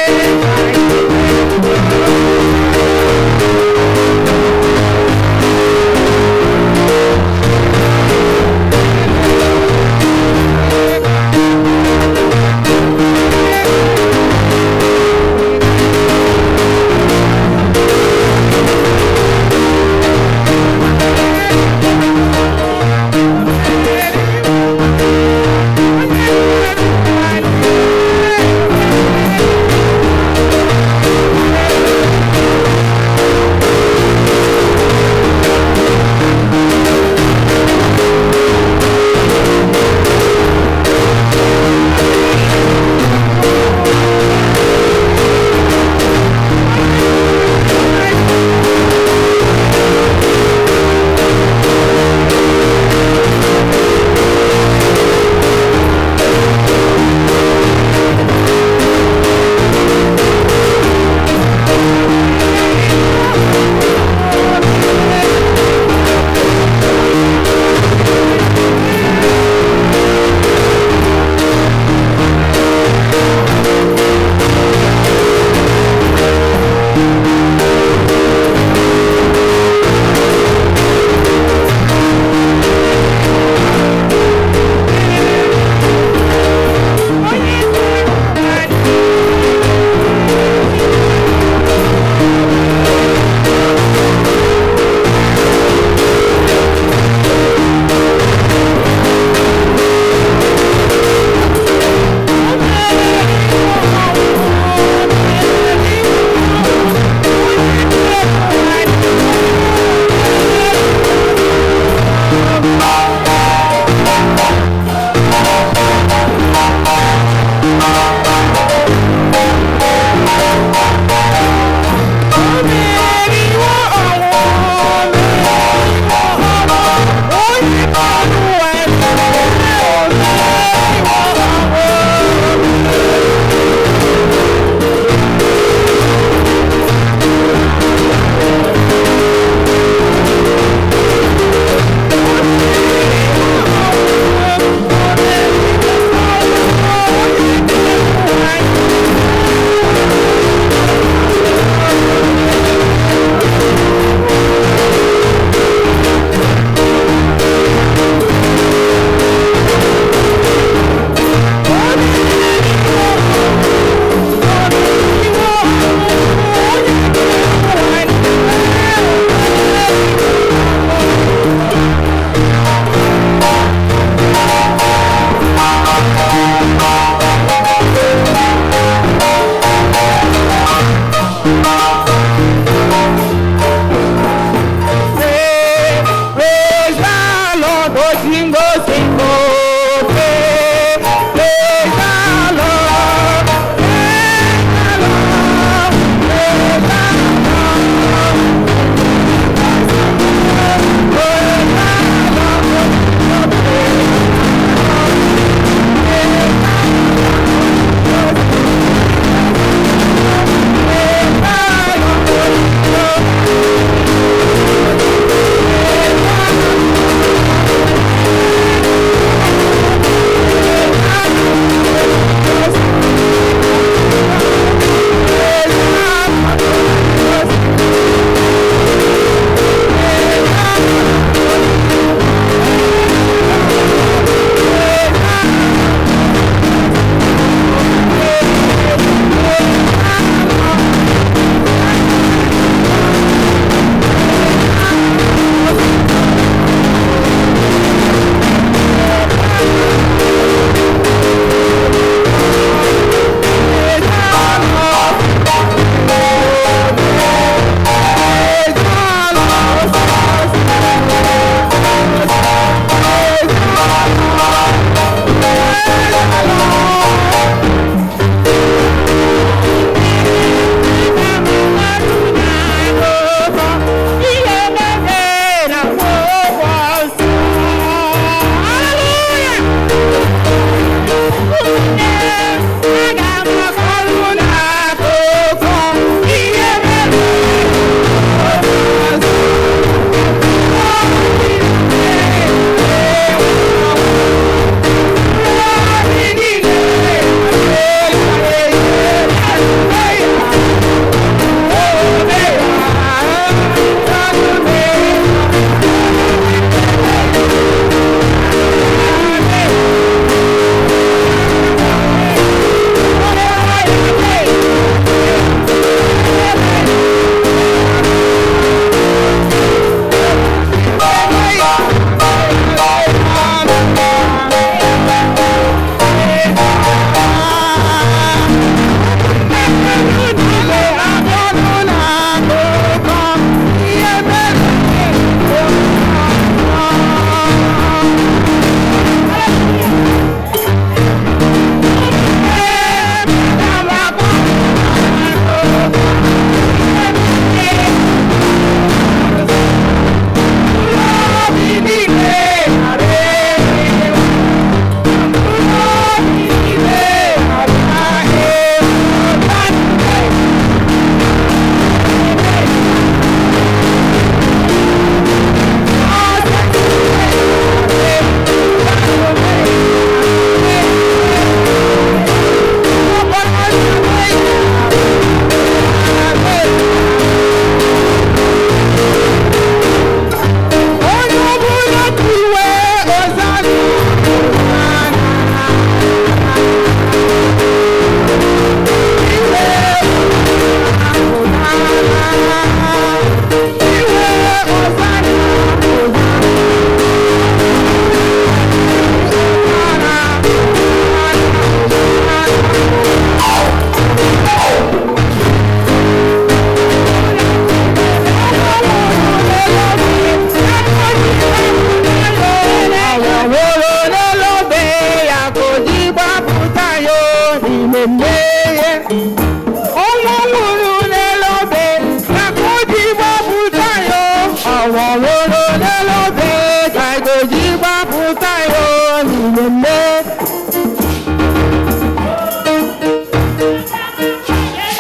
Nchikọta Iwu niile.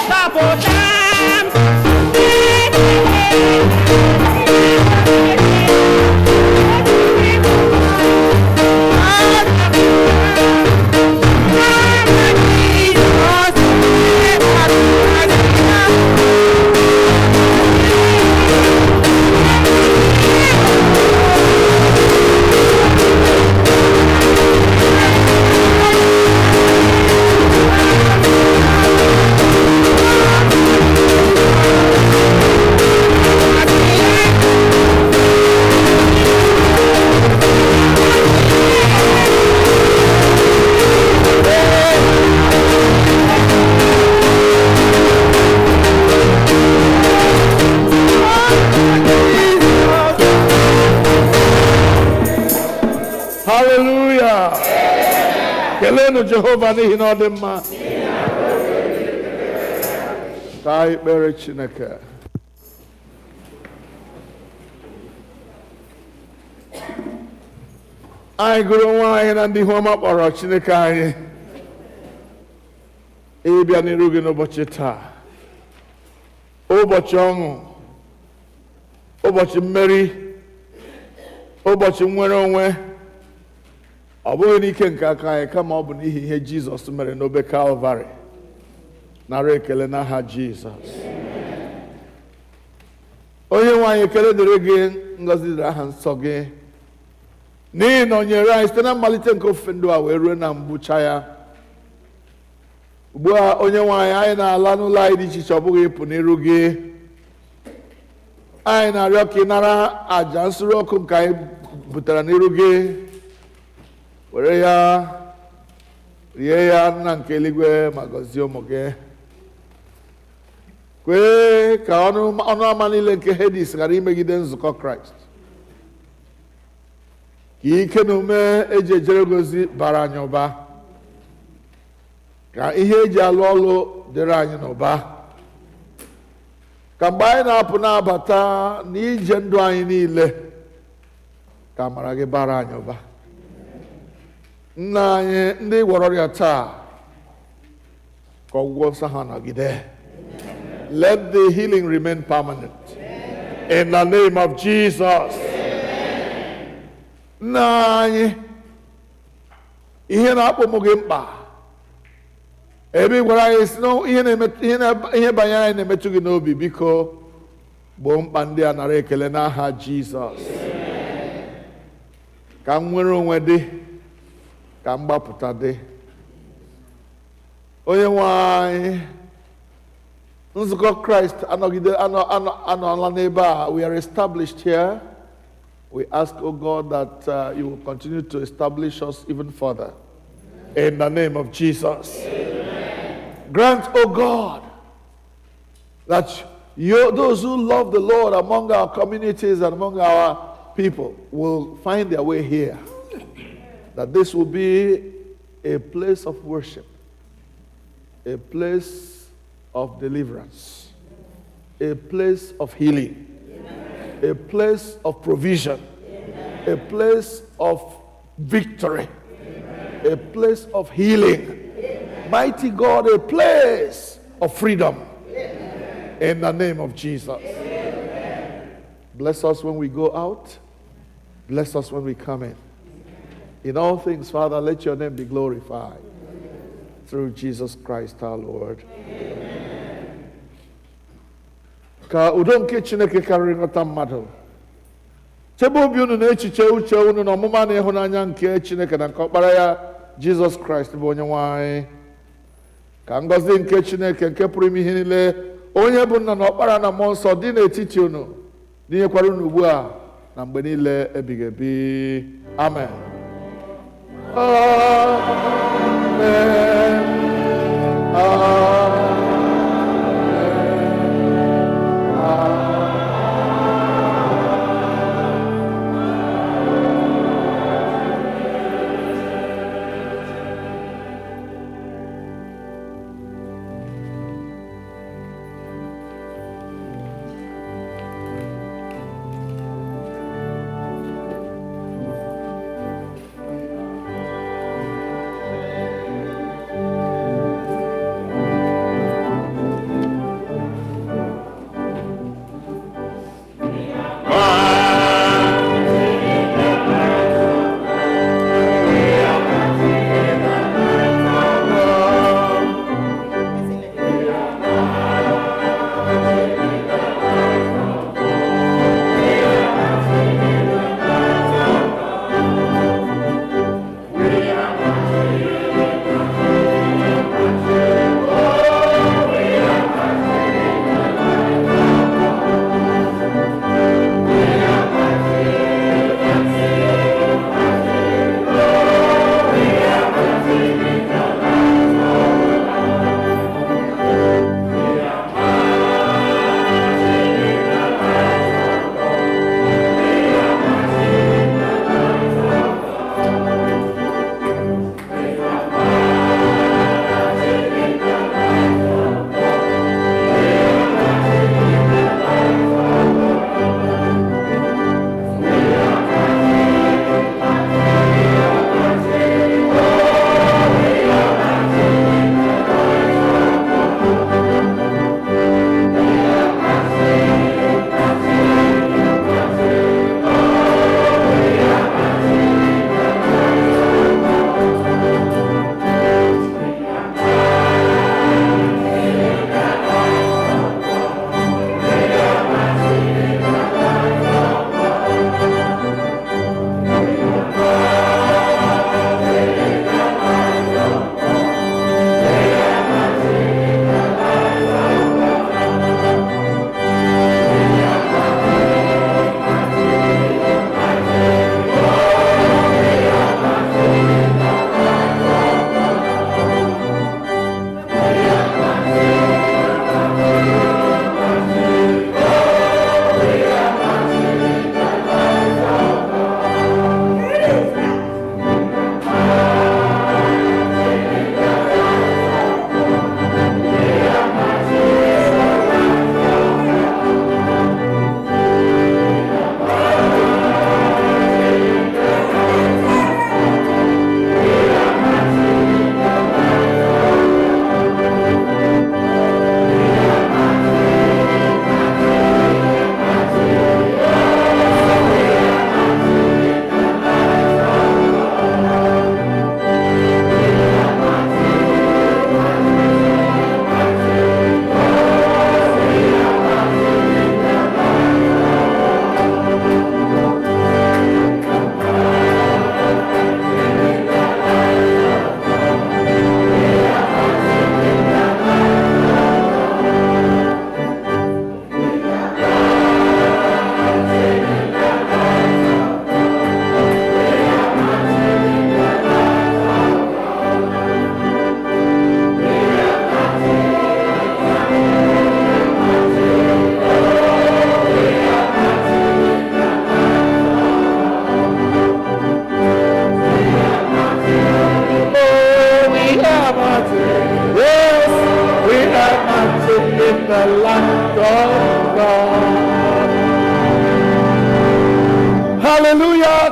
Gbapụta Hallelujah. Kelenu Jehova n'ihi na ọ dị mma. Ka anyị kpere Chineke. Anyị gụrụ onwe anyị na ndị ihu ọma kpọrọ Chineke anyị ịbịa n'iru gị n'ụbọchị taa, ụbọchị ọṅụ, ụbọchị mmeri, ụbọchị nnwere onwe. Ọ bụghị n'ike nke aka anyị, kama ọ bụ n'ihi ihe Jizọs mere n'obe Kalvarị. Nara ekele n'aha Jizọs. Onye nwe anyị, ekele dịrị gị, ngọzi dịrị aha nsọ gị, n'ihi na o nyere anyị site na mmalite nke ofufe ndụ a wee ruo na mgbucha ya. Ugbu a, onye nwe anyị, anyị na-ala n'ụlọ anyị dị iche iche, ọ bụghị ịpụ n'iru gị. Anyị na-arịọ ka ị nara àjà nsure ọkụ nke anyị butere n'iru gị, were ya rie ya, nna nke eluigwe, ma gọzie ụmụ gị. Kwee ka ọnụ ama niile nke Hedis ghara imegide nzukọ Kraịst. Ka ike na ume eji ejere gozi bara anyị ụba. Ka ihe eji alụ ọlụ dịrị anyị n'ụba. Ka mgbe anyị na-apụ na-abata n'ije ndụ anyị niile, ka amara gị bara anyị ụba. Nna anyị, ndị gwọrọ ọrịa taa, ka ọgwụgwọ nsọ ha nọgide. Let the healing remain permanent. In the name of Jesus. Nna anyị, ihe na-akpọ ụmụ gị mkpa, ebe ị gwara anyị si na ihe banyere anyị na-emetụ gị n'obi, biko gboo mkpa ndị a, nara ekele n'aha Jizọs. Ka nnwere onwe dị, ka mgbapụta dị. Onye nwe anyị, nzukọ Kraịst anọla n'ebe a. We are established here. We ask, O God, that you will continue to establish us even further. In the name of Jesus. Amen. Grant, O God, that those who love the Lord among our communities and among our people will find their way here. That this will be a place of worship, a place of deliverance, a place of healing, a place of provision, a place of victory, a place of healing. Mighty God, a place of freedom. In the name of Jesus. Bless us when we go out. Bless us when we come in. In all things, Father, let your name be glorified. Through Jesus Christ our Lord. Ka udo nke Chineke karịrị nghọta mmadụ, chebe obi unu na echiche uche unu na ọmụma na ịhụnanya nke Chineke na nke ọkpara ya Jizọs Kraịst bụ onye nwe anyị. Ka ngọzi nke Chineke nke pụrụ ime ihe niile, onye bụ nna na ọkpara na mmụọ nsọ, dị n'etiti unu, dịnyekwara unu ugbu a na mgbe niile ebighị ebi. Amen. Amen. Amen.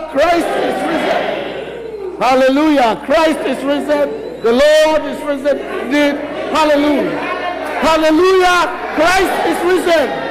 Christ is risen. Hallelujah. Christ is risen. The Lord is risen indeed. Hallelujah. Hallelujah. Christ is risen.